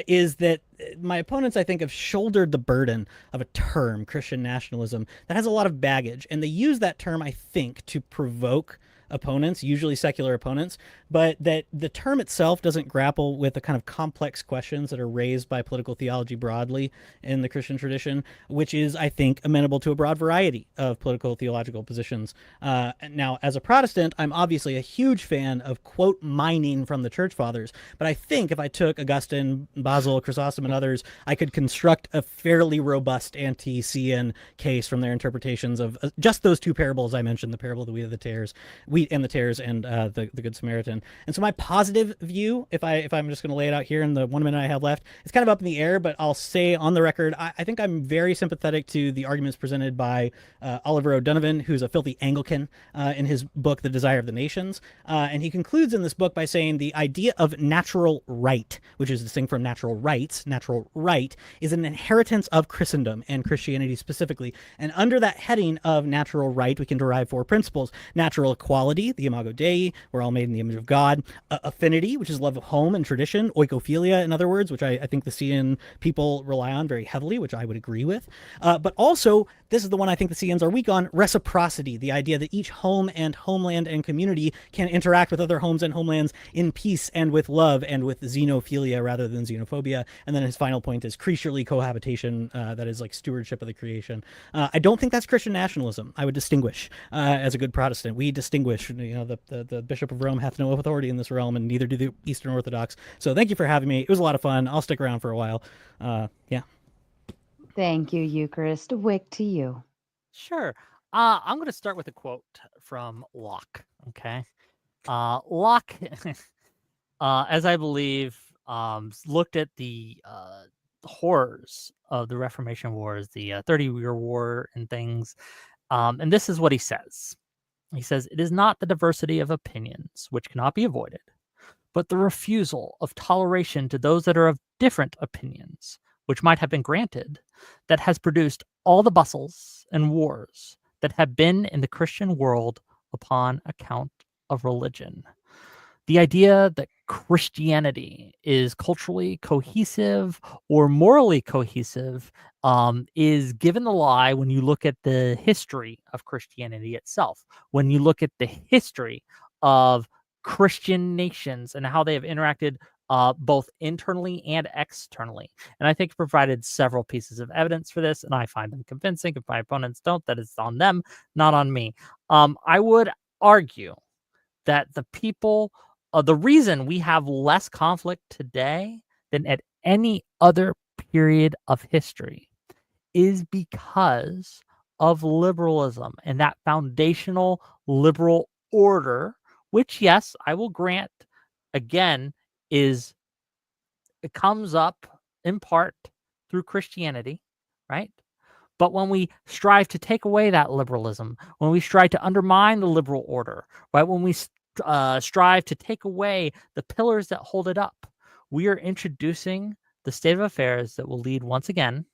is that my opponents, I think, have shouldered the burden of a term, Christian nationalism, that has a lot of baggage. And they use that term, I think, to provoke opponents, usually secular opponents, but that the term itself doesn't grapple with the kind of complex questions that are raised by political theology broadly in the Christian tradition, which is, I think, amenable to a broad variety of political theological positions. Now, as a Protestant, I'm obviously a huge fan of quote mining from the church fathers, but I think if I took Augustine, Basil, Chrysostom, and others, I could construct a fairly robust anti-CN case from their interpretations of just those two parables I mentioned, the parable of the wheat and the tares, and the Good Samaritan. And so my positive view, if I'm just going to lay it out here in the 1 minute I have left, it's kind of up in the air, but I'll say on the record, I think I'm very sympathetic to the arguments presented by Oliver O'Donovan, who's a filthy Anglican, in his book, The Desire of the Nations. And he concludes in this book by saying the idea of natural right, which is distinct from natural rights, natural right, is an inheritance of Christendom and Christianity specifically. And under that heading of natural right, we can derive 4 principles: natural equality, the imago Dei, we're all made in the image of God; affinity, which is love of home and tradition; oikophilia, in other words, which I think the CN people rely on very heavily, which I would agree with. But also, this is the one I think the CNs are weak on: reciprocity, the idea that each home and homeland and community can interact with other homes and homelands in peace and with love and with xenophilia rather than xenophobia. And then his final point is creaturely cohabitation, that is like stewardship of the creation. I don't think that's Christian nationalism. I would distinguish as a good Protestant. We distinguish. The Bishop of Rome hath no authority in this realm, and neither do the Eastern Orthodox. So thank you for having me. It was a lot of fun. I'll stick around for a while. Yeah. Thank you, Eucharist. Wick, to you. Sure. I'm going to start with a quote from Locke. Okay. Locke, as I believe, looked at the horrors of the Reformation Wars, the 30-Year War and things. And this is what he says. He says, "It is not the diversity of opinions, which cannot be avoided, but the refusal of toleration to those that are of different opinions, which might have been granted, that has produced all the bustles and wars that have been in the Christian world upon account of religion." The idea that Christianity is culturally cohesive or morally cohesive is given the lie when you look at the history of Christianity itself, when you look at the history of Christian nations and how they have interacted both internally and externally. And I think provided several pieces of evidence for this, and I find them convincing. If my opponents don't, that is on them, not on me. I would argue that the people, the reason we have less conflict today than at any other period of history is because of liberalism and that foundational liberal order, which, yes, I will grant, again, it comes up in part through Christianity, right? But when we strive to take away that liberalism, when we strive to undermine the liberal order, right? When we strive to take away the pillars that hold it up, we are introducing the state of affairs that will lead once again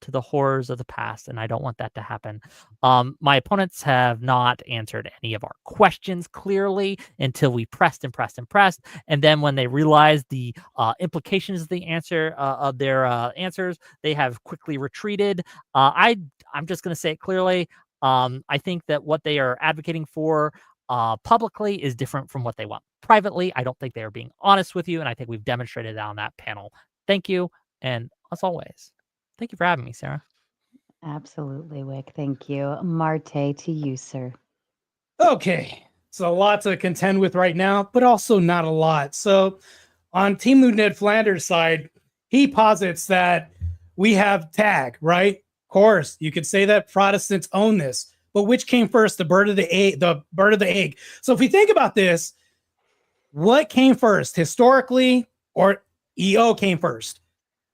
to the horrors of the past, and I don't want that to happen. My opponents have not answered any of our questions clearly until we pressed and pressed and pressed, and then when they realized the implications of the answer of their answers, they have quickly retreated. I'm just going to say it clearly. I think that what they are advocating for publicly is different from what they want privately. I don't think they are being honest with you, and I think we've demonstrated that on that panel. Thank you, and as always, thank you for having me, Sarah. Absolutely, Wick. Thank you. Marte, to you, sir. Okay, so a lot to contend with right now, but also not a lot. So on Team Ned Flanders' side, he posits that we have tag, right? Of course, you could say that Protestants own this, but which came first, the bird or the egg? The bird or the egg? So if we think about this, what came first, historically, or EO came first?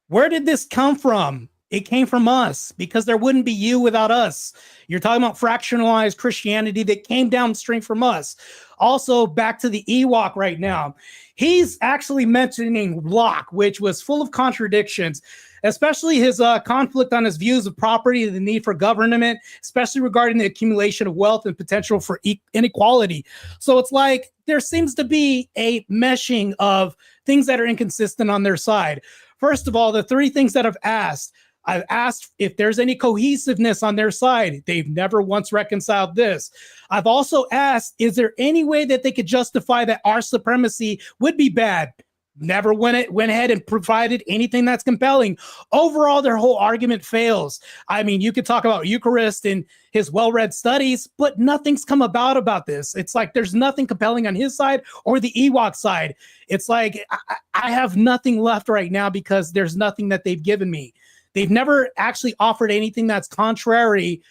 Where did this come from? It came from us, because there wouldn't be you without us. You're talking about fractionalized Christianity that came downstream from us. Also, back to the Ewok right now. He's actually mentioning Locke, which was full of contradictions, especially his conflict on his views of property and the need for government, especially regarding the accumulation of wealth and potential for inequality. So it's like there seems to be a meshing of things that are inconsistent on their side. First of all, the three things that I've asked if there's any cohesiveness on their side. They've never once reconciled this. I've also asked, is there any way that they could justify that our supremacy would be bad? Never went ahead and provided anything that's compelling. Overall, their whole argument fails. I mean, you could talk about Eucharist and his well-read studies, but nothing's come about this. It's like there's nothing compelling on his side or the Ewok side. It's like I have nothing left right now because there's nothing that they've given me. They've never actually offered anything that's contrary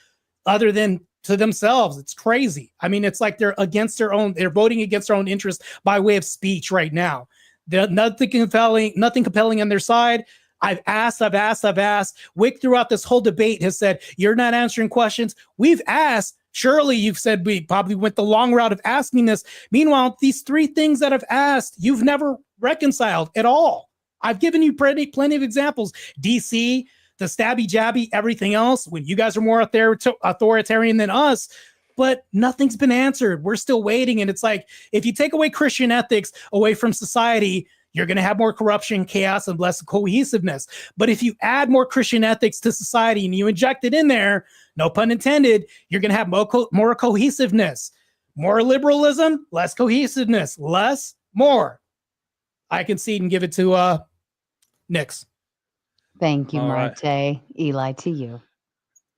other than to themselves. It's crazy. I mean, it's like they're voting against their own interests by way of speech right now. Nothing compelling on their side. I've asked. Wick throughout this whole debate has said, you're not answering questions. We've asked. Surely you've said we probably went the long route of asking this. Meanwhile, these three things that I've asked, you've never reconciled at all. I've given you plenty of examples. DC, the stabby jabby, everything else, when you guys are more authoritarian than us, but nothing's been answered. We're still waiting. And it's like, if you take away Christian ethics away from society, you're going to have more corruption, chaos, and less cohesiveness. But if you add more Christian ethics to society and you inject it in there, no pun intended, you're going to have more cohesiveness. More liberalism, less cohesiveness. Less, more. I concede and give it to Nix. Thank you, All Marte. right. Eli, to you.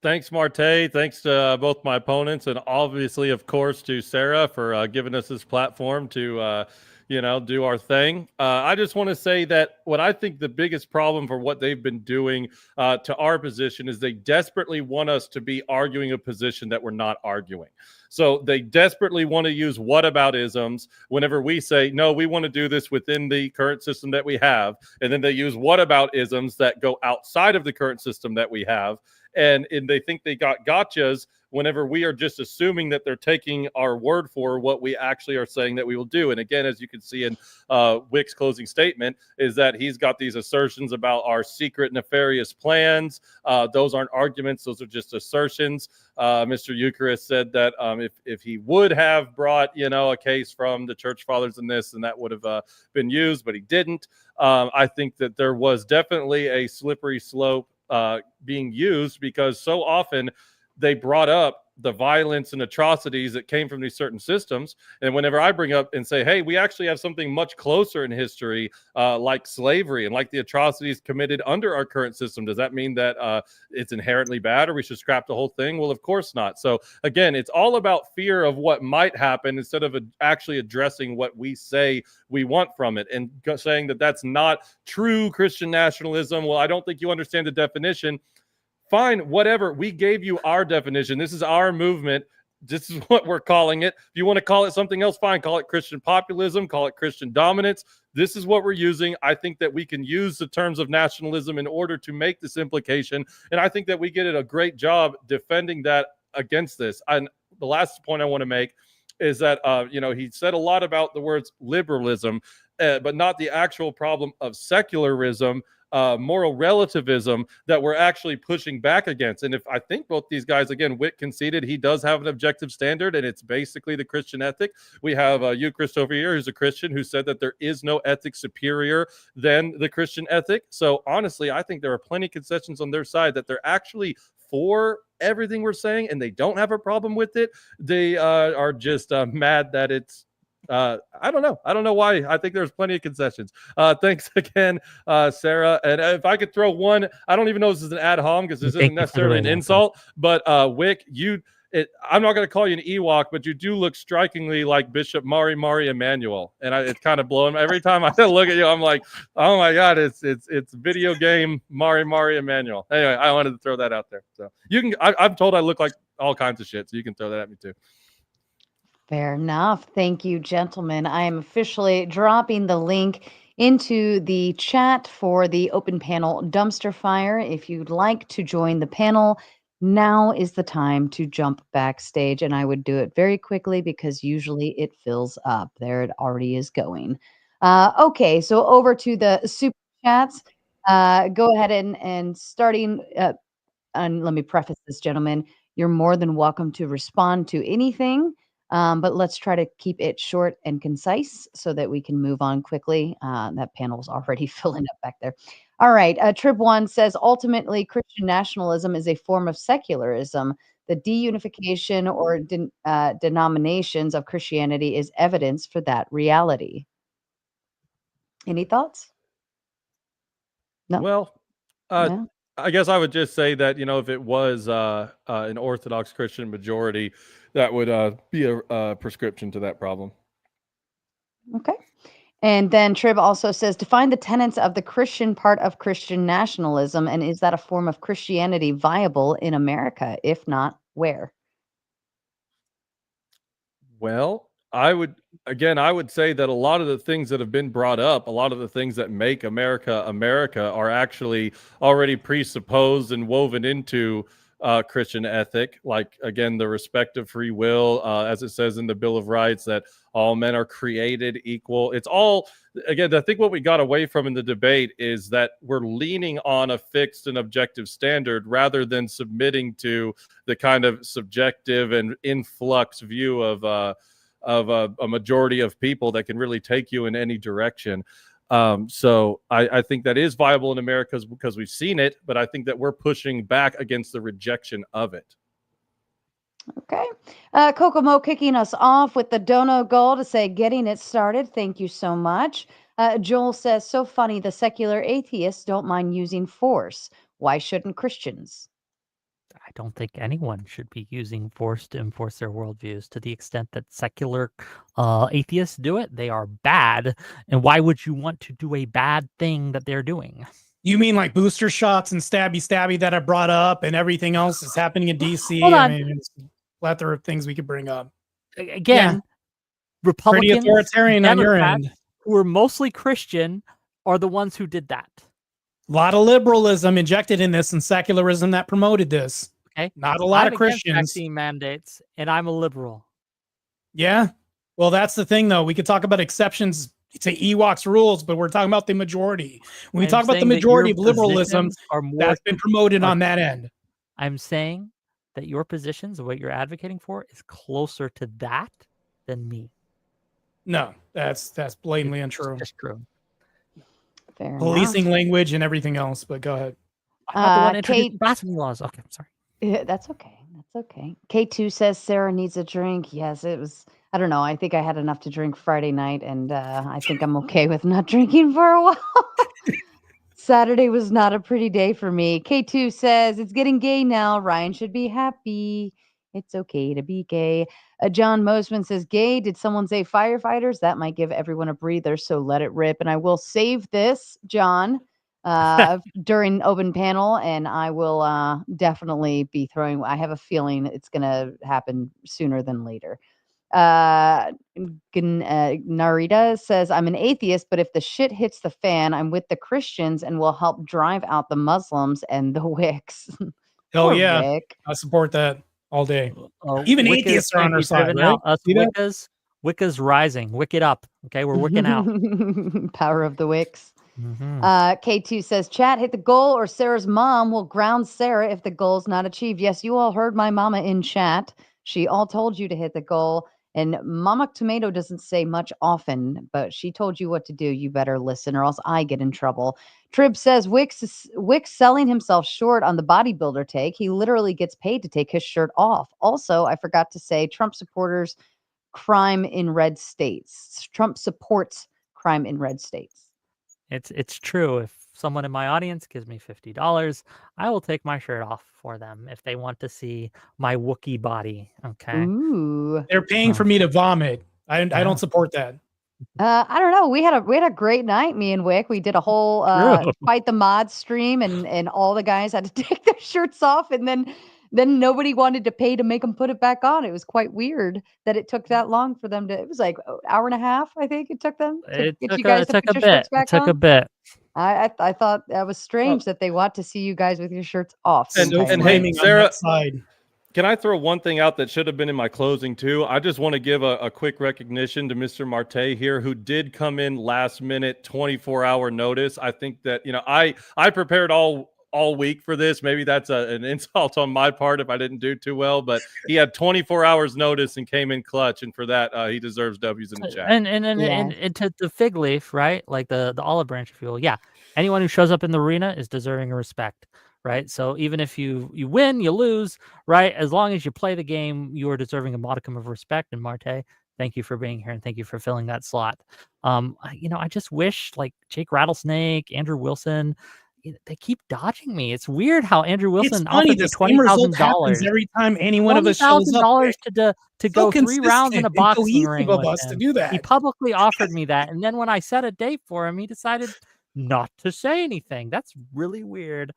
Thanks, Marte. Thanks to both my opponents, and obviously, of course, to Sarah for giving us this platform to, do our thing. I just want to say that what I think the biggest problem for what they've been doing to our position is they desperately want us to be arguing a position that we're not arguing. So they desperately want to use whataboutisms whenever we say, no, we want to do this within the current system that we have. And then they use whataboutisms that go outside of the current system that we have. And they think they got gotchas whenever we are just assuming that they're taking our word for what we actually are saying that we will do. And again, as you can see in Wick's closing statement, is that he's got these assertions about our secret nefarious plans. Those aren't arguments. Those are just assertions. Mr. Eucharist said that if he would have brought, a case from the church fathers in this, and that would have been used, but he didn't. I think that there was definitely a slippery slope being used, because so often they brought up the violence and atrocities that came from these certain systems. And whenever I bring up and say, hey, we actually have something much closer in history, like slavery and like the atrocities committed under our current system, does that mean that it's inherently bad or we should scrap the whole thing? Well, of course not. So again, it's all about fear of what might happen instead of actually addressing what we say we want from it and saying that that's not true Christian nationalism. Well, I don't think you understand the definition. Fine, whatever. We gave you our definition. This is our movement. This is what we're calling it. If you want to call it something else, fine. Call it Christian populism. Call it Christian dominance. This is what we're using. I think that we can use the terms of nationalism in order to make this implication. And I think that we get a great job defending that against this. And the last point I want to make is that, he said a lot about the words liberalism, but not the actual problem of secularism, moral relativism that we're actually pushing back against. And if I think both these guys, again, Witt conceded he does have an objective standard, and it's basically the Christian ethic. We have Eucharist over here, who's a Christian, who said that there is no ethic superior than the Christian ethic. So honestly, I think there are plenty of concessions on their side that they're actually for everything we're saying, and they don't have a problem with it. They are just mad that it's I don't know why. I think there's plenty of concessions. Thanks again, Sarah. And if I could throw one, I don't even know if this is an ad hom because this isn't necessarily an insult, but Wick, I'm not going to call you an Ewok, but you do look strikingly like Bishop Mari Emanuel, and it's kind of blowing. Every time I look at you, I'm like, oh my God, it's video game Mari Emanuel. Anyway, I wanted to throw that out there. So you can. I'm told I look like all kinds of shit, so you can throw that at me too. Fair enough. Thank you, gentlemen. I am officially dropping the link into the chat for the open panel dumpster fire. If you'd like to join the panel, now is the time to jump backstage, and I would do it very quickly because usually it fills up. There it already is going. Okay, so over to the super chats. Go ahead and starting. And let me preface this, gentlemen. You're more than welcome to respond to anything, but let's try to keep it short and concise so that we can move on quickly. That panel's already filling up back there. All right. Trib One says ultimately, Christian nationalism is a form of secularism. The deunification or denominations of Christianity is evidence for that reality. Any thoughts? No. Well, No? I guess I would just say that, if it was an Orthodox Christian majority, that would be a prescription to that problem. Okay. And then Trib also says, define the tenets of the Christian part of Christian nationalism, and is that a form of Christianity viable in America? If not, where? Well, I would say that a lot of the things that have been brought up, a lot of the things that make America America are actually already presupposed and woven into Christian ethic. Like, again, the respect of free will, as it says in the Bill of Rights, that all men are created equal. It's all, again, I think what we got away from in the debate is that we're leaning on a fixed and objective standard rather than submitting to the kind of subjective and influx view of a majority of people that can really take you in any direction. So I think that is viable in America because we've seen it, but I think that we're pushing back against the rejection of it. Okay. Kokomo kicking us off with the dono goal to say, getting it started. Thank you so much. Joel says, so funny. The secular atheists don't mind using force. Why shouldn't Christians? I don't think anyone should be using force to enforce their worldviews. To the extent that secular atheists do it, they are bad. And why would you want to do a bad thing that they're doing? You mean like booster shots and stabby that I brought up and everything else that's happening in DC? Hold on. I mean, it's a plethora of things we could bring up. Again, Republicans, pretty authoritarian on your end, who are mostly Christian, are the ones who did that. A lot of liberalism injected in this and secularism that promoted this. Okay, not a lot I'm of Christians. Vaccine mandates, and I'm a liberal. Yeah, well, that's the thing, though. We could talk about exceptions to Ewoks rules, but we're talking about the majority. When we talk about the majority of liberalism, that's been promoted on that end. I'm saying that your positions, what you're advocating for, is closer to that than me. No, that's blatantly untrue. It's just true. Fair Policing enough. language and everything else, but go ahead. I'm not the one introducing blasphemy laws. Okay, I'm sorry. Yeah, that's okay. That's okay. K2 says Sarah needs a drink. Yes, it was. I don't know. I think I had enough to drink Friday night, and I think I'm okay with not drinking for a while. Saturday was not a pretty day for me. K2 says it's getting gay now. Ryan should be happy. It's okay to be gay. John Mosman says, gay. Did someone say firefighters? That might give everyone a breather, so let it rip. And I will save this, John, during open panel, and I will definitely be throwing. I have a feeling it's going to happen sooner than later. Narita says, I'm an atheist, but if the shit hits the fan, I'm with the Christians and will help drive out the Muslims and the Wicks. Oh, Poor yeah. Vic. I support that all day. Even Wiccas atheists are on our side, right? Out. Us Wicca's rising. Wick it up. Okay, we're wicking out. Power of the Wicks. Mm-hmm. K2 says, chat, hit the goal or Sarah's mom will ground Sarah if the goal's not achieved. Yes, you all heard my mama in chat. She all told you to hit the goal. And Mama Tomato doesn't say much often, but she told you what to do. You better listen or else I get in trouble. Trib says Wicks selling himself short on the bodybuilder take. He literally gets paid to take his shirt off. Also, I forgot to say Trump supporters crime in red states. Trump supports crime in red states. It's true. If someone in my audience gives me $50, I will take my shirt off for them if they want to see my Wookiee body. Okay. Ooh. They're paying for me to vomit. I don't support that. I don't know. We had a great night, me and Wick. We did a whole Fight the Mods stream, and all the guys had to take their shirts off, and then nobody wanted to pay to make them put it back on. It was quite weird that it took that long for them to. It was like an hour and a half, I think it took them to get you guys to put your shirts back on. It took a bit. I thought that was strange that they want to see you guys with your shirts off. And entire hey, night. Sarah, side. Can I throw one thing out that should have been in my closing too? I just want to give a quick recognition to Mr. Marte here, who did come in last minute, 24-hour notice. I think that, I prepared all week for this. Maybe that's an insult on my part if I didn't do too well, but he had 24 hours notice and came in clutch, and for that he deserves W's in the chat. And to the fig leaf, right? Like the olive branch, if you will. Yeah, anyone who shows up in the arena is deserving of respect, right? So even if you win, you lose, right? As long as you play the game, you are deserving a modicum of respect. And Marte, thank you for being here and thank you for filling that slot. I just wish like Jake Rattlesnake, Andrew Wilson, they keep dodging me. It's weird how Andrew Wilson It's funny. offered me The same result happens $20,000 every time any one of us shows up. to go 3 rounds in a boxing ring of with us him. to do that. He publicly offered me that, and then when I set a date for him, he decided not to say anything. That's really weird.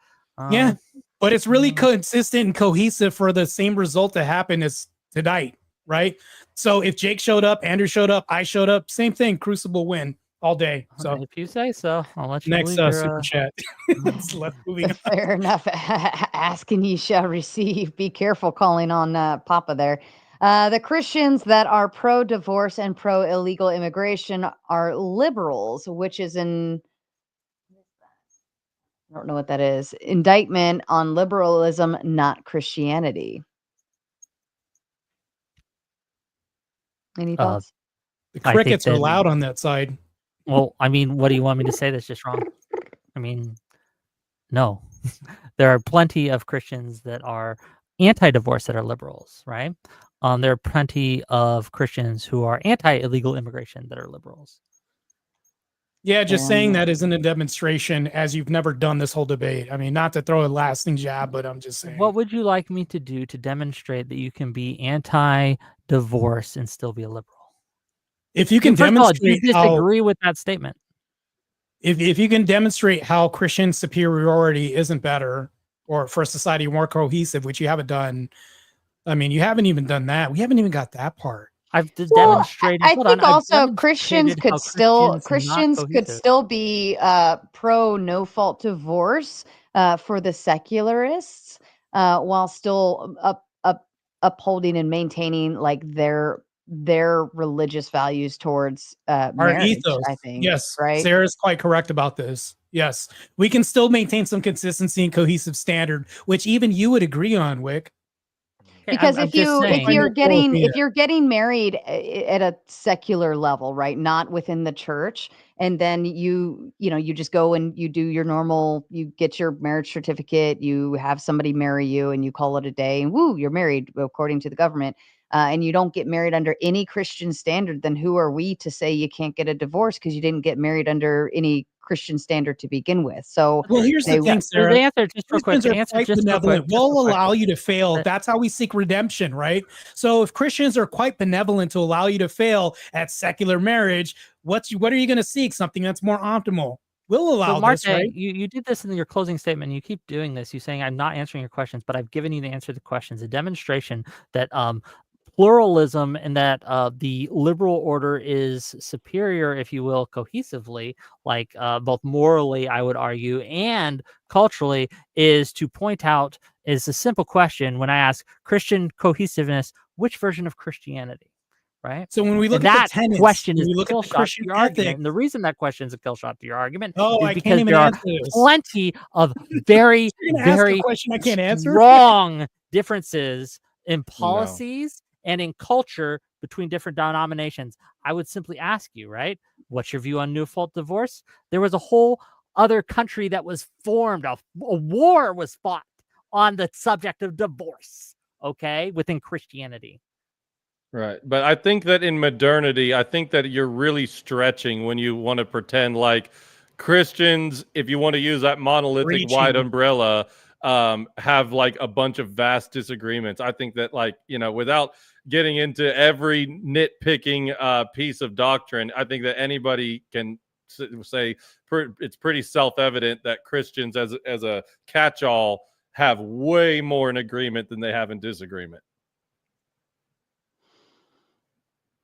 Yeah, but it's really consistent and cohesive for the same result to happen as tonight, right? So if Jake showed up, Andrew showed up, I showed up, same thing. Crucible win all day. So if you say so, I'll let you. Next believe super chat. Let's moving on. Fair enough. Ask and ye shall receive. Be careful calling on Papa there. The Christians that are pro-divorce and pro-illegal immigration are liberals, which is I don't know what that is. Indictment on liberalism, not Christianity. Any thoughts? The crickets are loud on that side. Well, I mean, what do you want me to say that's just wrong? I mean, no. There are plenty of Christians that are anti-divorce that are liberals, right? There are plenty of Christians who are anti-illegal immigration that are liberals. Yeah, just saying that isn't a demonstration, as you've never done this whole debate. I mean, not to throw a lasting jab, but I'm just saying. What would you like me to do to demonstrate that you can be anti-divorce and still be a liberal? If you can demonstrate, do you disagree with that statement? If you can demonstrate how Christian superiority isn't better, or for a society more cohesive, which you haven't done. I mean, you haven't even done that. We haven't even got that part. I've demonstrated. I think also Christians could still be pro no fault divorce for the secularists while still upholding and maintaining like their religious values towards our marriage, ethos. I think. Yes, right. Sarah's quite correct about this. Yes, we can still maintain some consistency and cohesive standard, which even you would agree on, Wick. Because if you're getting married at a secular level, right, not within the church, and then you just go and you do your normal, you get your marriage certificate, you have somebody marry you, and you call it a day, and woo, you're married according to the government, and you don't get married under any Christian standard, then who are we to say you can't get a divorce because you didn't get married under any Christian standard to begin with? So, well, here's the thing, Sarah. The answer, just real quick. We'll allow you to fail. That's how we seek redemption, right? So, if Christians are quite benevolent to allow you to fail at secular marriage, what are you going to seek? Something that's more optimal. We'll allow this, right? You did this in your closing statement. And you keep doing this. You're saying I'm not answering your questions, but I've given you the answer to the questions. A demonstration that pluralism and that the liberal order is superior, if you will, cohesively, like both morally, I would argue, and culturally, is to point out is a simple question. When I ask Christian cohesiveness, which version of Christianity, right? So when we look at that question, is we a look kill at the shot Christian to your argument. ethic. And the reason that question is a kill shot to your argument I is because can't even there are answer this. plenty of very, very question I can't answer. strong differences in policies and in culture between different denominations. I would simply ask you, right? What's your view on no fault divorce? There was a whole other country that was formed. A war was fought on the subject of divorce, okay, within Christianity. Right. But I think that in modernity, I think that you're really stretching when you want to pretend like Christians, if you want to use that monolithic wide umbrella, have like a bunch of vast disagreements. I think that, like, without getting into every nitpicking piece of doctrine, I think that anybody can say it's pretty self-evident that Christians as a catch-all have way more in agreement than they have in disagreement.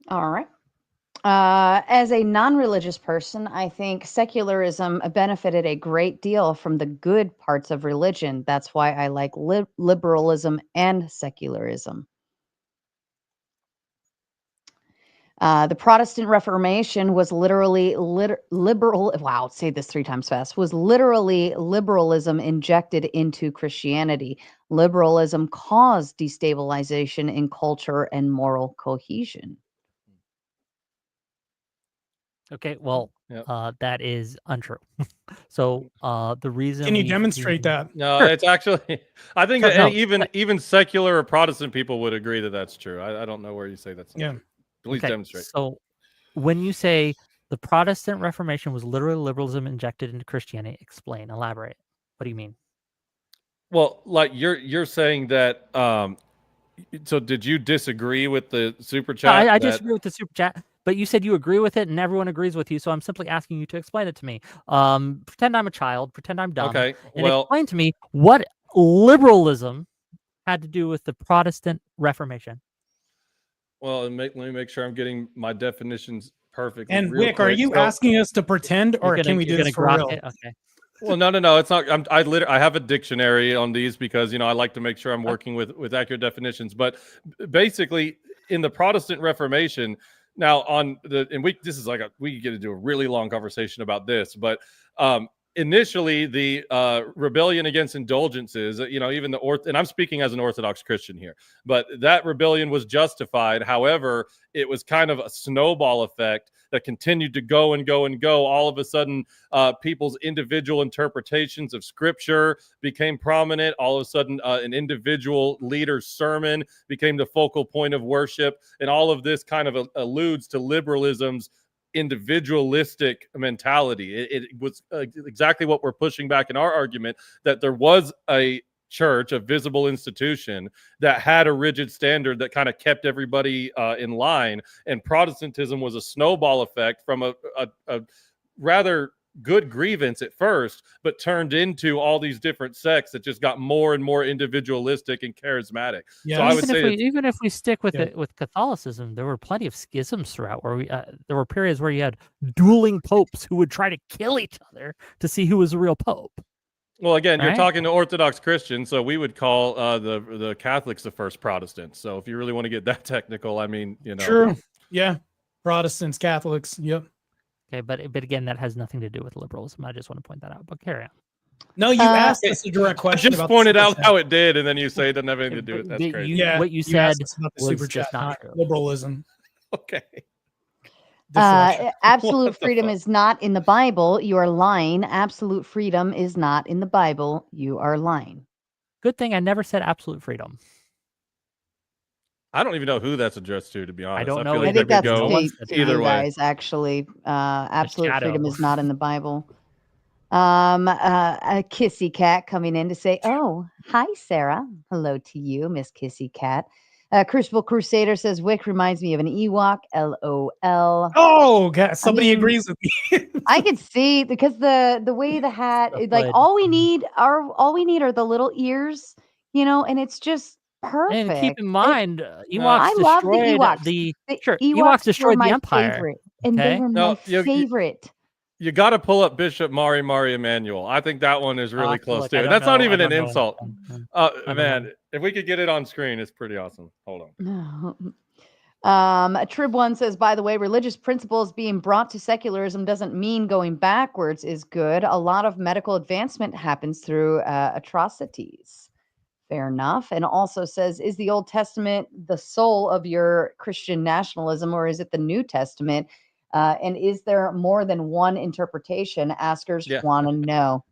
All right. As a non-religious person, I think secularism benefited a great deal from the good parts of religion. That's why I like liberalism and secularism. The Protestant Reformation was literally liberal. Wow, say this 3 times fast. Was literally liberalism injected into Christianity. Liberalism caused destabilization in culture and moral cohesion. Okay, well, that is untrue. So the reason Can you demonstrate that? No, Sure. it's actually. I think So, that no, even secular or Protestant people would agree that that's true. I don't know where you say that's not Yeah. true. Please okay, demonstrate. so when you say the Protestant Reformation was literally liberalism injected into Christianity, explain, elaborate. What do you mean? Well, like you're saying that. So did you disagree with the super No, chat? I that, disagree with the super chat, but you said you agree with it, and everyone agrees with you. So I'm simply asking you to explain it to me. Pretend I'm a child. Pretend I'm dumb. Okay, And well, explain to me what liberalism had to do with the Protestant Reformation. well, let me make sure I'm getting my definitions perfect. And real Wick, are quick. you So- asking us to pretend, or can we do this for real? It? Okay. Well, no. It's not. I have a dictionary on these because I like to make sure I'm working with accurate definitions. But basically, in the Protestant Reformation, now on the this is we get to do a really long conversation about this, but initially the rebellion against indulgences, even and I'm speaking as an Orthodox Christian here, but that rebellion was justified. However, it was kind of a snowball effect that continued to go and go and go. All of a sudden, people's individual interpretations of Scripture became prominent. All of a sudden, an individual leader's sermon became the focal point of worship, and all of this kind of alludes to liberalism's individualistic mentality. It was exactly what we're pushing back in our argument, that there was a church, a visible institution that had a rigid standard that kind of kept everybody in line, and Protestantism was a snowball effect from a rather good grievance at first, but turned into all these different sects that just got more and more individualistic and charismatic. Yeah. So I would say even if we stick with it with Catholicism, there were plenty of schisms throughout where there were periods where you had dueling popes who would try to kill each other to see who was the real pope. Well, again, right? You're talking to Orthodox Christians, so we would call the Catholics the first Protestants. So if you really want to get that technical, I mean, True. Yeah. Protestants, Catholics. Yep. Okay, but again, that has nothing to do with liberalism. I just want to point that out. But carry on. No, you asked us a direct question. I just pointed out how it did, and then you say it doesn't have anything to do with it. That's crazy. What you said about the was super just chat, not true. liberalism. Okay. Absolute freedom is not in the Bible. You are lying. Absolute freedom is not in the Bible. You are lying. Good thing I never said absolute freedom. I don't even know who that's addressed to be honest. I don't know. I think that's go to either you way. guys, actually. Absolute shadow. freedom is not in the Bible. A Kissy Cat coming in to say, oh, hi, Sarah. Hello to you, Miss Kissy Cat. Crucible Crusader says, Wick reminds me of an Ewok, LOL. Oh, God, somebody agrees with me. I could see, because the way the hat, like all we need are the little ears, and it's just perfect. And keep in mind, Ewoks I love the destroyed Ewoks. the Ewoks Ewoks destroyed were the my Empire. favorite, and they Okay? were No, my favorite. You got to pull up Bishop Mari Emmanuel. I think that one is really close look, to I it. don't That's not know. even I an don't know. insult. I don't Man, know. if we could get it on screen, it's pretty awesome. Hold on. Trib One says, by the way, religious principles being brought to secularism doesn't mean going backwards is good. A lot of medical advancement happens through atrocities. Fair enough. And also says, is the Old Testament the soul of your Christian nationalism, or is it the New Testament? And is there more than one interpretation? Askers want to know.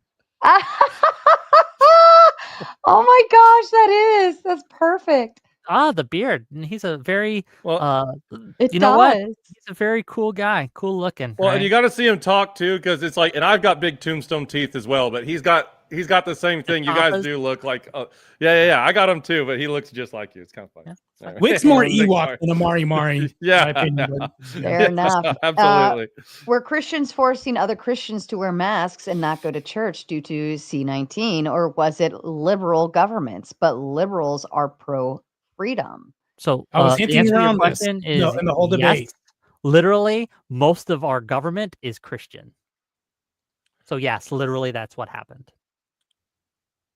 Oh my gosh, that's perfect. The beard. And he's a very It you know what? does. He's a very cool guy, cool looking. Well, right? and you got to see him talk too, because it's like, and I've got big tombstone teeth as well, but he's got the same thing. You guys do look like, yeah. I got him too, but he looks just like you. It's kind of funny. Yeah. Wick's more Ewok than Amari Mari. Yeah, Fair enough. Absolutely. Were Christians forcing other Christians to wear masks and not go to church due to C-19, or was it liberal governments? But liberals are pro-freedom. So I was the hinting answer to your around this question in is the whole debate. yes, literally, most of our government is Christian. So yes, literally, that's what happened.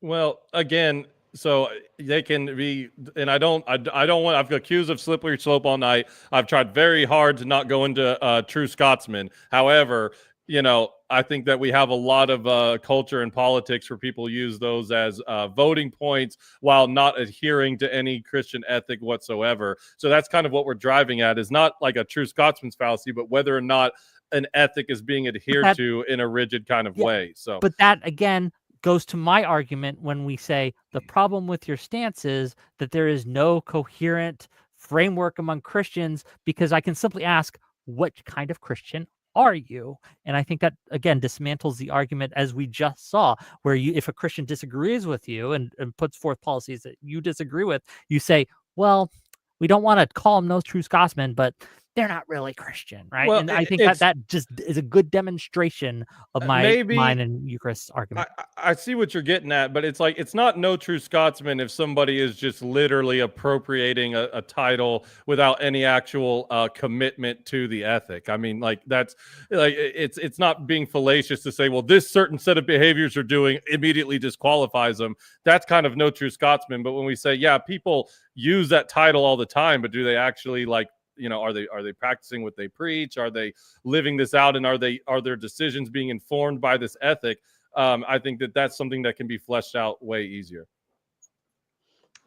Well, again, so they can be, and I don't want. I've accused of slippery slope all night. I've tried very hard to not go into true Scotsman. However, I think that we have a lot of culture and politics where people use those as voting points while not adhering to any Christian ethic whatsoever. So that's kind of what we're driving at, is not like a true Scotsman's fallacy, but whether or not an ethic is being adhered to in a rigid kind of way. So, but that again goes to my argument when we say the problem with your stance is that there is no coherent framework among Christians, because I can simply ask, what kind of Christian are you? And I think that again dismantles the argument, as we just saw, where if a Christian disagrees with you and puts forth policies that you disagree with, you say, well, we don't want to call them no true Scotsmen, but they're not really Christian, right? Well, and I think that just is a good demonstration of mine and Eucharist's argument. I see what you're getting at, but it's like, it's not no true Scotsman if somebody is just literally appropriating a title without any actual commitment to the ethic. I mean, like, that's like, it's not being fallacious to say, well, this certain set of behaviors you're doing immediately disqualifies them. That's kind of no true Scotsman. But when we say, yeah, people use that title all the time, but do they actually, like, are they practicing what they preach? Are they living this out? And are their decisions being informed by this ethic? I think that's something that can be fleshed out way easier.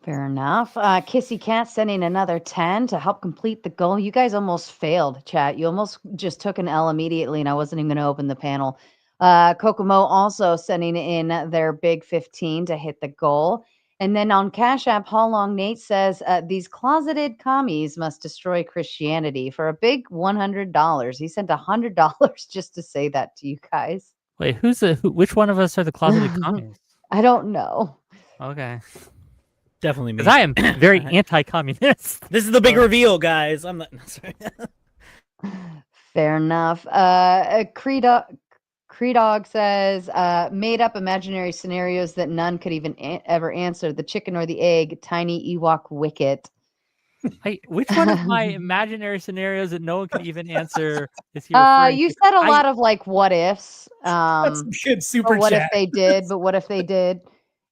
Fair enough. Kissy Cat sending another 10 to help complete the goal. You guys almost failed, chat. You almost just took an L immediately, and I wasn't even going to open the panel. Kokomo also sending in their big 15 to hit the goal. And then on Cash App, How Long Nate says, these closeted commies must destroy Christianity for a big $100. He sent $100 just to say that to you guys. Wait, which one of us are the closeted commies? I don't know. Okay. Definitely me. Because I am very anti-communist. This is the big reveal, guys. I'm not sorry. Fair enough. Creedog says, made up imaginary scenarios that none could even ever answer. The chicken or the egg, tiny Ewok wicket. Which one of my imaginary scenarios that no one can even answer is he referring you to? said a lot of like what ifs. That's good super what chat. if they did, but what if they did,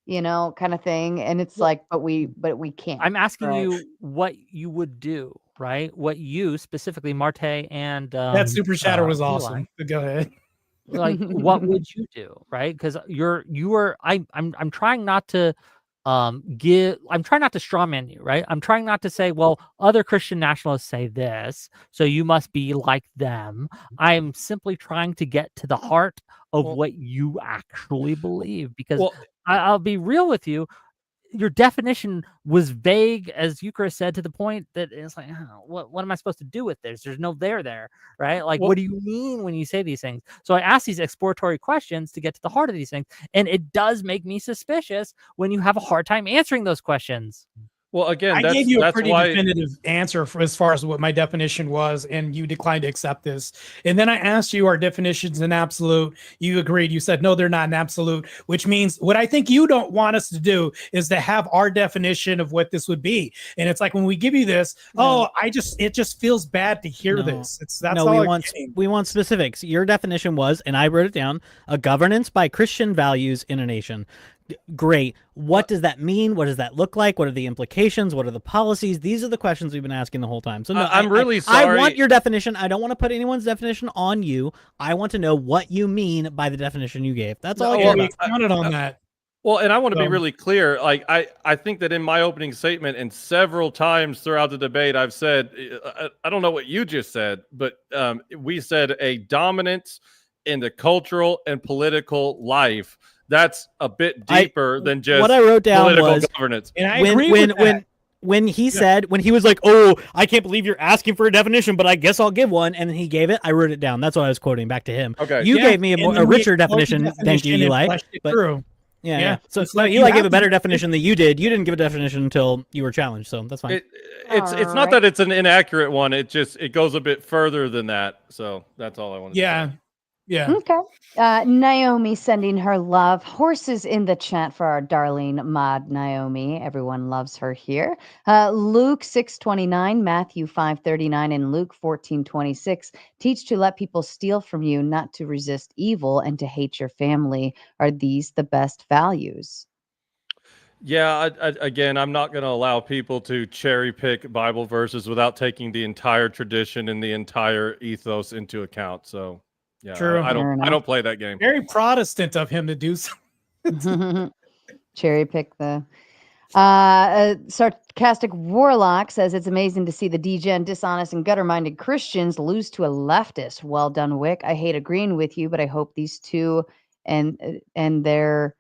kind of thing. And it's like, but we can't. I'm asking you what you would do, right? What you specifically, Marte and that super chatter was Eli, awesome. Go ahead. Like, what would you do, right? Because I'm trying not to I'm trying not to strawman you, right? I'm trying not to say, well, other Christian nationalists say this, so you must be like them. I'm simply trying to get to the heart of what you actually believe, because I'll be real with you. Your definition was vague, as Eucharist said, to the point that it's like, oh, what am I supposed to do with this? There's no there, right? Like, what do you mean when you say these things? So I ask these exploratory questions to get to the heart of these things. And it does make me suspicious when you have a hard time answering those questions. Well, again, I gave you a pretty definitive answer as far as what my definition was, and you declined to accept this. And then I asked you, are definitions an absolute? You agreed. You said, no, they're not an absolute, which means what I think you don't want us to do is to have our definition of what this would be. And it's like when we give you this, it just feels bad to hear this. We want specifics. Your definition was, and I wrote it down, a governance by Christian values in a nation. Great. What does that mean? What does that look like? What are the implications? What are the policies? These are the questions we've been asking the whole time. So no, I'm really sorry. I want your definition. I don't want to put anyone's definition on you. I want to know what you mean by the definition you gave. That's all I care about. Counted on that. Well, and I want to be really clear. Like, I think that in my opening statement and several times throughout the debate, I've said, I don't know what you just said, but we said a dominance in the cultural and political life. That's a bit deeper than just what I wrote down political was governance. And I agree with that. When he said, when he was like, oh, I can't believe you're asking for a definition, but I guess I'll give one. And then he gave it. I wrote it down. That's what I was quoting back to him. Okay. You gave me a richer definition. Thank you, Eli. But, yeah. So Eli gave a better definition than you did. You didn't give a definition until you were challenged. So that's fine. It's not that it's an inaccurate one. It goes a bit further than that. So that's all I want to say. Yeah. Okay. Naomi sending her love. Horses in the chat for our darling mod Naomi. Everyone loves her here. Luke 6:29, Matthew 5:39, and Luke 14:26 teach to let people steal from you, not to resist evil, and to hate your family. Are these the best values? Yeah, again, I'm not going to allow people to cherry pick Bible verses without taking the entire tradition and the entire ethos into account. So, yeah, True. I don't play that game. Very Protestant of him to do so. Cherry pick the sarcastic warlock says it's amazing to see the degen, dishonest, and gutter-minded Christians lose to a leftist. Well done, Wick. I hate agreeing with you, but I hope these two and their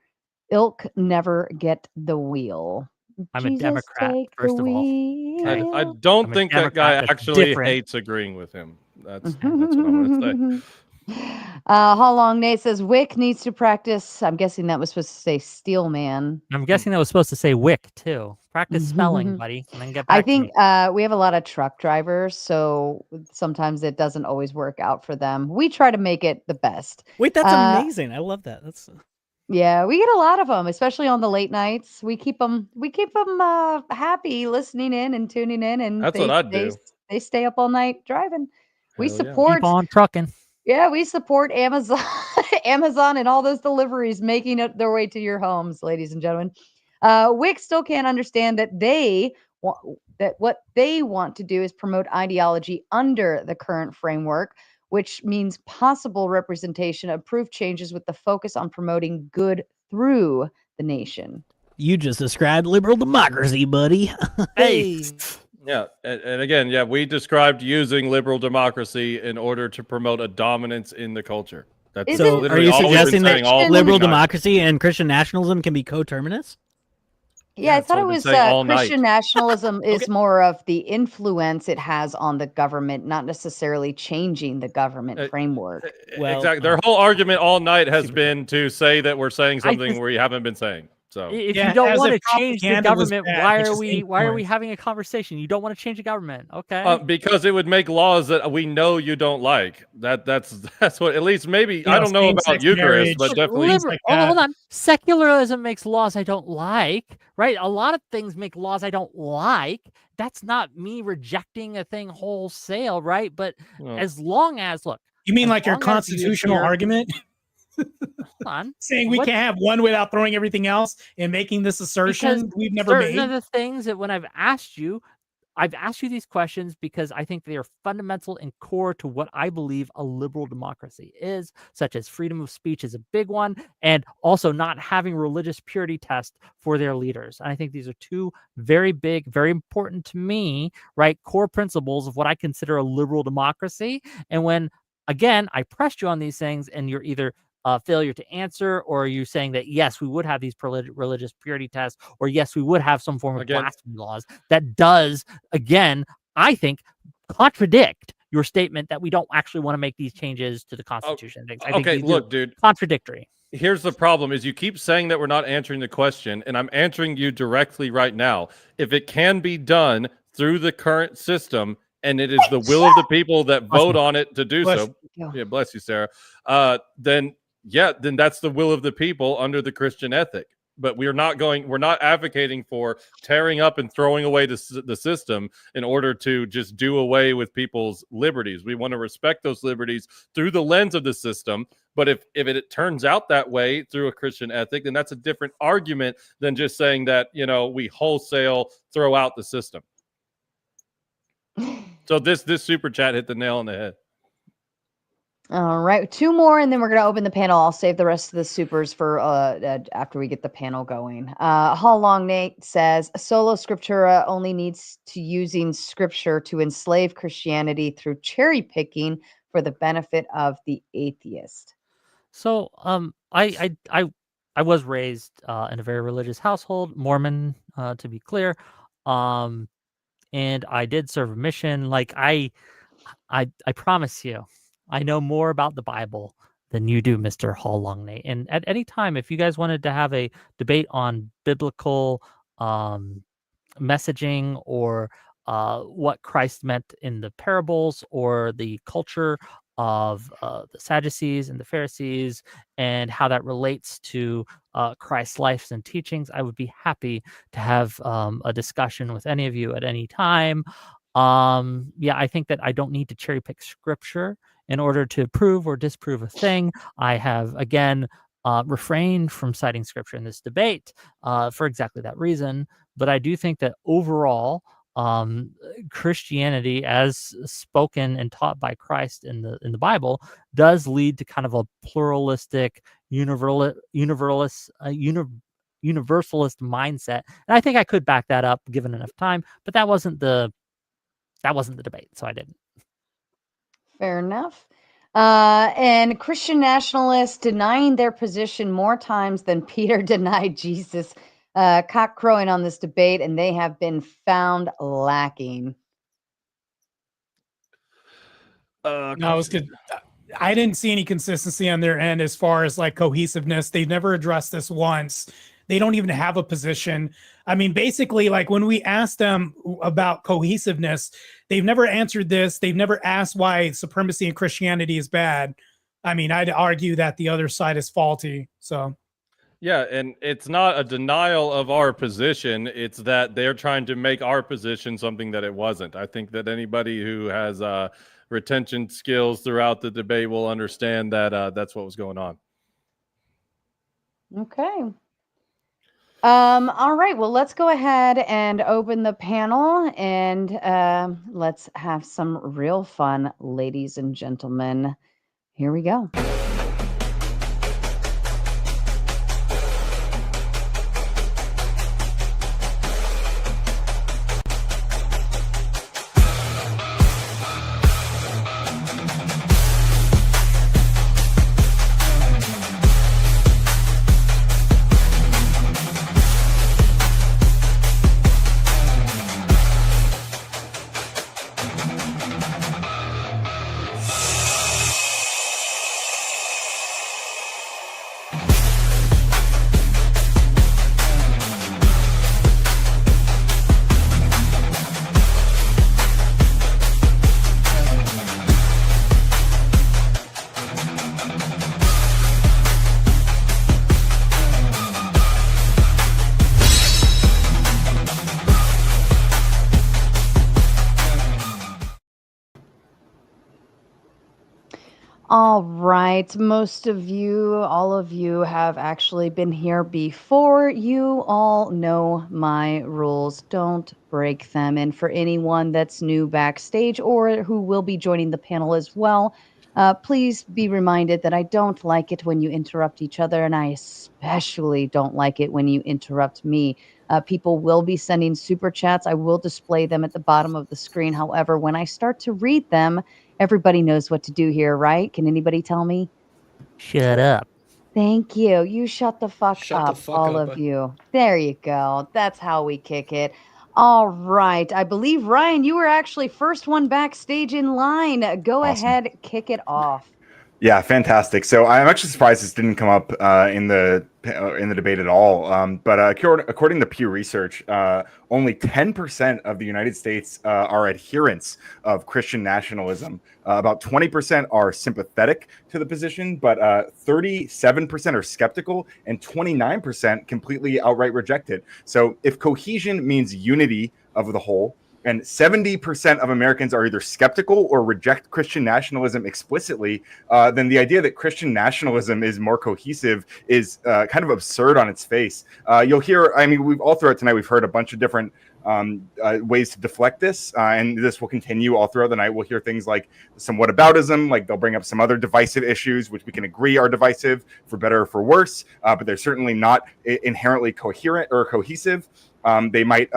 ilk never get the wheel. I'm Jesus, a Democrat, take first the of all. wheel. I don't I'm a think that guy Democrat that's actually different. hates agreeing with him. That's what I'm going to say. How long Nate says Wick needs to practice. I'm guessing that was supposed to say Steelman. I'm guessing that was supposed to say Wick too. Practice spelling, buddy, and then get back I to think me. we have a lot of truck drivers, so sometimes it doesn't always work out for them. We try to make it the best. Wait, that's amazing. I love that. That's Yeah, we get a lot of them, especially on the late nights. We keep them happy listening in and tuning in, and That's what I'd do. they stay up all night driving. We Hell yeah. support Keep on trucking. Yeah, we support Amazon, Amazon, and all those deliveries making it their way to your homes, ladies and gentlemen. Wick still can't understand that what they want to do is promote ideology under the current framework, which means possible representation of proof changes with the focus on promoting good through the nation. You just described liberal democracy, buddy. Hey. Yeah, and again, yeah, we described using liberal democracy in order to promote a dominance in the culture. That's So, are you all we've been suggesting saying all that liberal fucking night. democracy and Christian nationalism can be coterminous? Yeah, I thought it what I've been was saying all Christian night. nationalism is more of the influence it has on the government, not necessarily changing the government framework. Exactly. Their whole argument all night has been to say that we're saying something we haven't been saying. So If you don't want to change the government, why are we having a conversation? You don't want to change the government, okay? because it would make laws that we know you don't like. That's what, at least maybe, I don't know about Eucharist, but definitely. Hold on. Secularism makes laws I don't like, right? A lot of things make laws I don't like. That's not me rejecting a thing wholesale, right? But as long as, look. You mean as like your long as you constitutional adhere- argument? Hold on. Saying we What- can't have one without throwing everything else and making this assertion Because we've never certain made. of the things that when I've asked you these questions because I think they are fundamental and core to what I believe a liberal democracy is, such as freedom of speech is a big one, and also not having religious purity test for their leaders. And I think these are two very big, very important to me, right? Core principles of what I consider a liberal democracy. And when, again, I pressed you on these things and you're either failure to answer, or are you saying that yes, we would have these religious purity tests, or yes, we would have some form of blasphemy laws? That does, again, I think, contradict your statement that we don't actually want to make these changes to the Constitution. I think Okay, these look, are dude. contradictory. Here's the problem: is you keep saying that we're not answering the question, and I'm answering you directly right now. If it can be done through the current system, and it is the will of the people that vote on it to do so, yeah, bless you, Sarah. Then that's the will of the people under the Christian ethic. But we're not advocating for tearing up and throwing away the system in order to just do away with people's liberties. We want to respect those liberties through the lens of the system. But if it turns out that way through a Christian ethic, then that's a different argument than just saying that, we wholesale throw out the system. So this super chat hit the nail on the head. All right, two more, and then we're going to open the panel. I'll save the rest of the supers for after we get the panel going. How long Nate says solo scriptura only needs to using scripture to enslave Christianity through cherry picking for the benefit of the atheist. So, I was raised in a very religious household, Mormon, to be clear, and I did serve a mission. Like I promise you, I know more about the Bible than you do, Mr. Hall Longnay. And at any time, if you guys wanted to have a debate on biblical messaging or what Christ meant in the parables or the culture of the Sadducees and the Pharisees and how that relates to Christ's life and teachings, I would be happy to have a discussion with any of you at any time. Yeah, I think that I don't need to cherry pick scripture in order to prove or disprove a thing. I have, again, refrained from citing scripture in this debate for exactly that reason. But I do think that overall, Christianity, as spoken and taught by Christ in the Bible, does lead to kind of a pluralistic, universalist mindset. And I think I could back that up given enough time, but that wasn't the debate, so I didn't. Fair enough. And Christian nationalists denying their position more times than Peter denied Jesus. Cock crowing on this debate, and they have been found lacking. No, it was good. I didn't see any consistency on their end as far as like cohesiveness. They've never addressed this once. They don't even have a position. I mean, basically, like when we asked them about cohesiveness, they've never answered this. They've never asked why supremacy in Christianity is bad. I mean, I'd argue that the other side is faulty. So, yeah, and it's not a denial of our position. It's that they're trying to make our position something that it wasn't. I think that anybody who has retention skills throughout the debate will understand that that's what was going on. Okay. All right. Well, let's go ahead and open the panel and let's have some real fun, ladies and gentlemen. Here we go. All right. Most of you, all of you have actually been here before. You all know my rules. Don't break them. And for anyone that's new backstage or who will be joining the panel as well, please be reminded that I don't like it when you interrupt each other, and I especially don't like it when you interrupt me. People will be sending super chats. I will display them at the bottom of the screen. However, when I start to read them, everybody knows what to do here, right? Can anybody tell me? Shut up. Thank you. You shut the fuck Shut the up, fuck all up. of you. There you go. That's how we kick it. All right. I believe, Ryan, you were actually first one backstage in line. Go ahead, kick it off. Yeah, fantastic. So I'm actually surprised this didn't come up in the debate at all. But according to Pew Research, only 10% of the United States are adherents of Christian nationalism. About 20% are sympathetic to the position, but 37% are skeptical, and 29% completely outright reject it. So if cohesion means unity of the whole, and 70% of Americans are either skeptical or reject Christian nationalism explicitly, then the idea that Christian nationalism is more cohesive is kind of absurd on its face. You'll hear, I mean, we've all throughout tonight, we've heard a bunch of different ways to deflect this, and this will continue all throughout the night. We'll hear things like some whataboutism, like they'll bring up some other divisive issues, which we can agree are divisive for better or for worse, but they're certainly not inherently coherent or cohesive. They might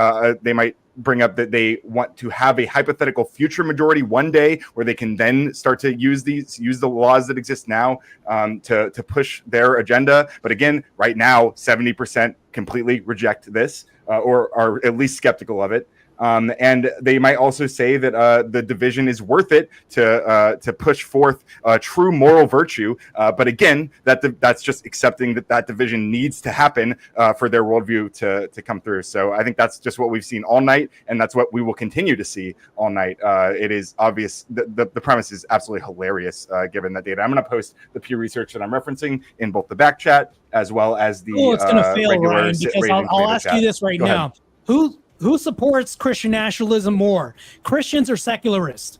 bring up that they want to have a hypothetical future majority one day where they can then start to use the laws that exist now to push their agenda. But again, right now, 70% completely reject this or are at least skeptical of it. And they might also say that the division is worth it to push forth true moral virtue. But again, that's just accepting that division needs to happen for their worldview to come through. So I think that's just what we've seen all night, and that's what we will continue to see all night. It is obvious. The premise is absolutely hilarious given that data. I'm going to post the Pew Research that I'm referencing in both the back chat as well as the it's going to fail, regular Ryan, because I'll ask you this right now. Who supports Christian nationalism more, Christians or secularists?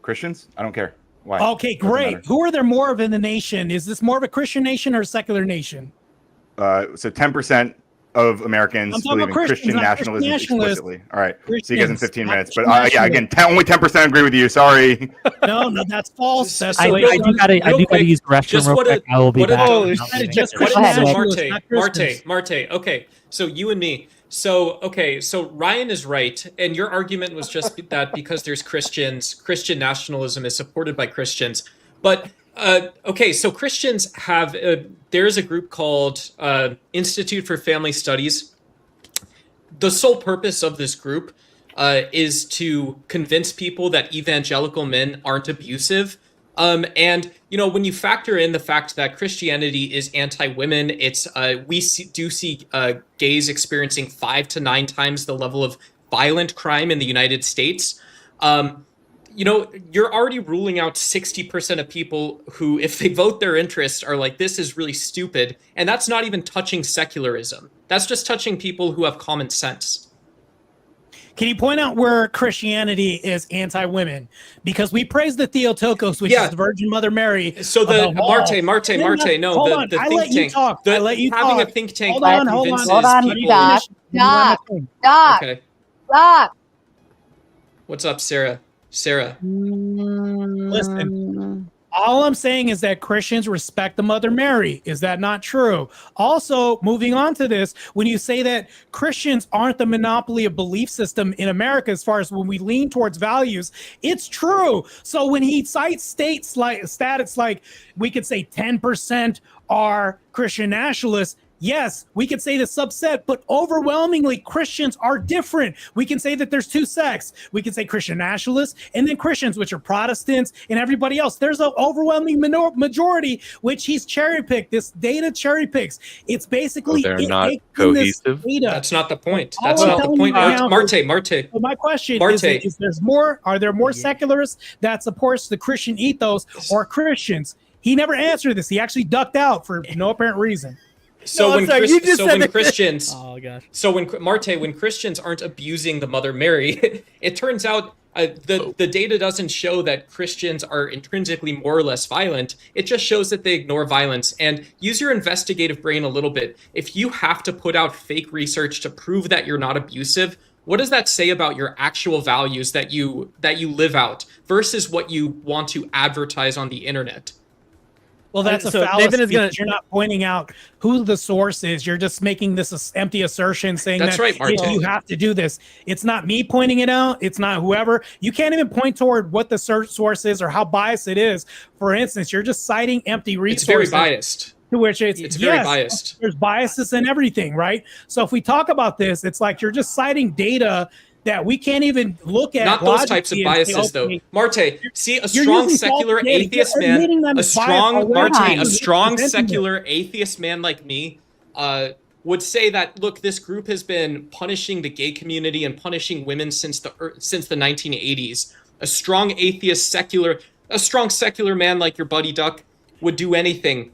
Christians? I don't care. Why? Okay, great. Who are there more of in the nation? Is this more of a Christian nation or a secular nation? So 10% of Americans believe in Christian nationalism explicitly. All right. See you guys in 15 minutes. But yeah, again, only 10% agree with you. Sorry. No, that's false. That's I do gotta use the restroom real quick. I will be back. Marte. Okay, so you and me. So Ryan is right, and your argument was just that because there's Christians, Christian nationalism is supported by Christians. But okay, so Christians have there's a group called Institute for Family Studies. The sole purpose of this group is to convince people that evangelical men aren't abusive. And when you factor in the fact that Christianity is anti-women, it's we see gays experiencing 5 to 9 times the level of violent crime in the United States. You're already ruling out 60% of people who, if they vote their interest, are like, this is really stupid. And that's not even touching secularism. That's just touching people who have common sense. Can you point out where Christianity is anti-women? Because we praise the Theotokos, which is the Virgin Mother Mary. So the Marte, no, hold the on. think I let you tank. talk. I let you having talk. a think tank Hold on. Doc. Okay. Doc. What's up, Sarah? Listen, all I'm saying is that Christians respect the Mother Mary. Is that not true? Also, moving on to this, when you say that Christians aren't the monopoly of belief system in America as far as when we lean towards values, it's true. So when he cites stats like we could say 10% are Christian nationalists, yes, we could say the subset, but overwhelmingly Christians are different. We can say that there's 2 sects. We can say Christian nationalists and then Christians, which are Protestants and everybody else. There's an overwhelming majority, which he's cherry-picked. This data cherry-picks. It's basically... they're not cohesive? That's not the point. That's not the point. Marte. So my question is are there more secularists that supports the Christian ethos or Christians? He never answered this. He actually ducked out for no apparent reason. When Christians aren't abusing the Mother Mary, it turns out the data doesn't show that Christians are intrinsically more or less violent. It just shows that they ignore violence. And use your investigative brain a little bit. If you have to put out fake research to prove that you're not abusive, what does that say about your actual values that you live out versus what you want to advertise on the internet? Well, that's a fallacy. You're not pointing out who the source is. You're just making this empty assertion saying that you have to do this. It's not me pointing it out. It's not whoever. You can't even point toward what the source is or how biased it is. For instance, you're just citing empty resources. It's very biased. To which it's very biased. There's biases in everything, right? So if we talk about this, it's like you're just citing data that we can't even look at. Not those types of biases, though. Marte, see a strong secular atheist man, a strong secular atheist man like me would say that, look, this group has been punishing the gay community and punishing women since the 1980s. A strong atheist, secular man like your buddy Duck would do anything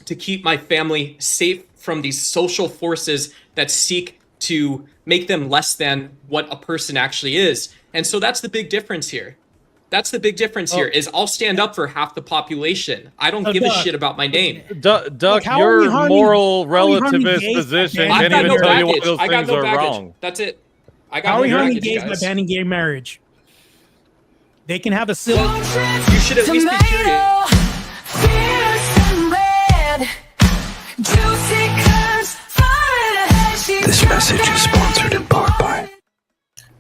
to keep my family safe from these social forces that seek to make them less than what a person actually is. And so that's the big difference here. Is I'll stand up for half the population. I don't give a shit about my name. Duck, your moral relativist position can't even tell you what those things are wrong. That's it. How are we harming gays by banning gay marriage? They can have a civil... You should at least be curious. This message is sponsored in part by...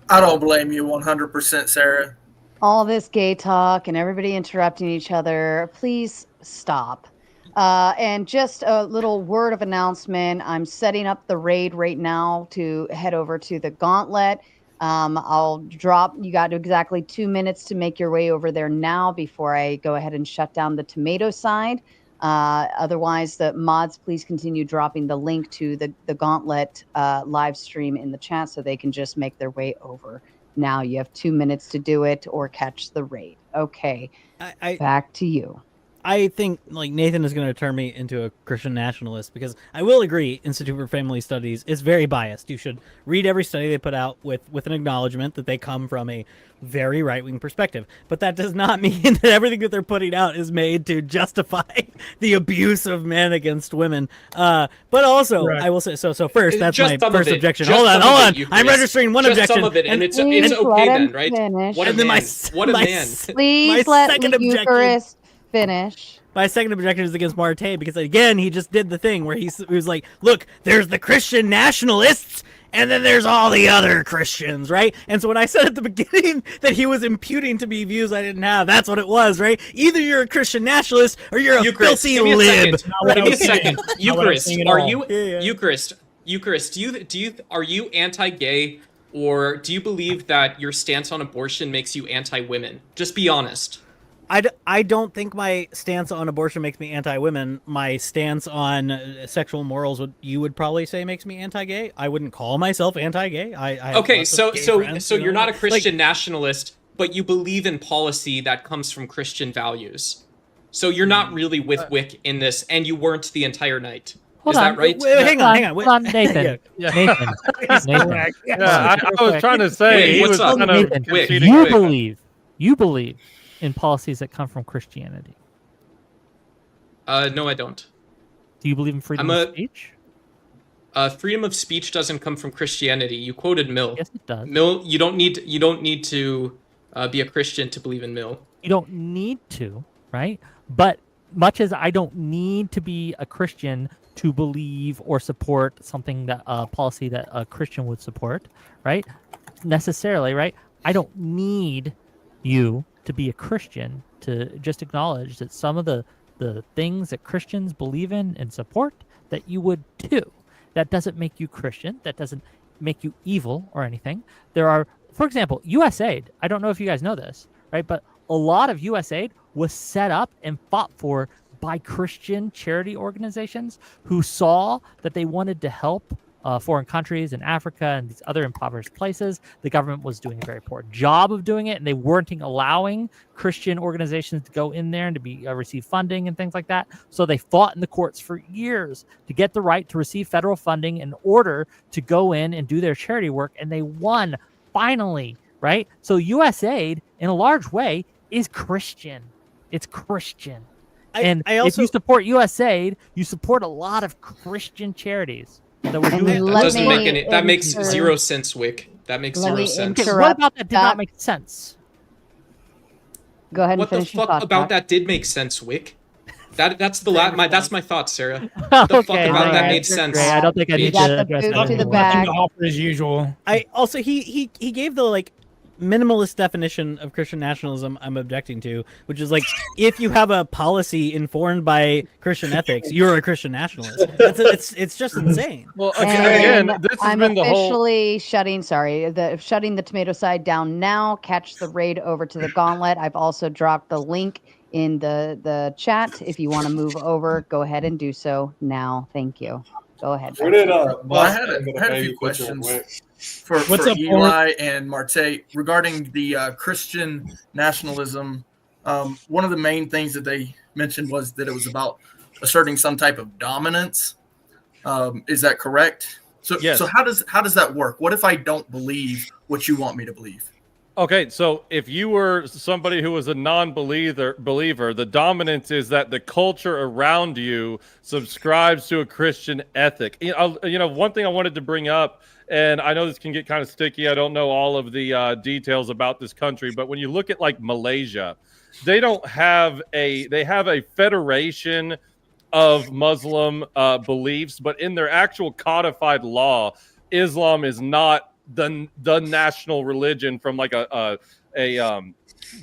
I don't blame you 100%, Sarah. All this gay talk and everybody interrupting each other, please stop. And just a little word of announcement. I'm setting up the raid right now to head over to the Gauntlet. I'll drop, you got exactly 2 minutes to make your way over there now before I go ahead and shut down the tomato side. Otherwise, the mods, please continue dropping the link to the Gauntlet live stream in the chat so they can just make their way over. Now you have 2 minutes to do it or catch the raid. Okay, back to you. I think like Nathan is going to turn me into a Christian nationalist because I will agree Institute for Family Studies is very biased. You should read every study they put out with an acknowledgement that they come from a very right-wing perspective. But that does not mean that everything that they're putting out is made to justify the abuse of men against women. But also, I will say, so first, that's my first objection. Hold on. I'm registering one objection. Some of it, and it's okay then, right? What a man. What a man. Please let the Eucharist finish. My second objection is against Marte because, again, he just did the thing where he was like, look, there's the Christian nationalists, and then there's all the other Christians, right? And so when I said at the beginning that he was imputing to me views I didn't have, that's what it was, right? Either you're a Christian nationalist or you're a filthy lib. Give me a second. Eucharist, are you Eucharist? Are you anti-gay, or do you believe that your stance on abortion makes you anti-women? Just be honest. I don't think my stance on abortion makes me anti-women. My stance on sexual morals, you would probably say makes me anti-gay. I wouldn't call myself anti-gay. Okay, so you're not a Christian nationalist, but you believe in policy that comes from Christian values. So you're not really with Wick in this, and you weren't the entire night. Is that right? Hang on, Nathan. Nathan. Yeah, I was trying to say he was kind of conceding. You believe in policies that come from Christianity. No, I don't. Do you believe in freedom of speech? Freedom of speech doesn't come from Christianity. You quoted Mill. Yes, it does. Mill, you don't need to be a Christian to believe in Mill. You don't need to, right? But much as I don't need to be a Christian to believe or support something that a policy that a Christian would support, right? Necessarily, right? I don't need you to be a Christian to just acknowledge that some of the things that Christians believe in and support that you would too. That doesn't make you Christian. That doesn't make you evil or anything. There are, for example, USAID. I don't know if you guys know this, right? But a lot of USAID was set up and fought for by Christian charity organizations who saw that they wanted to help foreign countries in Africa and these other impoverished places. The government was doing a very poor job of doing it, and they weren't allowing Christian organizations to go in there and to be receive funding and things like that. So they fought in the courts for years to get the right to receive federal funding in order to go in and do their charity work, and they won finally, right? So USAID, in a large way, is Christian. It's Christian. If you support USAID, you support a lot of Christian charities. That makes zero sense, Wick. That makes zero sense. Okay, what about that did not make sense? Go ahead and finish. What the fuck about that did make sense, Wick? That's my thoughts, Sarah. What the fuck about that made sense? I don't think I need to address that. To the bag. As usual. I also he gave the minimalist definition of Christian nationalism I'm objecting to, which is if you have a policy informed by Christian ethics, you're a Christian nationalist. It's just insane. Well, again, this has been the whole. I'm officially shutting the tomato side down now. Catch the raid over to the Gauntlet. I've also dropped the link in the chat. If you want to move over, go ahead and do so now. Thank you. Go ahead. I had a few questions for Eli and Marte regarding the Christian nationalism. One of the main things that they mentioned was that it was about asserting some type of dominance. Is that correct? So, yes. So how does that work? What if I don't believe what you want me to believe? Okay, so if you were somebody who was a non-believer, the dominance is that the culture around you subscribes to a Christian ethic. One thing I wanted to bring up, and I know this can get kind of sticky. I don't know all of the details about this country, but when you look at Malaysia, they have a federation of Muslim beliefs, but in their actual codified law, Islam is not the national religion from a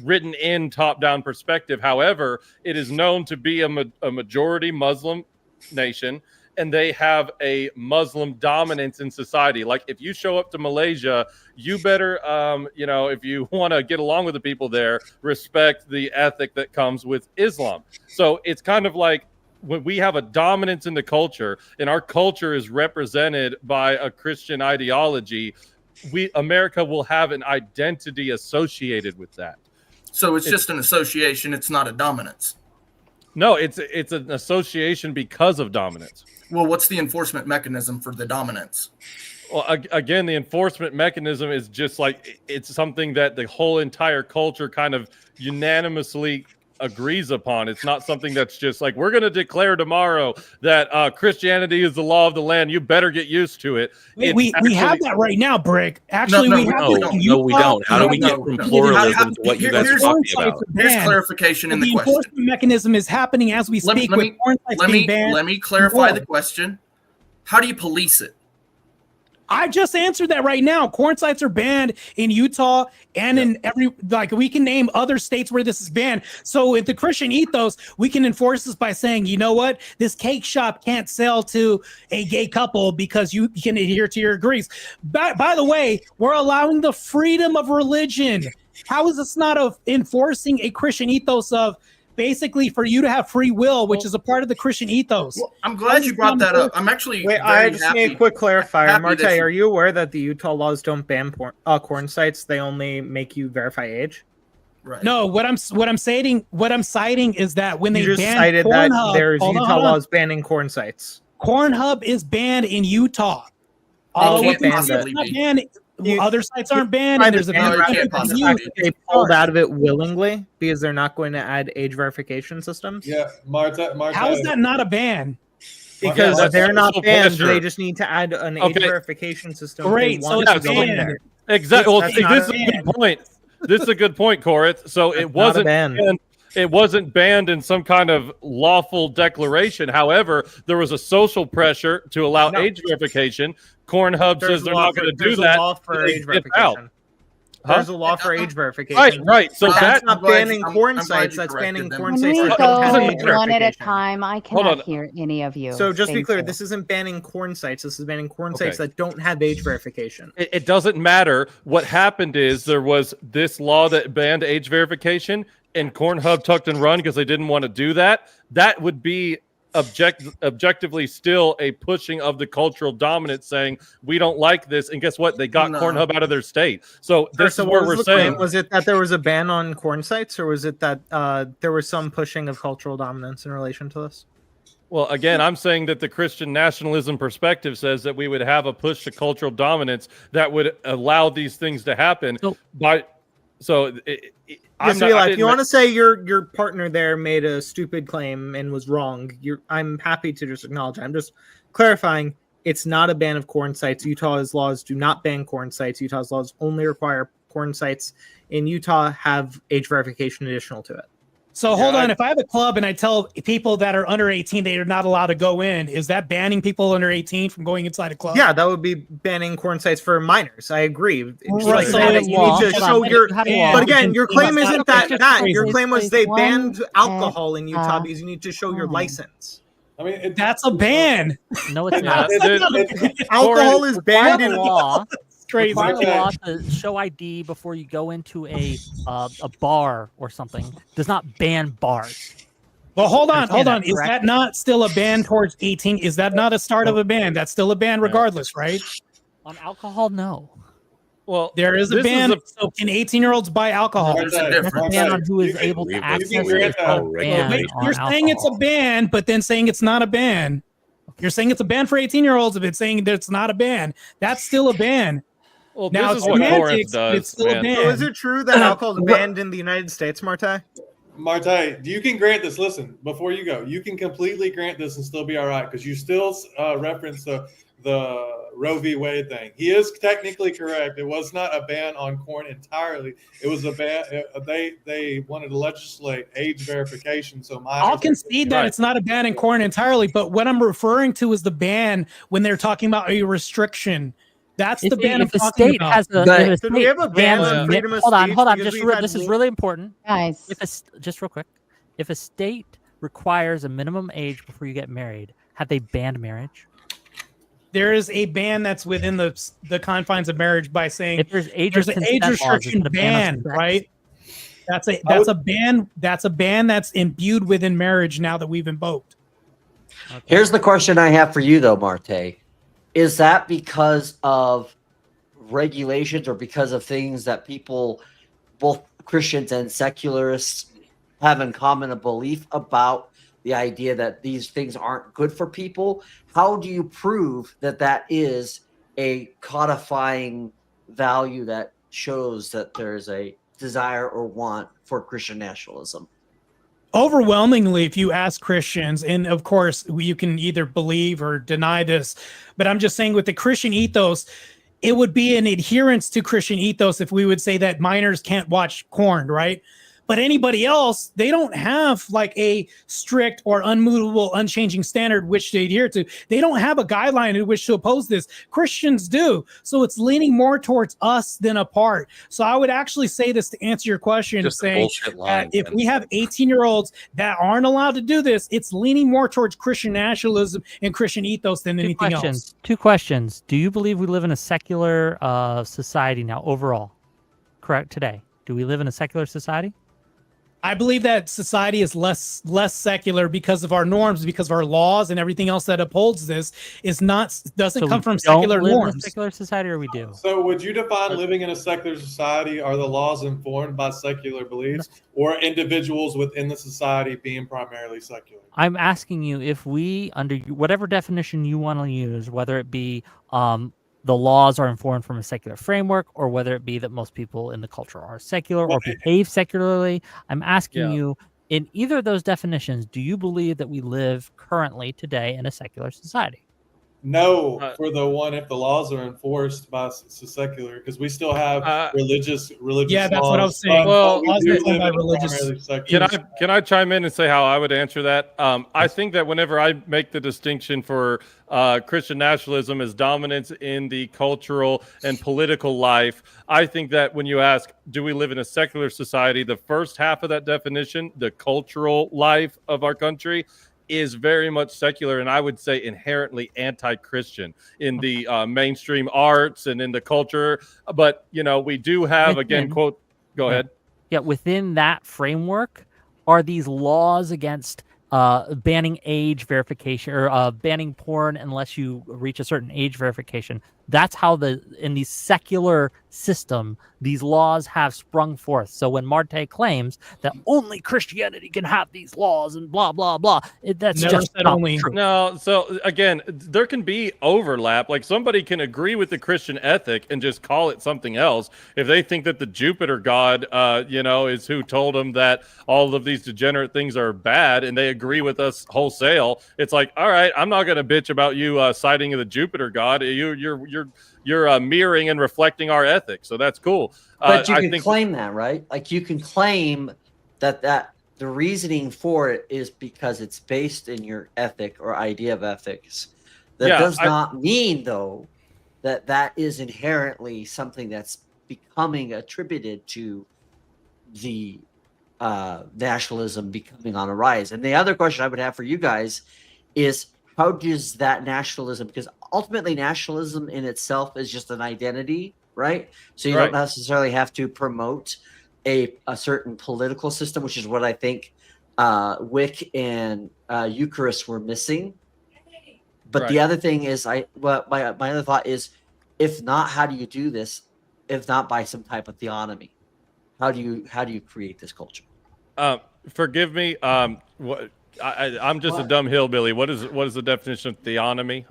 written in top-down perspective. However, it is known to be a majority Muslim nation, and they have a Muslim dominance in society. Like if you show up to Malaysia, you better, if you want to get along with the people there, respect the ethic that comes with Islam. So it's kind of like when we have a dominance in the culture, and our culture is represented by a Christian ideology, America will have an identity associated with that. So it's just an association. It's not a dominance. No, it's an association because of dominance. Well, what's the enforcement mechanism for the dominance? Well, again, the enforcement mechanism is just like it's something that the whole entire culture kind of unanimously agrees upon. It's not something that's just like, we're going to declare tomorrow that Christianity is the law of the land. You better get used to it. We have that right now, Brick. Actually, we don't. How do we get from pluralism to what you guys are talking about? Here's clarification in the question. The enforcement mechanism is happening as we speak. Let me clarify the question. How do you police it? I just answered that right now. Corn sites are banned in Utah and in we can name other states where this is banned. So if the Christian ethos, we can enforce this by saying, you know what, this cake shop can't sell to a gay couple because you can adhere to your agrees. By the way, we're allowing the freedom of religion. How is this not enforcing a Christian ethos of basically for you to have free will, which is a part of the Christian ethos? Well, I'm glad you brought that up. I'm actually I just need a quick clarifier. Marte, are you aware that the Utah laws don't ban corn sites? They only make you verify age. Right. No, what I'm citing is that when they just banned cited Pornhub, that there's Utah laws banning corn sites. Cornhub is banned in Utah. Although it's not banned. Other sites aren't banned. And there's they pulled out of it willingly because they're not going to add age verification systems. Yeah, Marta. How is that not a ban? Because they're not banned. They just need to add an age verification system. Great, so it's banned. Exactly. Well, see, this is a good point. This is a good point, Korith. So it wasn't banned. It wasn't banned in some kind of lawful declaration. However, there was a social pressure to allow age verification. Cornhub says they're not going to do that. There's a law for age verification. There's a law for age verification. Right. So that's not banning corn sites. That's banning corn sites. Can we go one at a time? I cannot hear any of you. So just be clear, this isn't banning corn sites. This is banning corn sites that don't have age verification. It doesn't matter. What happened is there was this law that banned age verification, and Cornhub tucked and run because they didn't want to do that. That would be objectively still a pushing of the cultural dominance, saying we don't like this. And guess what? They got Cornhub out of their state. So this is what we're saying. Was it that there was a ban on corn sites, or was it that there was some pushing of cultural dominance in relation to this? Well, again, I'm saying that the Christian nationalism perspective says that we would have a push to cultural dominance that would allow these things to happen. If you want to say your partner there made a stupid claim and was wrong, I'm happy to just acknowledge it. I'm just clarifying it's not a ban of corn sites. Utah's laws do not ban corn sites. Utah's laws only require corn sites in Utah have age verification additional to it. So hold on. If I have a club and I tell people that are under 18 they are not allowed to go in, is that banning people under 18 from going inside a club? Yeah, that would be banning corn sites for minors. I agree. You need to show but again, your claim isn't that. Your claim was they banned alcohol in Utah because you need to show your license. I mean, that's a ban. No, it's not. Alcohol is banned in law. Crazy. Law to show ID before you go into a bar or something does not ban bars. Well, hold on. Is that not still a ban towards 18? Is that not a start of a ban? That's still a ban regardless, right? On alcohol, no. Well, there is a ban. So can 18-year-olds buy alcohol? There's a ban on who is able to access it. You're saying it's a ban, but then saying it's not a ban. You're saying it's a ban for 18-year-olds, but saying that it's not a ban. That's still a ban. Well, now this is what Corinth does. It's still a ban. So is it true that alcohol is banned in the United States, Marte? Marte, you can grant this. Listen, before you go, you can completely grant this and still be all right because you still reference the Roe v. Wade thing. He is technically correct. It was not a ban on corn entirely. It was a ban. They wanted to legislate age verification. So I'll concede that it's not a ban in corn entirely, but what I'm referring to is the ban when they're talking about a restriction. That's If the ban I'm if a talking state about. has a, if a Could we state have a ban bans on mi- freedom of hold on, speech? hold on. Because Just we've had this is really important. Guys, Just real quick, if a state requires a minimum age before you get married, have they banned marriage? There is a ban that's within the confines of marriage by saying If there's age there's of an age consent laws, is restriction it a ban of ban, sex? right? That's a ban. That's a ban that's imbued within marriage now that we've invoked. Here's the question I have for you, though, Marte. Is that because of regulations or because of things that people, both Christians and secularists, have in common a belief about the idea that these things aren't good for people? How do you prove that that is a codifying value that shows that there's a desire or want for Christian nationalism? Overwhelmingly, if you ask Christians, and of course you can either believe or deny this, but I'm just saying with the Christian ethos, it would be an adherence to Christian ethos if we would say that minors can't watch porn, right? But anybody else, they don't have like a strict or unmovable, unchanging standard which to adhere to. They don't have a guideline in which to oppose this. Christians do. So it's leaning more towards us than apart. So I would actually say this to answer your question, Just a saying bullshit line, if man. we have 18-year-olds that aren't allowed to do this, it's leaning more towards Christian nationalism and Christian ethos than anything else. Two questions. Do you believe we live in a secular society now overall? Correct. Today, do we live in a secular society? I believe that society is less secular because of our norms, because of our laws and everything else that upholds this doesn't come from secular live in a norms. secular society, or we do? So would you define living in a secular society? Are the laws informed by secular beliefs, or individuals within the society being primarily secular? I'm asking you if we, under whatever definition you want to use, whether it be the laws are informed from a secular framework, or whether it be that most people in the culture are secular or behave secularly. I'm asking you, in either of those definitions, do you believe that we live currently today in a secular society? No, for the one, if the laws are enforced by secular, because we still have religious Yeah, that's laws. what I was saying. Well, Laws do informed live by in a religious. primarily secular- Can I chime in and say how I would answer that? I think that whenever I make the distinction for Christian nationalism as dominance in the cultural and political life, I think that when you ask, do we live in a secular society, the first half of that definition, the cultural life of our country, is very much secular, and I would say inherently anti-Christian in the mainstream arts and in the culture. But we do have quote. Go ahead. Yeah, within that framework, are these laws against banning age verification or banning porn unless you reach a certain age verification? That's how in the secular system, these laws have sprung forth. So when Marte claims that only Christianity can have these laws and blah, blah, blah, that's Never just said not only. true. No, so again, there can be overlap. Like somebody can agree with the Christian ethic and just call it something else if they think that the Jupiter god, is who told them that all of these degenerate things are bad, and they agree with us wholesale. It's like, all right, I'm not going to bitch about you citing the Jupiter god. You're mirroring and reflecting our ethics, so that's cool. But you can claim that, right? Like you can claim that the reasoning for it is because it's based in your ethic or idea of ethics. That does not mean, though, that is inherently something that's becoming attributed to the nationalism becoming on a rise. And the other question I would have for you guys is, how does that nationalism, because ultimately nationalism in itself is just an identity, right? So you don't necessarily have to promote a certain political system, which is what I think Wick and Eucharist were missing. But the other thing is, my other thought is, if not, how do you do this? If not by some type of theonomy, how do you create this culture? Forgive me. I'm just a dumb hillbilly. What is the definition of theonomy?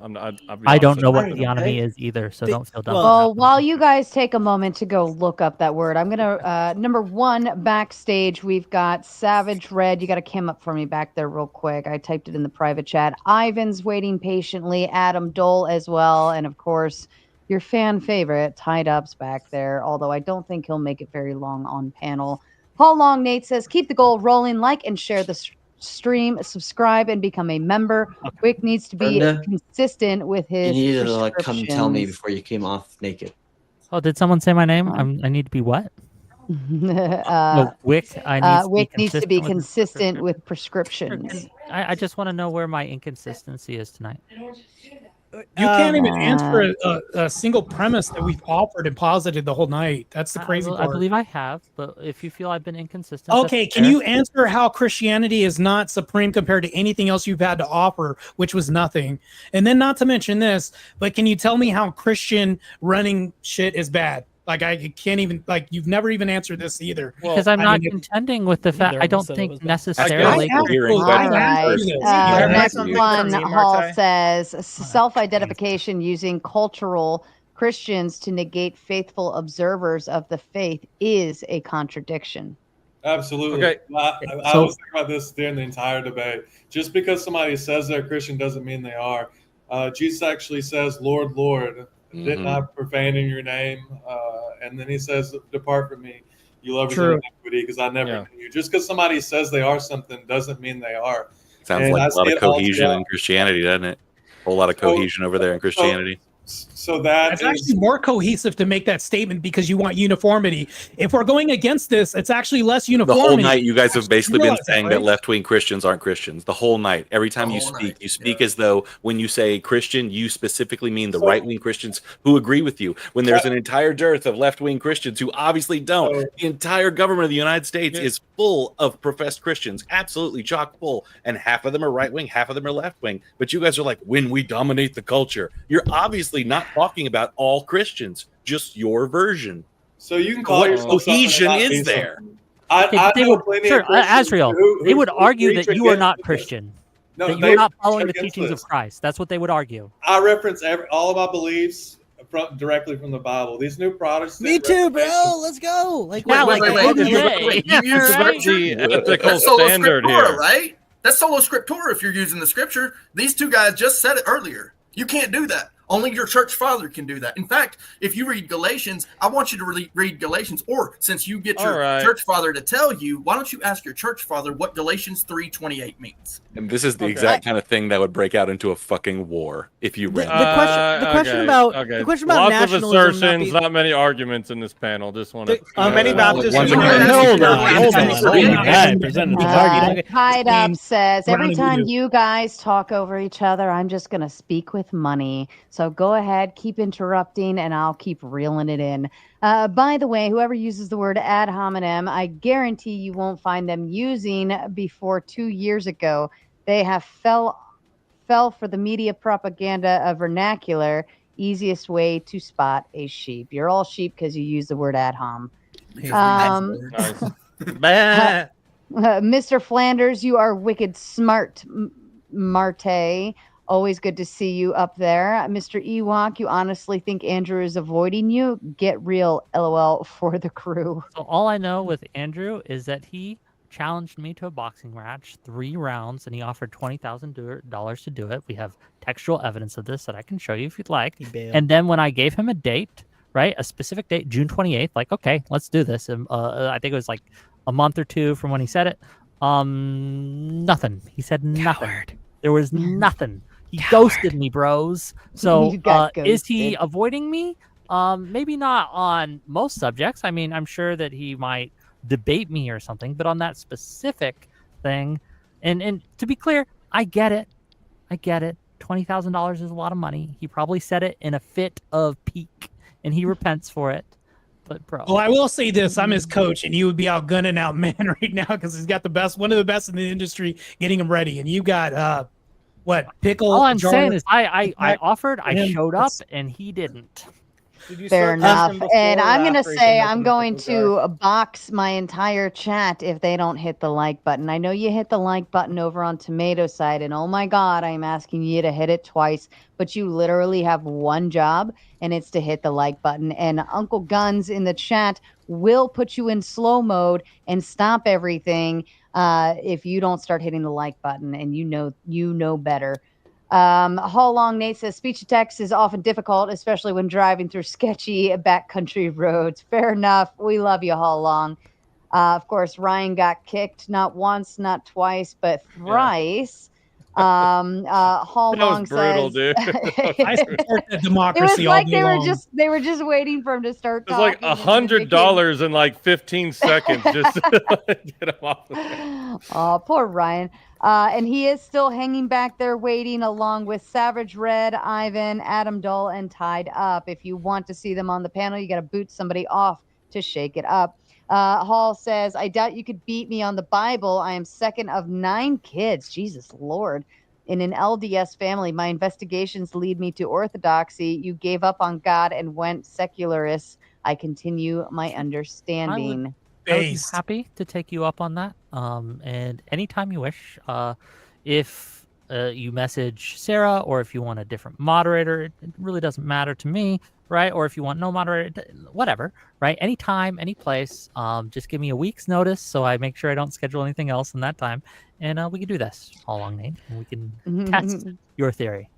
I don't know what theonomy is either, so don't feel dumb. Well, while you guys take a moment to go look up that word, I'm gonna number one, backstage we've got Savage Red. You got to cam up for me back there real quick. I typed it in the private chat. Ivan's waiting patiently. Adam Dole as well, and of course your fan favorite Tied Up's back there. Although I don't think he'll make it very long on panel. Paul Long Nate says, keep the goal rolling, like and share the stream, subscribe, and become a member. Wick needs to be Brenda, consistent with you his needed to like come tell me prescriptions. before you came off naked. Oh, did someone say my name? I need to be what? No, Wick. Wick needs to be consistent with prescriptions. I just want to know where my inconsistency is tonight. You can't even answer a single premise that we've offered and posited the whole night. That's the crazy part. I believe I have, but if you feel I've been inconsistent, okay, can you answer how Christianity is not supreme compared to anything else you've had to offer, which was nothing? And then, not to mention this, but can you tell me how Christian running shit is bad? Like, I can't even, like, you've never even answered this either. Because I'm not contending with the fact. I don't think necessarily. Next one, Hall says self-identification using cultural Christians to negate faithful observers of the faith is a contradiction. Absolutely. Okay. I was thinking about this during the entire debate. Just because somebody says they're Christian doesn't mean they are. Jesus actually says, Lord, Lord. Didn't I profane in your name? And then he says, depart from me, you lovers of iniquity, because I never knew you. Just because somebody says they are something doesn't mean they are. Sounds like a lot of cohesion in Christianity, doesn't it? A whole lot of cohesion over there in Christianity. So that's actually more cohesive to make that statement because you want uniformity. If we're going against this, it's actually less uniformity. The whole night, you guys have basically been saying that left-wing Christians aren't Christians. The whole night, every time you speak as though when you say Christian, you specifically mean the right-wing Christians who agree with you. When there's an entire dearth of left-wing Christians who obviously don't. The entire government of the United States is full of professed Christians, absolutely chock full, and half of them are right-wing, half of them are left-wing. But you guys are like, when we dominate the culture, you're obviously not talking about all Christians, just your version. So you can call yourself cohesion is there. Azrael, they would argue that you are not Christian. That you are not following the teachings of Christ. That's what they would argue. I reference all of my beliefs directly from the Bible. These new Protestants. Me too, bro. Let's go. Wait. You use the ethical standard here, right? That's solo scriptura. If you're using the scripture, these two guys just said it earlier. You can't do that. Only your church father can do that. In fact, if you read Galatians, I want you to read Galatians. Or since you get your church father to tell you, why don't you ask your church father what Galatians 3:28 means? And this is the exact kind of thing that would break out into a fucking war if you read. The question about lots nationalism. Of assertions, not many arguments in this panel. Just want to. Many Baptists. Tied Up says every time you guys talk over each other, I'm just going to speak with money. So go ahead, keep interrupting, and I'll keep reeling it in. By the way, whoever uses the word ad hominem, I guarantee you won't find them using before 2 years ago. They have fell for the media propaganda of vernacular. Easiest way to spot a sheep. You're all sheep because you use the word ad hom. Mr. Flanders, you are wicked smart, Marte. Always good to see you up there. Mr. Ewok, you honestly think Andrew is avoiding you? Get real, LOL, for the crew. So all I know with Andrew is that he challenged me to a boxing match, 3 rounds, and he offered $20,000 to do it. We have textual evidence of this that I can show you if you'd like. And then when I gave him a date, right, a specific date, June 28th, like, okay, let's do this. And, I think it was like a month or two from when he said it. Nothing. He said nothing. Coward. There was nothing. He ghosted me, bros. So is he avoiding me? Maybe not on most subjects. I mean, I'm sure that he might debate me or something, but on that specific thing, and to be clear, I get it. $20,000 is a lot of money. He probably said it in a fit of pique, and he repents for it. But bro, well, I will say this: I'm his coach, and you would be outgunning and outman right now because he's got one of the best in the industry, getting him ready, and you got pickle. All I'm saying is, I offered, I showed up, and he didn't. Fair enough. And I'm going to say I'm going to box my entire chat if they don't hit the like button. I know you hit the like button over on Tomato Side, and oh my God, I'm asking you to hit it twice, but you literally have one job, and it's to hit the like button. And Uncle Guns in the chat will put you in slow mode and stop everything if you don't start hitting the like button, and you know better. How long Nate says speech to text is often difficult, especially when driving through sketchy backcountry roads. Fair enough. We love you, How Long. Of course, Ryan got kicked not once, not twice, but thrice. Hall That was Long brutal, says, dude. I support that it democracy was all like day long. they were just waiting for him to start It was like talking. and then it became- $100 in like 15 seconds just to get him off. Oh, poor Ryan. And he is still hanging back there waiting along with Savage Red, Ivan, Adam Dull, and Tied Up. If you want to see them on the panel, you got to boot somebody off to shake it up. Hall says, I doubt you could beat me on the Bible. I am second of 9 kids. Jesus Lord. In an LDS family, my investigations lead me to orthodoxy. You gave up on God and went secularist. I continue my understanding. I would be happy to take you up on that. And anytime you wish, if you message Sarah or if you want a different moderator, it really doesn't matter to me, right? Or if you want no moderator, whatever, right? Anytime, any place, just give me a week's notice so I make sure I don't schedule anything else in that time. And we can do this all along, Nate. And we can test your theory.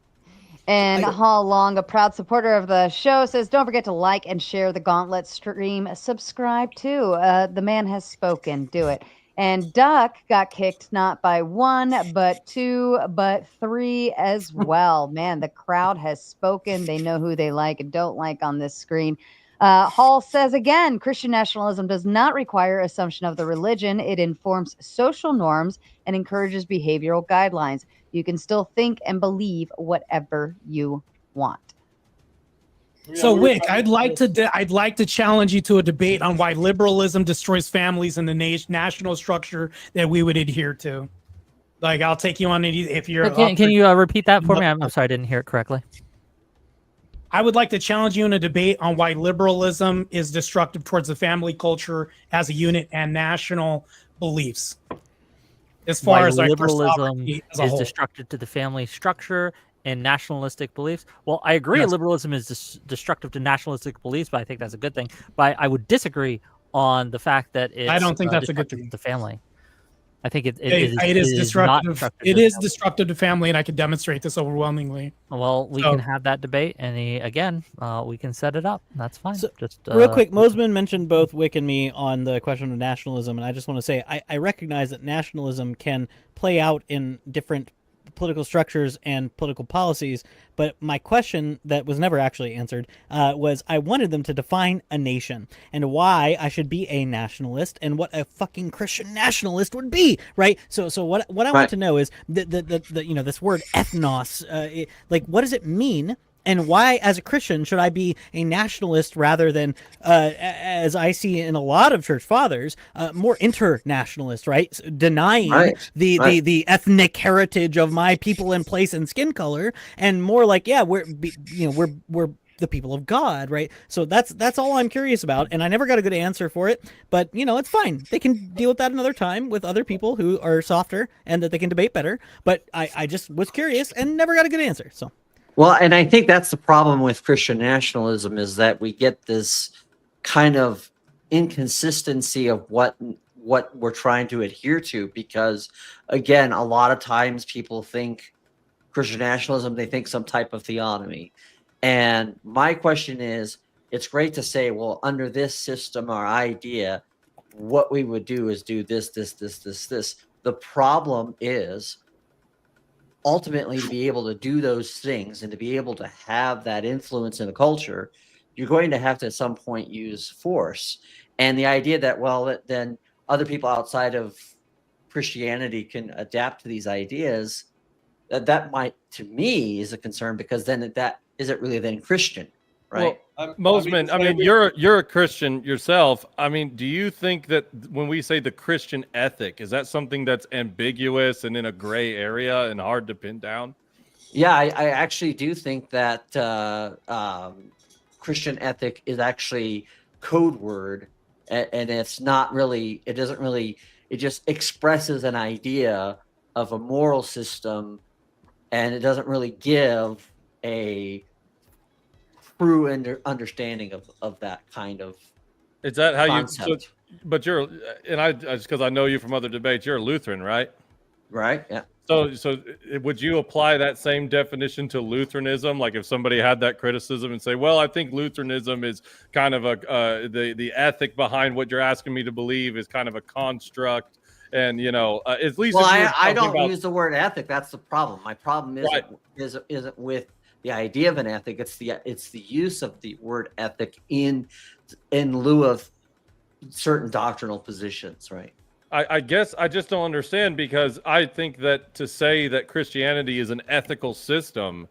And Hall Long, a proud supporter of the show, says, don't forget to like and share the Gauntlet stream. Subscribe too. The man has spoken. Do it. And Duck got kicked not by 1, but 2, but 3 as well. Man, the crowd has spoken. They know who they like and don't like on this screen. Hall says again, Christian nationalism does not require assumption of the religion. It informs social norms and encourages behavioral guidelines. You can still think and believe whatever you want. So, Wick, I'd like to challenge you to a debate on why liberalism destroys families and the national structure that we would adhere to. Like, I'll take you on any if you're. Can you repeat that for me? I'm sorry, I didn't hear it correctly. I would like to challenge you in a debate on why liberalism is destructive towards the family culture as a unit and national beliefs. As far as liberalism is destructive to the family structure and nationalistic beliefs. Well, I agree liberalism is destructive to nationalistic beliefs, but I think that's a good thing. But I would disagree on the fact that it's I don't think that's a good thing. To the family. I think it is destructive. It is destructive to family, and I can demonstrate this overwhelmingly. Well, we can have that debate, and we can set it up. That's fine. So, just real quick, Mosman mentioned both Wick and me on the question of nationalism, and I just want to say I recognize that nationalism can play out in different political structures and political policies, but my question that was never actually answered was I wanted them to define a nation and why I should be a nationalist and what a fucking Christian nationalist would be, right? So what I want to know is the this word ethnos, like what does it mean? And why, as a Christian, should I be a nationalist rather than, as I see in a lot of church fathers, more internationalist, right? Denying the ethnic heritage of my people and place and skin color, and more like, we're the people of God, right? So that's all I'm curious about, and I never got a good answer for it. But it's fine. They can deal with that another time with other people who are softer and that they can debate better. But I just was curious and never got a good answer. So. Well, and I think that's the problem with Christian nationalism is that we get this kind of inconsistency of what we're trying to adhere to, because again, a lot of times people think Christian nationalism, they think some type of theonomy. And my question is, it's great to say, well, under this system or idea, what we would do is do this. The problem is ultimately to be able to do those things and to be able to have that influence in the culture, you're going to have to at some point use force. And the idea that, well, then other people outside of Christianity can adapt to these ideas, that might, to me, is a concern, because then that isn't really then Christian, right? Well, Mosman, I mean, you're a Christian yourself. I mean, do you think that when we say the Christian ethic, is that something that's ambiguous and in a gray area and hard to pin down? Yeah, I actually do think that Christian ethic is actually code word, and it's not really, it just expresses an idea of a moral system, and it doesn't really give a true understanding of that kind of is that how concept. but you're, and I just because I know you from other debates, you're a Lutheran, right? Right. Yeah. So would you apply that same definition to Lutheranism? Like if somebody had that criticism and say, well, I think Lutheranism is kind of the ethic behind what you're asking me to believe is kind of a construct. And, at least. Well, I don't use the word ethic. That's the problem. My problem isn't with the idea of an ethic. It's the use of the word ethic in lieu of certain doctrinal positions, right? I guess I just don't understand, because I think that to say that Christianity is an ethical system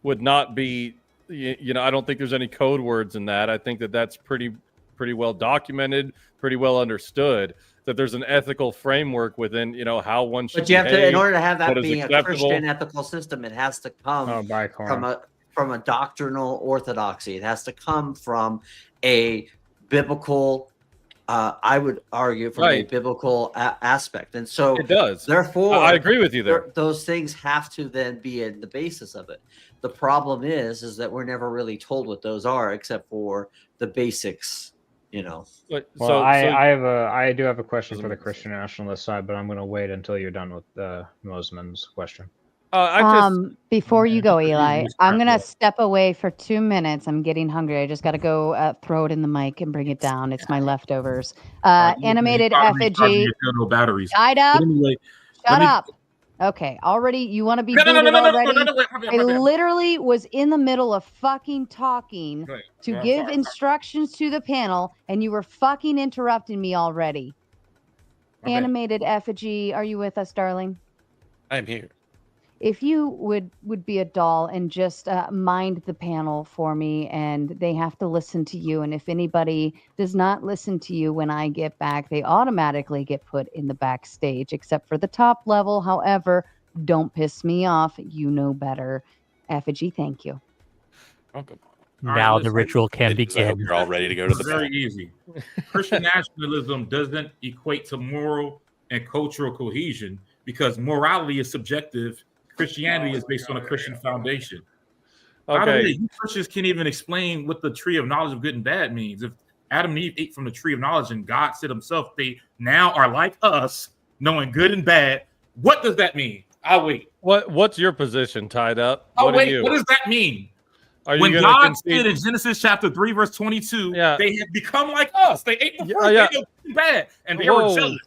would not be, I don't think there's any code words in that. I think that that's pretty well documented, pretty well understood, that there's an ethical framework within, how one should. But you have behave, to, in order to have that being acceptable. a Christian ethical system, it has to come from a doctrinal orthodoxy. It has to come from a biblical. I would argue from a biblical aspect, and so it does. Therefore, I agree with you there. Those things have to then be in the basis of it. The problem is that we're never really told what those are, except for the basics. I do have a question for the Christian nationalist side, but I'm going to wait until you're done with Mosman's question. Before you go, Eli, I'm gonna step away for 2 minutes. I'm getting hungry. I just got to go throw it in the mic and bring it down. It's my leftovers. Animated effigy. Tied up. Anyway, Shut up. Okay, already you want to be booted already? I literally was in the middle of fucking talking to give instructions to the panel, and you were fucking interrupting me already. Animated effigy, are you with us, darling? I'm here. If you would be a doll and just mind the panel for me, and they have to listen to you, and if anybody does not listen to you when I get back, they automatically get put in the backstage, except for the top level. However, don't piss me off. You know better. Effigy, thank you. Welcome. Now the ritual can begin. You're all ready to go to the very easy. Christian nationalism doesn't equate to moral and cultural cohesion, because morality is subjective. Christianity is based on a Christian foundation. By the way, you Christians can't even explain what the tree of knowledge of good and bad means. If Adam and Eve ate from the tree of knowledge and God said himself, they now are like us, knowing good and bad, what does that mean? I'll wait. What's your position, Tied Up? What does that mean? When God said in Genesis chapter 3, verse 22, they have become like us. They ate the fruit, they know good and bad, and they were jealous.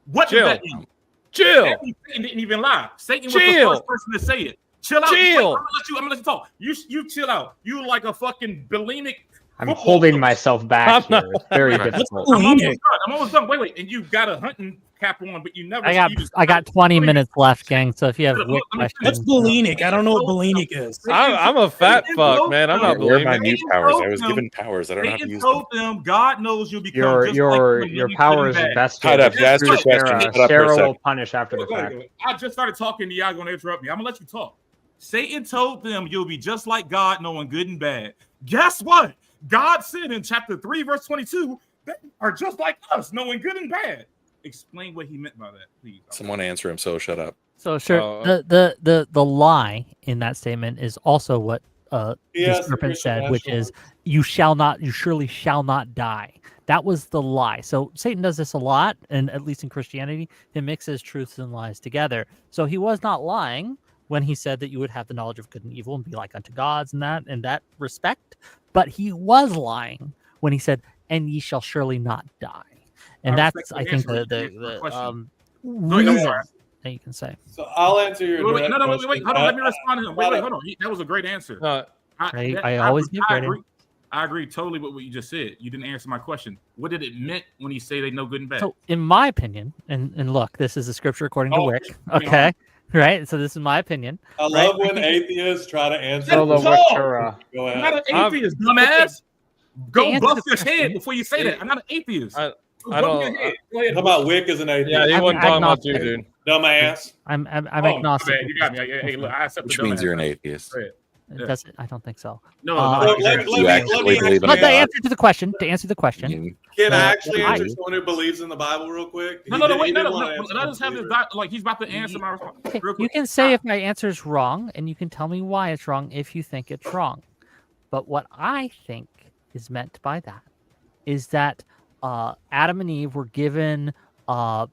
What does that mean? Chill. Satan didn't even lie. Satan was the first person to say it. Chill out. Chill. I'm gonna let you talk. You chill out. You like a fucking bulimic. I'm holding myself back here. It's very difficult. I'm almost done. Wait. And you got a hunting cap on, but you never. I got 20 minutes left, gang. So if you have What's questions, bulimic? I don't know what bulimic is. I'm a fat fuck, man. I'm not Where are my bulimic. new powers? I was given powers. I don't know how to use them. told them God knows you'll become your powers vested. Tied Up. Ask your question. Shut up for a Sarah will second. punish after the fact. I just started talking to y'all. Going to interrupt me. I'm gonna let you talk. Satan told them you'll be just like God, knowing good and bad. Guess what? God said in chapter 3, verse 22, they are just like us, knowing good and bad. Explain what he meant by that, please. Someone answer him. So shut up. so sure. The lie in that statement is also what the serpent said, which is you surely shall not die. That was the lie. So Satan does this a lot, and at least in Christianity, he mixes truths and lies together. So he was not lying when he said that you would have the knowledge of good and evil and be like unto gods in that respect. But he was lying when he said, and ye shall surely not die. And that's, I think, the reason that you can say. So I'll answer your wait, hold on, let me respond to him. Wait, hold on. That was a great answer. I always give credit. I agree totally with what you just said. You didn't answer my question. What did it mean when he say they know good and bad? So, in my opinion, and look, this is a scripture according to Wick. Okay. Right, so this is my opinion. I love when atheists try to answer. Go ahead. I'm not an atheist, dumbass. Go bust your head before you say that. I'm not an atheist. I don't. How about Wick as an atheist? Yeah, he wasn't talking about you, dude. Dumbass. I'm agnostic. You got me. Hey, look, I accept Which the means dumbass. you're an atheist. I don't think so. No, but the answer to the question. Can I actually answer someone who believes in the Bible real quick? No. Let us have this. Like he's about to answer my response. Okay, you can say if my answer is wrong, and you can tell me why it's wrong if you think it's wrong. But what I think is meant by that is that Adam and Eve were given the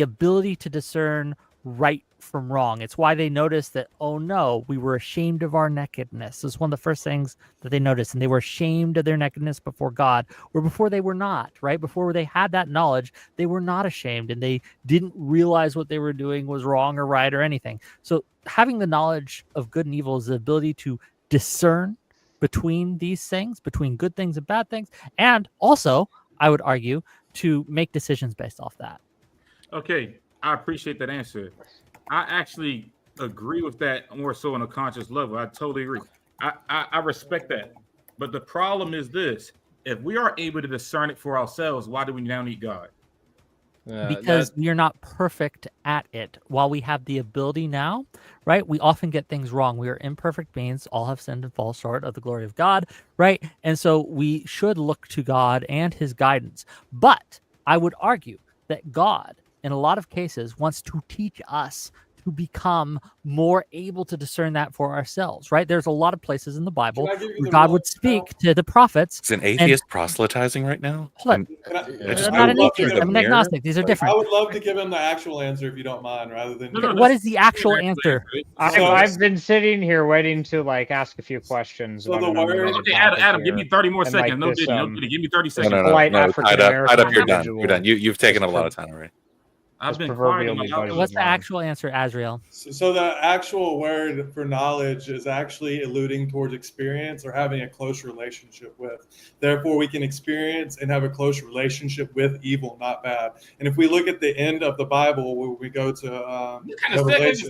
ability to discern right from wrong. It's why they noticed that, oh no, we were ashamed of our nakedness. It's one of the first things that they noticed, and they were ashamed of their nakedness before God, or before they were not, right? Before they had that knowledge, they were not ashamed, and they didn't realize what they were doing was wrong or right or anything. So having the knowledge of good and evil is the ability to discern between these things, between good things and bad things, and also, I would argue, to make decisions based off that. Okay, I appreciate that answer. I actually agree with that more so on a conscious level. I totally agree. I respect that. But the problem is this: if we are able to discern it for ourselves, why do we now need God? Because we are not perfect at it. While we have the ability now, right? We often get things wrong. We are imperfect beings, all have sinned and fall short of the glory of God, right? And so we should look to God and his guidance. But I would argue that God, in a lot of cases, wants to teach us to become more able to discern that for ourselves, right? There's a lot of places in the Bible where God would speak to the prophets. Is an atheist proselytizing right now? Hold on. I'm not an atheist. I'm an agnostic. These are different. I would love to give him the actual answer if you don't mind, rather than. What is the actual answer? I've been sitting here waiting to like ask a few questions. So the word. Okay, Adam, give me 30 more seconds. Like no, this, no, give me 30 seconds. No, tied up. You're done. You're done. You've taken up a lot of time already. I've been What's the actual answer, Azrael? So the actual word for knowledge is actually alluding towards experience or having a close relationship with. Therefore, we can experience and have a close relationship with evil, not bad. And if we look at the end of the Bible, where we go to Revelation.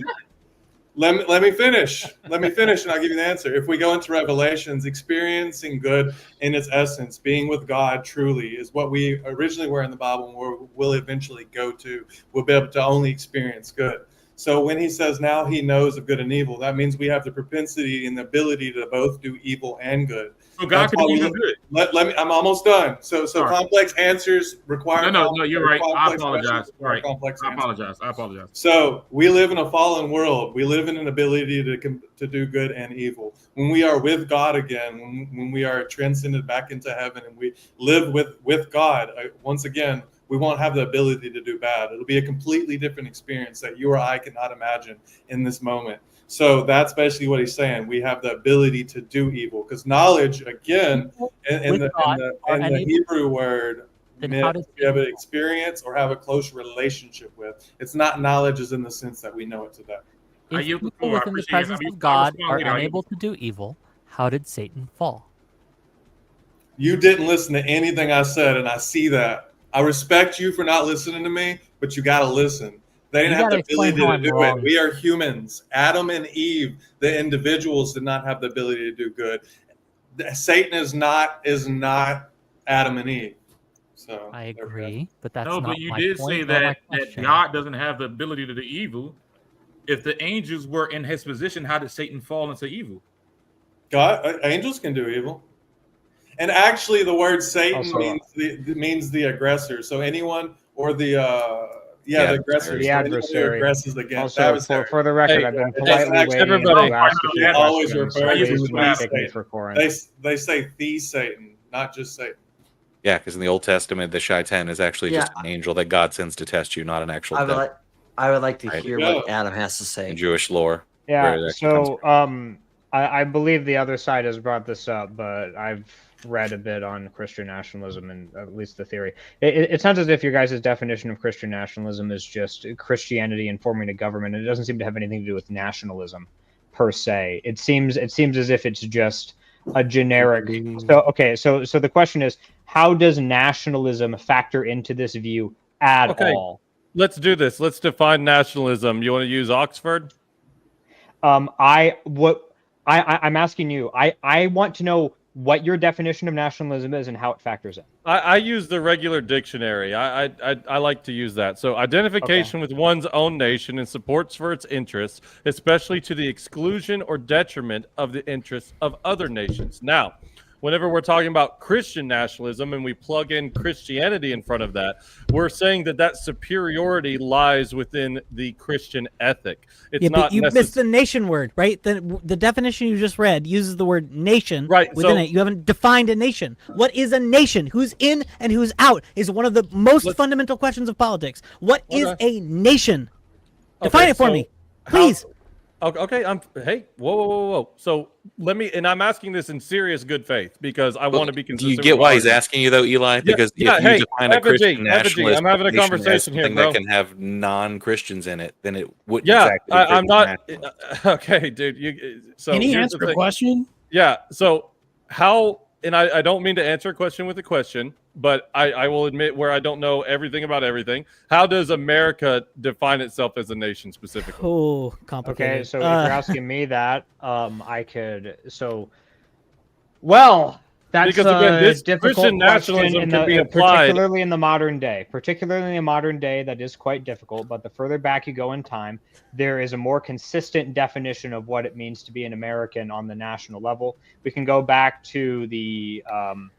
Let me finish. Let me finish, and I'll give you the answer. If we go into Revelations, experiencing good in its essence, being with God truly, is what we originally were in the Bible, and where we'll eventually go to. We'll be able to only experience good. So when he says now he knows of good and evil, that means we have the propensity and the ability to both do evil and good. So God can do even good. Let me. I'm almost done. So complex answers require. No, you're right. I apologize. Right. I apologize. So we live in a fallen world. We live in an ability to do good and evil. When we are with God again, when we are transcended back into heaven and we live with God, once again, we won't have the ability to do bad. It'll be a completely different experience that you or I cannot imagine in this moment. So that's basically what he's saying. We have the ability to do evil, because knowledge, again, in the Hebrew word, meant you have an experience or have a close relationship with. It's not knowledge as in the sense that we know it today. If people within the presence of God are unable to do evil, how did Satan fall? You didn't listen to anything I said, and I see that. I respect you for not listening to me, but you got to listen. They didn't have the ability to do it. We are humans. Adam and Eve, the individuals, did not have the ability to do good. Satan is not Adam and Eve. So I agree, but that's no. Not but you my did point say that God doesn't have the ability to do evil. If the angels were in his position, how did Satan fall into evil? Angels can do evil. And actually, the word Satan means the aggressor. So anyone or the aggressor, the adversary. Aggresses against. Also, for the record, I've been politely waiting to ask a few always questions. refer So they say the Satan, not just Satan. Yeah, because in the Old Testament, the Shaitan is actually just an angel that God sends to test you, not an actual devil. I would like to hear what Adam has to say. In Jewish lore. Yeah, so I believe the other side has brought this up, but I've read a bit on Christian nationalism and at least the theory. It sounds as if your guys' definition of Christian nationalism is just Christianity informing a government. It doesn't seem to have anything to do with nationalism per se. It seems as if it's just a generic. So the question is, how does nationalism factor into this view at all? Let's do this. Let's define nationalism. You want to use Oxford? I'm asking you. I want to know what your definition of nationalism is and how it factors in. I use the regular dictionary. I like to use that. So identification with one's own nation and supports for its interests, especially to the exclusion or detriment of the interests of other nations. Now, whenever we're talking about Christian nationalism and we plug in Christianity in front of that, we're saying that superiority lies within the Christian ethic. It's not. But you missed the nation word, right? The definition you just read uses the word nation within it. You haven't defined a nation. What is a nation? Who's in and who's out is one of the most fundamental questions of politics. What is a nation? Define it for me, please. Okay, hey, whoa. So let me, and I'm asking this in serious good faith because I want to be consistent. Do you get why he's asking you though, Eli? Because if you define a Christian nationalist, I'm having a nation conversation as something here, bro. that can have non-Christians in it, then it wouldn't Yeah, exactly. Be I'm not. nationalist. Okay, dude. So can he here's answer the a thing. question? Yeah. So how? And I don't mean to answer a question with a question, but I will admit where I don't know everything about everything. How does America define itself as a nation specifically? Oh, complicated. Okay, so if you're asking me that, I could. So, well, that's Because again, this difficult Christian question, nationalism in can be the, applied. particularly in the modern day. Particularly in the modern day, that is quite difficult. But the further back you go in time, there is a more consistent definition of what it means to be an American on the national level. We can go back to the Can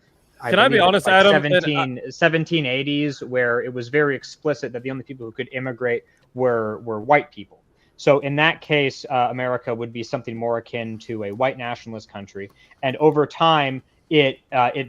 I be honest, like Adam? 1780s, where it was very explicit that the only people who could immigrate were white people. So in that case, America would be something more akin to a white nationalist country. And over time, it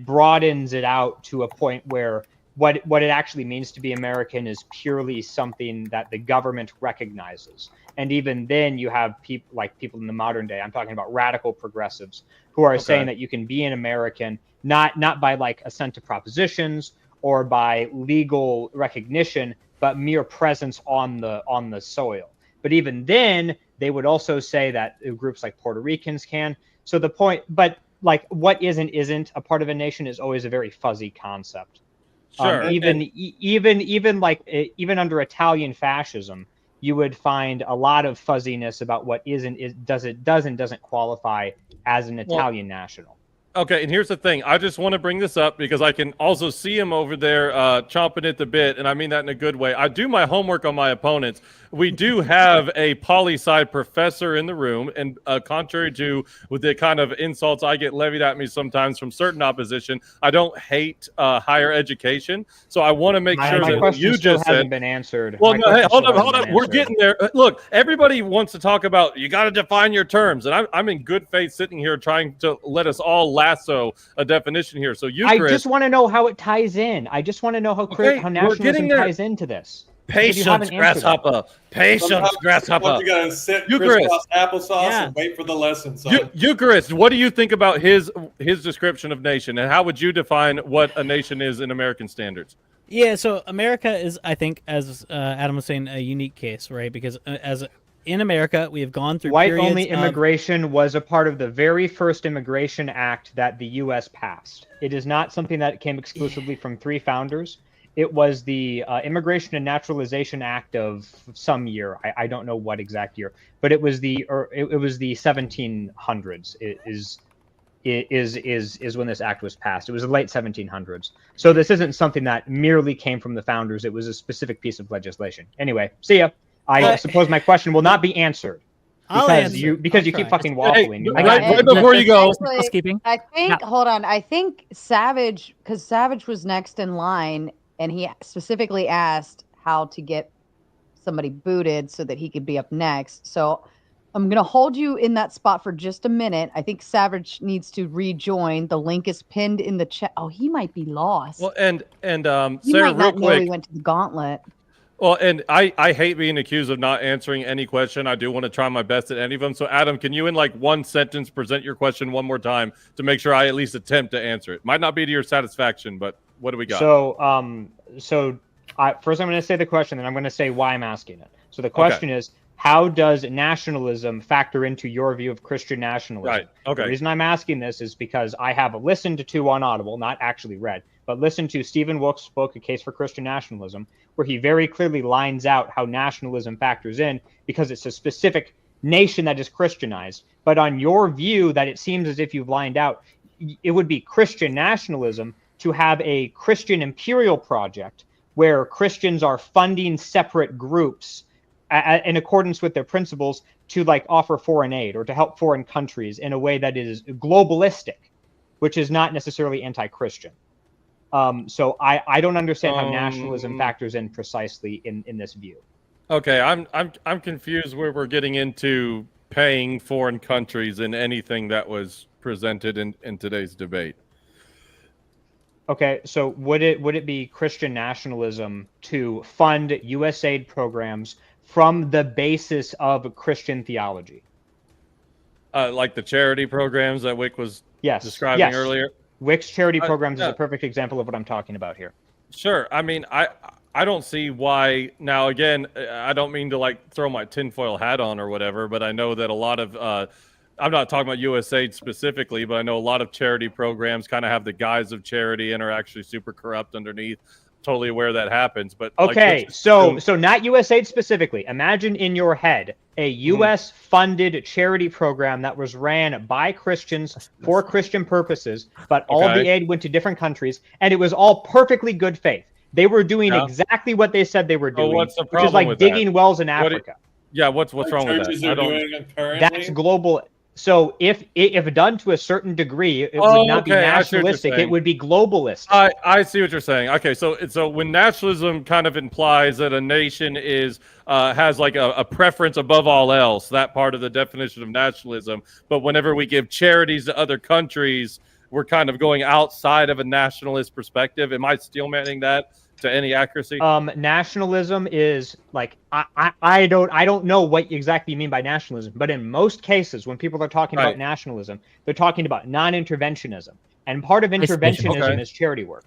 broadens it out to a point where what it actually means to be American is purely something that the government recognizes. And even then, you have people in the modern day. I'm talking about radical progressives who are saying that you can be an American not by like assent to propositions or by legal recognition, but mere presence on the soil. But even then, they would also say that groups like Puerto Ricans can. So the point, but like what isn't a part of a nation is always a very fuzzy concept. Sure. Even under Italian fascism, you would find a lot of fuzziness about what doesn't qualify as an Italian national. Okay, and here's the thing. I just want to bring this up because I can also see him over there chomping at the bit, and I mean that in a good way. I do my homework on my opponents. We do have a poli-sci professor in the room, and contrary to with the kind of insults I get levied at me sometimes from certain opposition, I don't hate higher education. So I want to make sure my that question you still just hasn't said. been answered. Well, My no, hey, question hold still up. hasn't been We're answered. getting there. Look, everybody wants to talk about you got to define your terms, and I'm in good faith sitting here trying to let us all lasso a definition here. So I just want to know how it ties in. I just want to know how we're nationalism getting there. ties into this. Because you Patience, haven't answered that. grasshopper. Patience, grasshopper. You gotta sit Eucharist. crisscross applesauce and wait for the lesson, son. Eucharist, what do you think about his description of nation, and how would you define what a nation is in American standards? Yeah, so America is, I think, as Adam was saying, a unique case, right? Because in America, we have gone through white-only immigration was a part of the very first Immigration Act that the U.S. passed. It is not something that came exclusively from three founders. It was the Immigration and Naturalization Act of some year. I don't know what exact year, but it was the 1700s. Is when this act was passed. It was the late 1700s. So this isn't something that merely came from the founders. It was a specific piece of legislation. Anyway, see ya. I suppose my question will not be answered because you keep fucking waffling. Right before you go, actually, I think hold on. I think Savage, because Savage was next in line, and he specifically asked how to get somebody booted so that he could be up next. So I'm gonna hold you in that spot for just a minute. I think Savage needs to rejoin. The link is pinned in the chat. Oh, he might be lost. Well, and he Sarah, might not real know quick. he went to the gauntlet. Well, and I hate being accused of not answering any question. I do want to try my best at any of them. So, Adam, can you in like one sentence present your question one more time to make sure I at least attempt to answer it? Might not be to your satisfaction, but what do we got? So, first I'm going to say the question, then I'm going to say why I'm asking it. So the question is, how does nationalism factor into your view of Christian nationalism? Right. Okay. The reason I'm asking this is because I have listened to on Audible, not actually read, but listened to Stephen Wilkes' book, A Case for Christian Nationalism, where he very clearly lines out how nationalism factors in because it's a specific nation that is Christianized. But on your view, that it seems as if you've lined out, it would be Christian nationalism to have a Christian imperial project where Christians are funding separate groups in accordance with their principles to like offer foreign aid or to help foreign countries in a way that is globalistic, which is not necessarily anti-Christian. So I don't understand how nationalism factors in precisely in this view. Okay, I'm confused where we're getting into paying foreign countries in anything that was presented in today's debate. Okay, so would it be Christian nationalism to fund U.S. aid programs from the basis of Christian theology. Like the charity programs that Wick was describing earlier. Wick's charity programs is yeah. a perfect example of what I'm talking about here. Sure. I mean, I don't see why. Now, again, I don't mean to like throw my tinfoil hat on or whatever, but I know that a lot of, I'm not talking about USAID specifically, but I know a lot of charity programs kind of have the guise of charity and are actually super corrupt underneath. Totally aware that happens, but okay, so not USAID specifically. Imagine in your head a U.S. funded charity program that was ran by Christians for Christian purposes, but all of the aid went to different countries, and it was all perfectly good faith. They were doing exactly what they said they were doing, what's the which is problem like with digging that? wells in Africa. What's wrong with that? I don't. That's global. So if done to a certain degree, it would not be nationalistic. It would be globalist. I see what you're saying. Okay, so when nationalism kind of implies that a nation is has like a preference above all else, that part of the definition of nationalism. But whenever we give charities to other countries, we're kind of going outside of a nationalist perspective. Am I steelmanning that to any accuracy? Nationalism is like I don't know what exactly you mean by nationalism, but in most cases when people are talking about nationalism, they're talking about non-interventionism, and part of interventionism is charity work.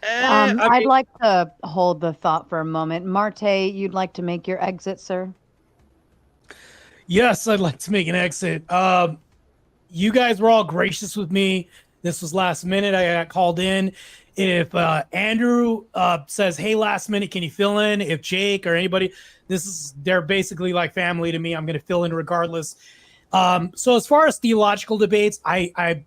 I'd like to hold the thought for a moment. Marte, you'd like to make your exit, sir? Yes, I'd like to make an exit. You guys were all gracious with me. This was last minute. I got called in. If Andrew says, hey, last minute, can you fill in? If Jake or anybody, they're basically like family to me. I'm going to fill in regardless. So as far as theological debates, I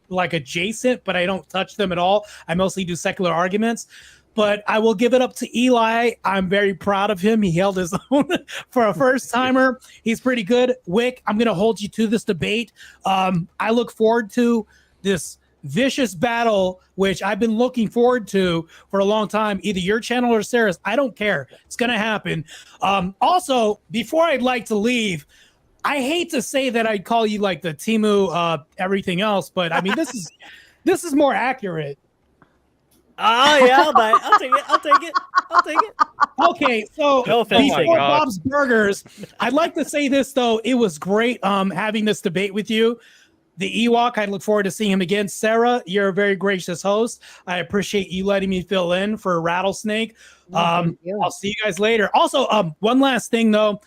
like adjacent, but I don't touch them at all. I mostly do secular arguments. But I will give it up to Eli. I'm very proud of him. He held his own for a first timer. He's pretty good. Wick, I'm going to hold you to this debate. I look forward to this vicious battle, which I've been looking forward to for a long time. Either your channel or Sarah's. I don't care. It's going to happen. Also, before I'd like to leave, I hate to say that I'd call you like the Timu everything else, but I mean, this is more accurate. Oh yeah, I'll take it. I'll take it. Okay, so before Bob's Burgers, I'd like to say this though. It was great having this debate with you. The Ewok, I look forward to seeing him again. Sarah, you're a very gracious host. I appreciate you letting me fill in for Rattlesnake. I'll see you guys later. Also, one last thing though.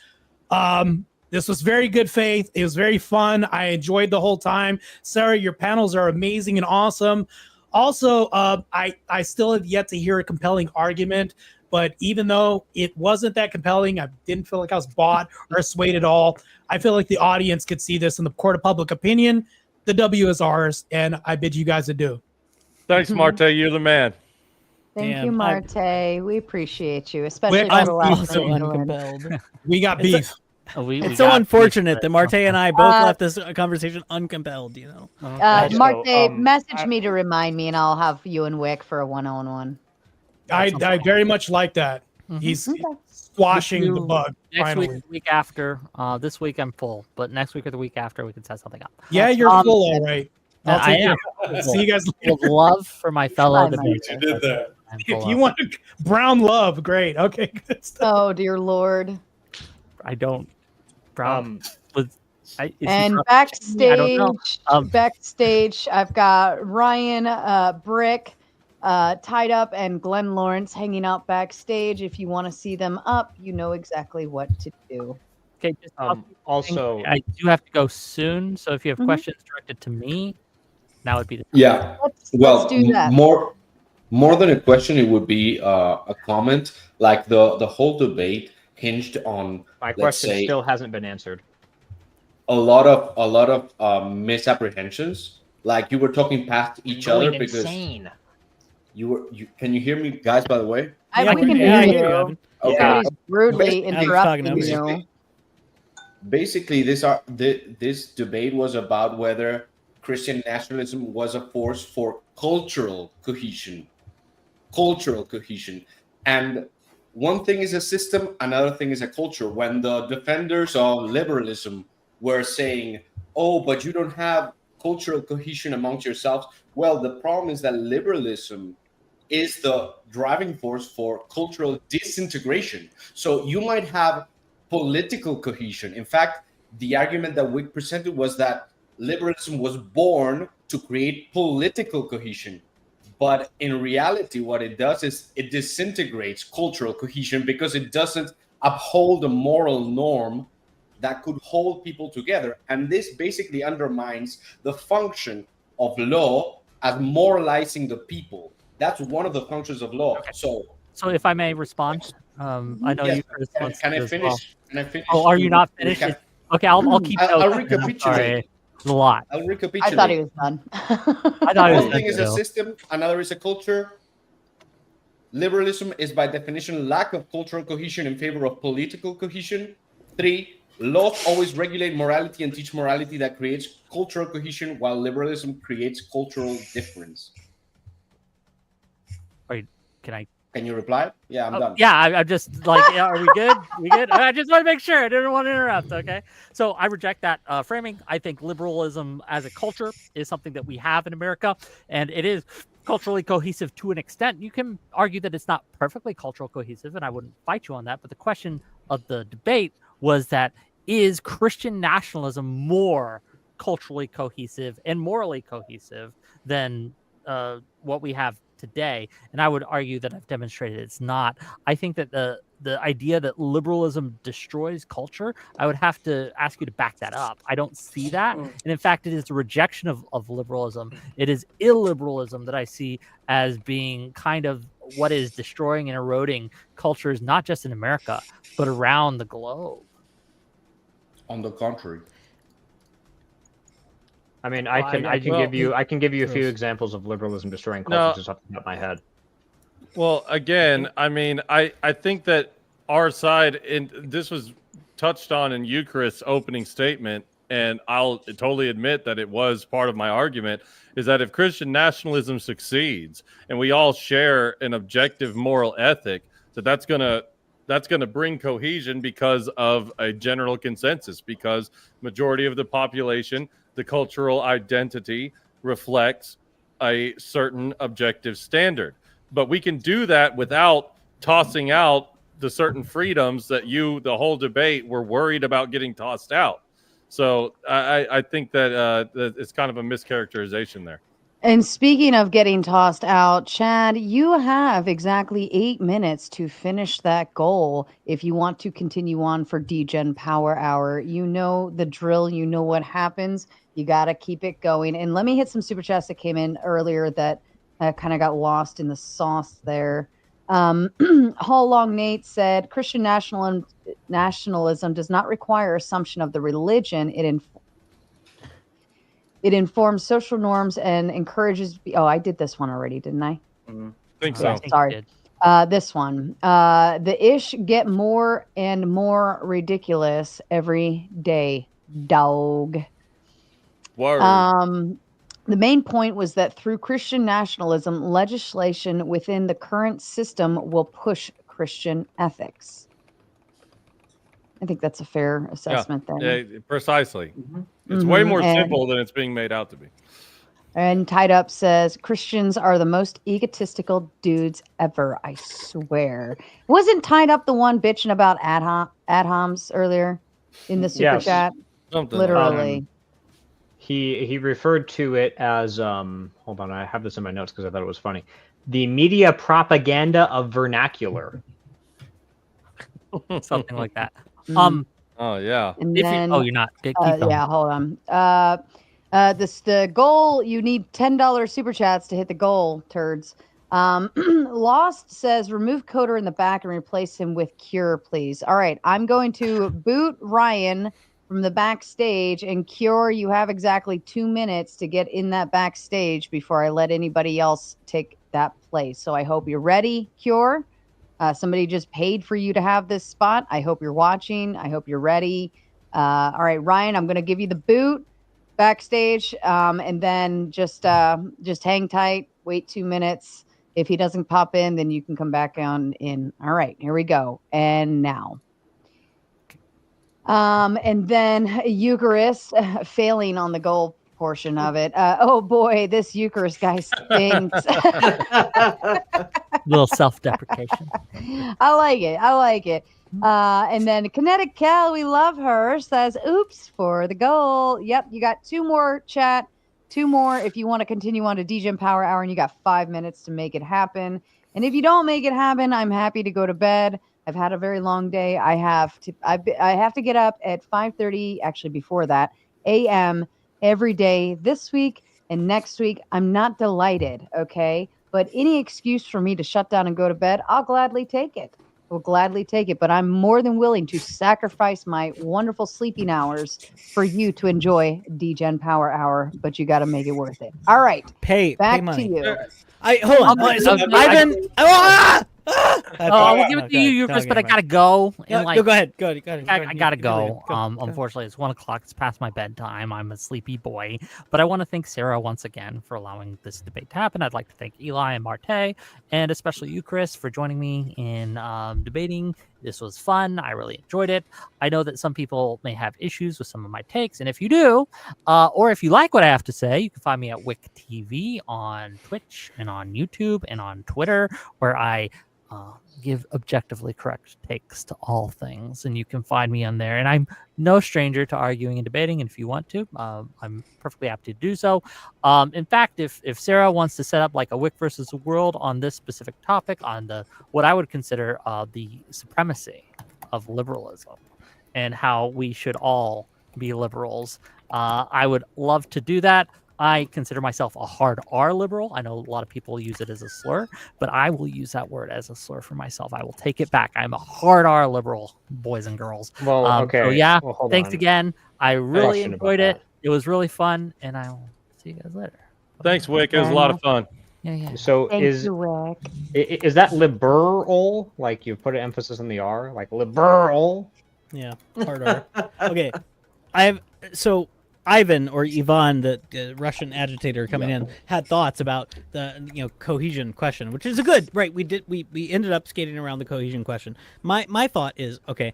This was very good faith. It was very fun. I enjoyed the whole time. Sarah, your panels are amazing and awesome. Also, I still have yet to hear a compelling argument, but even though it wasn't that compelling, I didn't feel like I was bought or swayed at all. I feel like the audience could see this in the court of public opinion. The W is ours, and I bid you guys adieu. Thanks, Marte. You're the man. Thank you, Marte. We appreciate you, especially for the last minute. We got beef. It's so unfortunate that Marte and I both left this conversation uncompelled, you know. Marte, message me to remind me, and I'll have you and Wick for a one-on-one. I very much like that. He's squashing the bug. Next finally. week, the week after. This week I'm full, but next week or the week after we can set something up. Yeah, you're full, all right. I am. See you guys later. With love for my fellow debaters. You did that. If you want brown love, great. Okay, good stuff. Oh dear Lord. I don't. Brown and backstage, I've got Ryan Brick tied up and Glenn Lawrence hanging out backstage. If you want to see them up, you know exactly what to do. Okay. Just also, I do have to go soon, so if you have questions directed to me, that would be the time. Yeah. Let's do that. More than a question, it would be a comment. Like the whole debate hinged on, my question still hasn't been answered. A lot of misapprehensions. Like you were talking past each other because insane. Can you hear me, guys? By the way, I can hear you. Okay. Yeah, he's rudely interrupting you. Basically, this debate was about whether Christian nationalism was a force for cultural cohesion, and one thing is a system, another thing is a culture. When the defenders of liberalism were saying, oh, but you don't have cultural cohesion amongst yourselves. Well, the problem is that liberalism is the driving force for cultural disintegration. So you might have political cohesion. In fact, the argument that we presented was that liberalism was born to create political cohesion. But in reality, what it does is it disintegrates cultural cohesion because it doesn't uphold a moral norm that could hold people together. And this basically undermines the function of law as moralizing the people. That's one of the functions of law. Okay. So if I may respond, I know yes, you Chris, wants can I to as well. finish? Can I finish? Oh, are you not finished? Okay, I'll keep I'll notes. I'm recapitulate. sorry. It's a lot. I'll recapitulate. I thought he was done. I thought he was One thing is a system, another is a culture. Liberalism is by definition lack of cultural cohesion in favor of political cohesion. 3, laws always regulate morality and teach morality that creates cultural cohesion, while liberalism creates cultural difference. Wait, can you reply? Yeah, I'm done. Yeah, I'm just like, yeah, are we good? We good? I just want to make sure. I didn't want to interrupt. Okay, so I reject that framing. I think liberalism as a culture is something that we have in America, and it is culturally cohesive to an extent. You can argue that it's not perfectly cultural cohesive, and I wouldn't fight you on that. But the question of the debate was that, is Christian nationalism more culturally cohesive and morally cohesive than what we have today? And I would argue that I've demonstrated it's not. I think that the idea that liberalism destroys culture, I would have to ask you to back that up. I don't see that. And in fact, it is the rejection of liberalism. It is illiberalism that I see as being kind of what is destroying and eroding cultures, not just in America, but around the globe. On the contrary. I mean, I can give you a few examples of liberalism destroying culture just off the top of my head. Well, again, I mean, I think that our side, and this was touched on in Eucharist's opening statement, and I'll totally admit that it was part of my argument, is that if Christian nationalism succeeds and we all share an objective moral ethic, that's gonna bring cohesion because of a general consensus, because majority of the population, the cultural identity reflects a certain objective standard. But we can do that without tossing out the certain freedoms that the whole debate were worried about getting tossed out. So I think that it's kind of a mischaracterization there. And speaking of getting tossed out, Chad, you have exactly 8 minutes to finish that goal if you want to continue on for DGen Power Hour. You know the drill. You know what happens. You got to keep it going. And let me hit some super chats that came in earlier that kind of got lost in the sauce there. Hall Long Nate said, Christian nationalism does not require assumption of the religion. It informs social norms and encourages. Oh, I did this one already, didn't I? Think so. Yeah, sorry. This one. The ish get more and more ridiculous every day, dog. Word. The main point was that through Christian nationalism, legislation within the current system will push Christian ethics. I think that's a fair assessment there. Yeah, precisely. It's way more simple than it's being made out to be. And Tied Up says, Christians are the most egotistical dudes ever, I swear. Wasn't Tied Up the one bitching about ad homs earlier in the super chat? Literally. He referred to it as, hold on, I have this in my notes because I thought it was funny. The media propaganda of vernacular. Something like that. Oh yeah. And then, you're not. Keep going. Yeah, hold on. The goal, you need $10 super chats to hit the goal, turds. Lost says, remove Coder in the back and replace him with Cure, please. All right, I'm going to boot Ryan from the backstage, and Cure, you have exactly 2 minutes to get in that backstage before I let anybody else take that place. So I hope you're ready, Cure. Somebody just paid for you to have this spot. I hope you're watching. I hope you're ready. All right, Ryan, I'm going to give you the boot backstage, and then just hang tight. Wait 2 minutes. If he doesn't pop in, then you can come back on in. All right, here we go. And now. And then Eucharist failing on the goal portion of it. Oh boy, this Eucharist guy stinks. Little self-deprecation. I like it. I like it. And then Kinetic Cal, we love her, says, oops, for the goal. Yep, you got 2 more, chat. 2 more if you want to continue on to DGen Power Hour, and you got 5 minutes to make it happen. And if you don't make it happen, I'm happy to go to bed. I've had a very long day. I have to get up at 5:30, actually before that, a.m. every day this week and next week. I'm not delighted, okay? But any excuse for me to shut down and go to bed, I'll gladly take it. Will gladly take it, but I'm more than willing to sacrifice my wonderful sleeping hours for you to enjoy DGen Power Hour, but you got to make it worth it. All right, pay back money. to you. Hold on. So Ivan, I'll give it to you, Eucharist, but I gotta go. Yeah, And go ahead. Go ahead. I gotta go. Unfortunately, it's 1 o'clock. It's past my bedtime. I'm a sleepy boy. But I want to thank Sarah once again for allowing this debate to happen. I'd like to thank Eli and Marte, and especially you, Chris, for joining me in debating. This was fun. I really enjoyed it. I know that some people may have issues with some of my takes, and if you do, or if you like what I have to say, you can find me at Wick TV on Twitch and on YouTube and on Twitter, where I give objectively correct takes to all things, and you can find me on there. And I'm no stranger to arguing and debating, and if you want to, I'm perfectly happy to do so. In fact, if Sarah wants to set up like a Wick versus the world on this specific topic, on the what I would consider the supremacy of liberalism and how we should all be liberals, I would love to do that. I consider myself a hard R liberal. I know a lot of people use it as a slur, but I will use that word as a slur for myself. I will take it back. I'm a hard R liberal, boys and girls. Well, okay. So yeah, well, thanks on. again. I really Question enjoyed about it. It was really fun, and I will see you guys later. Thanks, Wick. It was a lot of fun. Yeah. So Thank is you, Wick. is that liberal? Like you put an emphasis on the R, like liberal? Yeah, hard R. Okay, so Ivan or Ivan, the Russian agitator coming in, had thoughts about the cohesion question, which is a good right. We ended up skating around the cohesion question. My thought is okay.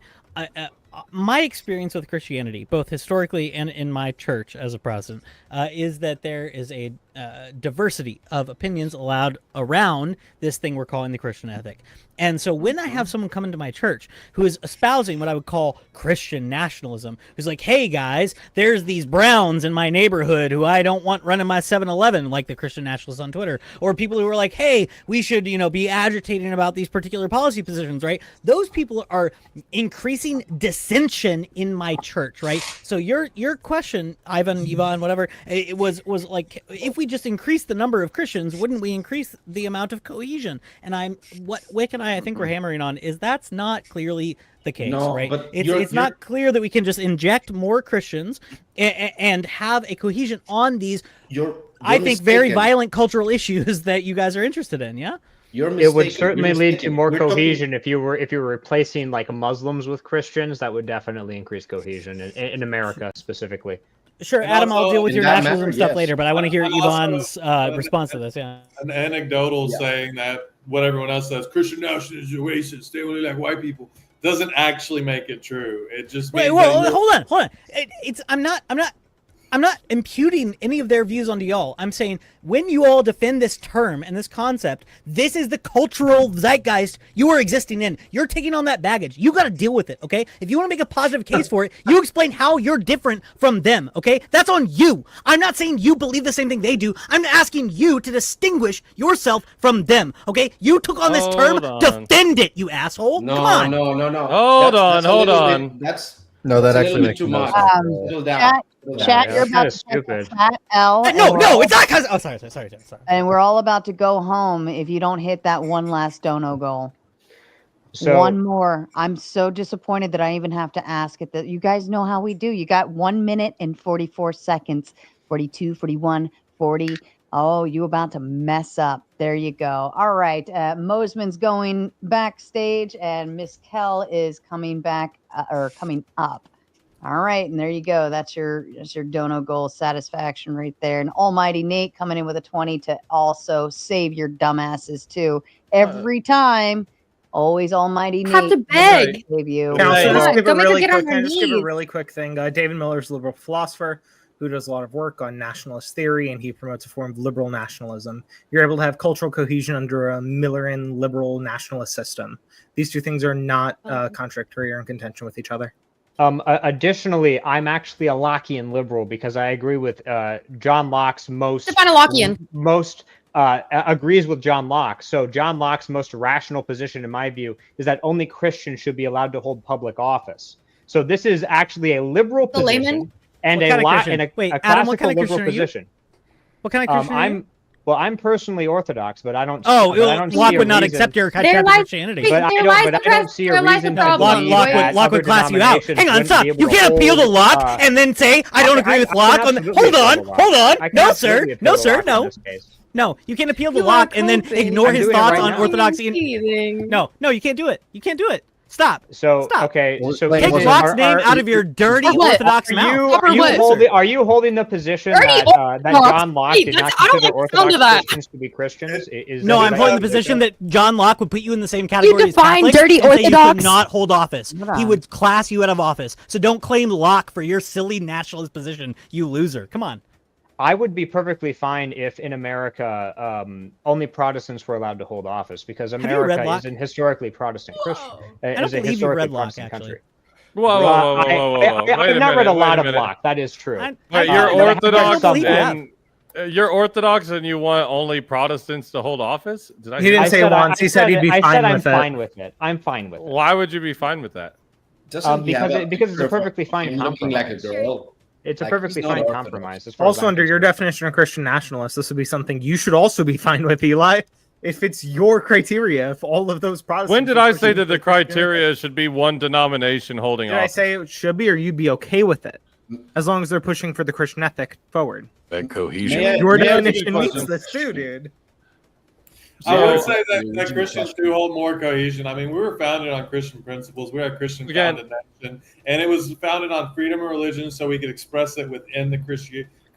My experience with Christianity, both historically and in my church as a Protestant, is that there is a diversity of opinions allowed around this thing we're calling the Christian ethic. And so when I have someone come into my church who is espousing what I would call Christian nationalism, who's like, hey guys, there's these Browns in my neighborhood who I don't want running my 7-Eleven, like the Christian nationalists on Twitter, or people who are like, hey, we should, be agitating about these particular policy positions, right? Those people are increasing dissension in my church, right? So your question, Ivan, whatever, it was like, if we just increase the number of Christians, wouldn't we increase the amount of cohesion? And what Wick and I think we're hammering on is that's not clearly the case, right? But it's not clear that we can just inject more Christians and have a cohesion on these, I think, very violent cultural issues that you guys are interested in. Yeah. It would certainly lead to more cohesion if you were replacing like Muslims with Christians. That would definitely increase cohesion in America specifically. Sure, And Adam, also, I'll deal with in your that nationalism matter, stuff yes. later, but I want to hear And also, Ivan's response to this. Yeah, an anecdotal saying that what everyone else says, Christian nationalists are racist, they only like white people, doesn't actually make it true. It just means hold on. I'm not imputing any of their views onto y'all. I'm saying when you all defend this term and this concept, this is the cultural zeitgeist you are existing in. You're taking on that baggage. You got to deal with it, okay? If you want to make a positive case for it, you explain how you're different from them, okay? That's on you. I'm not saying you believe the same thing they do. I'm asking you to distinguish yourself from them, okay? You took on this term, defend it, you asshole. No, Come on. no. Hold That's on. No, that actually makes too no much. sense. Settle down. Chat, you're about to get the fat L. No, it's not because. Oh, sorry. And we're all about to go home if you don't hit that one last dono goal. So, one more. I'm so disappointed that I even have to ask it. That you guys know how we do. You got 1 minute and 44 seconds. 42, 41, 40. Oh, you about to mess up. There you go. All right. Mosman's going backstage, and Miss Kell is coming back or coming up. All right, and there you go. That's your dono goal satisfaction right there. And Almighty Nate coming in with a 20 to also save your dumbasses too. Every time, always Almighty Nate. Have to beg. Save you. Can I just give a Don't make her really get on quick? her Can I just give a knees. really quick thing? David Miller's liberal philosopher. who does a lot of work on nationalist theory, and he promotes a form of liberal nationalism. You're able to have cultural cohesion under a Millerian liberal nationalist system. These two things are not contradictory or in contention with each other. Additionally, I'm actually a Lockean liberal because I agree with John Locke's Define a Lockean. Agrees with John Locke. So John Locke's most rational position, in my view, is that only Christians should be allowed to hold public office. So this is actually a liberal The position layman? and What kind of Christian? a Wait, classical Adam, what kind of liberal Christian are you? position. What kind of Christian are you? I'm personally Orthodox, but I don't. Oh, but I don't Locke see a would not reason- accept your type There of lies- Christianity. But I don't see a reason to believe that Locke other would class you out. denominations Hang on, wouldn't stop. be able You to can't appeal to hold, Locke and then say, I don't agree with I Locke. can absolutely Hold on, appeal to Locke. hold on. I can No, absolutely sir. appeal No, to sir. Locke in No. this case. No, you can't appeal to You Locke are and then hoping. ignore I'm his doing it thoughts right on now. orthodoxy. Cheating. No, you can't do it. You can't do it. Stop. So Stop. okay, so Take Locke's name out of your dirty Or what? Orthodox mouth. Are you holding the position Dirty that Orthodox? John Locke Hey, did that's- not I don't consider like the sound Orthodox of that. Christians to be Christians? No, I'm holding the position that John Locke would put you in the same category as define Catholics dirty and say you could Orthodox? not hold office. Hold He on. would class you out of office. So don't claim Locke for your silly nationalist position, you loser. Come on. I would be perfectly fine if in America only Protestants were allowed to hold office because you read America Locke? is an historically Protestant Christian. I don't Is a believe you historically read Locke, Protestant actually. country. Whoa. I've not read a lot of Locke. That is true. Wait, But you're I have read Orthodox some and you're Orthodox and you want only Protestants to hold office? Did I He didn't hear say that? once. He said he'd be I fine said I'm with it. fine with it. I'm fine with it. Why would you be fine with that? Because it's a perfectly fine looking like a compromise. girl. It's a Like, perfectly he's not fine Orthodox. compromise. As far as Also, I'm under your definition of Christian nationalist, this would be something you should also be fine with, Eli. If it's your criteria, if all of those Protestants. When did are I pushing say that the for Christianity, criteria should be one denomination holding Did I office? say it should be, or you'd be okay with it, as long as they're pushing for the Christian ethic forward? That cohesion. Your may I ask you a definition meets question? this too, dude. I would say that Christians do hold more cohesion. I mean, we were founded on Christian principles. We are a Christian founded nation, and it was founded on freedom of religion, so we could express it within the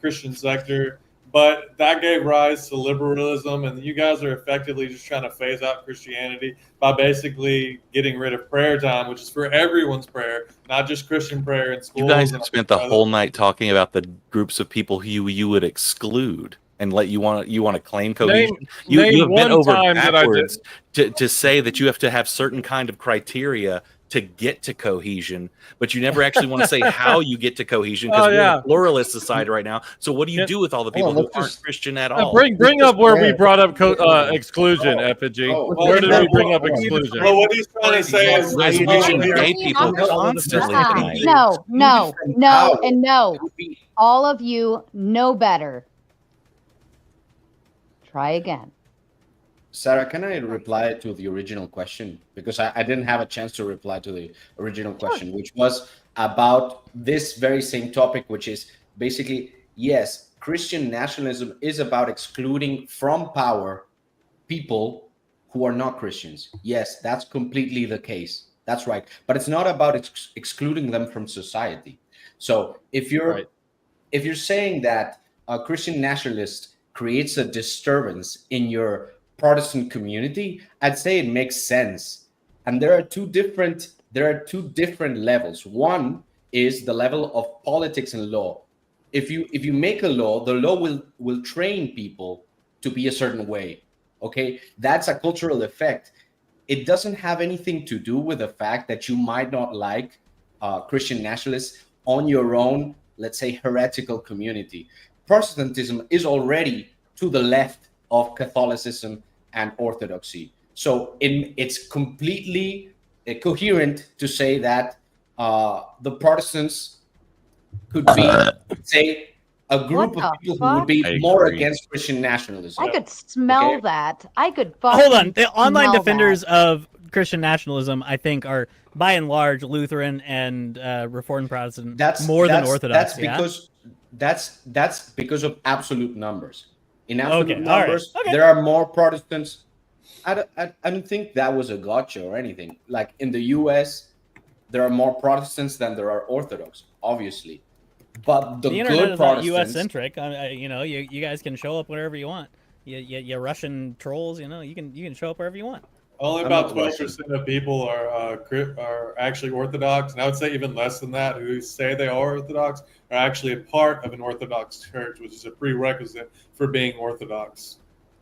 Christian sector. But that gave rise to liberalism, and you guys are effectively just trying to phase out Christianity by basically getting rid of prayer time, which is for everyone's prayer, not just Christian prayer in schools. You guys have and spent the other- whole night talking about the groups of people who you would exclude and let you want to claim cohesion. You have been one over time that I backwards to say that you have to have certain kind of criteria to get to cohesion, but you never actually want to say how you get to cohesion because we're in a pluralist society right now. So what do you do with all the people who aren't Christian at all? Bring up where we brought up exclusion, Effigy. Where did we bring up exclusion? Well, what he's trying to say is You mentioned gay people constantly tonight. No, and no. All of you know better. Try again. Sarah, can I reply to the original question? Because I didn't have a chance to reply to the original question, which was about this very same topic, which is basically, yes, Christian nationalism is about excluding from power people who are not Christians. Yes, that's completely the case. That's right. But it's not about excluding them from society. So if you're saying that a Christian nationalist creates a disturbance in your Protestant community, I'd say it makes sense. And there are two different levels. One is the level of politics and law. If you make a law, the law will train people to be a certain way. Okay, that's a cultural effect. It doesn't have anything to do with the fact that you might not like Christian nationalists on your own, let's say, heretical community. Protestantism is already to the left of Catholicism and Orthodoxy. So it's completely coherent to say that the Protestants could be, say, a group of people who would be more against Christian nationalism. I could smell Okay. that. I could Hold on. The online smell defenders that. of Christian nationalism, I think, are by and large Lutheran and Reformed Protestant more than Orthodox. That's because of absolute numbers. In absolute Okay, all right. numbers, Okay. there are more Protestants. I don't think that was a gotcha or anything. Like in the U.S., there are more Protestants than there are Orthodox, obviously. But the internet good is not Protestants, U.S. centric. You guys can show up wherever you want. You Russian trolls, you can show up wherever you want. Only I'm about not Russian. 12% of people are actually Orthodox, and I would say even less than that who say they are Orthodox are actually a part of an Orthodox church, which is a prerequisite for being Orthodox.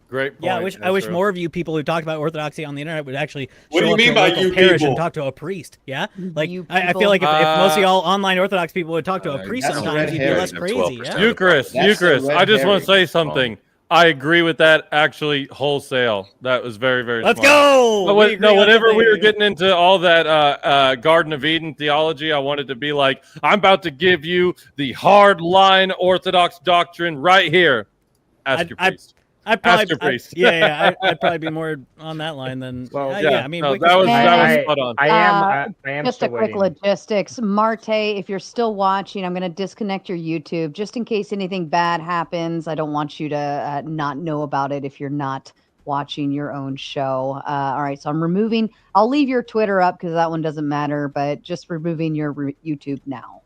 Great point. Yeah, I wish more of you people who talk about orthodoxy on the internet would actually What do show you up mean to a by local you parish people? and talk to a priest. Yeah, like You I feel like if most of Uh, y'all online Orthodox people would talk to a priest that's a sometimes, red you'd be herring. less crazy. Yeah. Eucharist, That's a Eucharist. red I just want to herring. say something. I agree with that actually wholesale. That was very, very Let's smart. go! No, We agree on whenever we something. were getting into all that Garden of Eden theology, I wanted to be like, I'm about to give you the hard line Orthodox doctrine right here. Ask your priest. I'd probably, Ask your priest. I'd probably be more on that line than. Well, I mean, no, we that was And, spot on. I am just still a quick waiting. logistics. Marte, if you're still watching, I'm going to disconnect your YouTube just in case anything bad happens. I don't want you to not know about it if you're not watching your own show. All right, so I'll leave your Twitter up because that one doesn't matter, but just removing your YouTube now.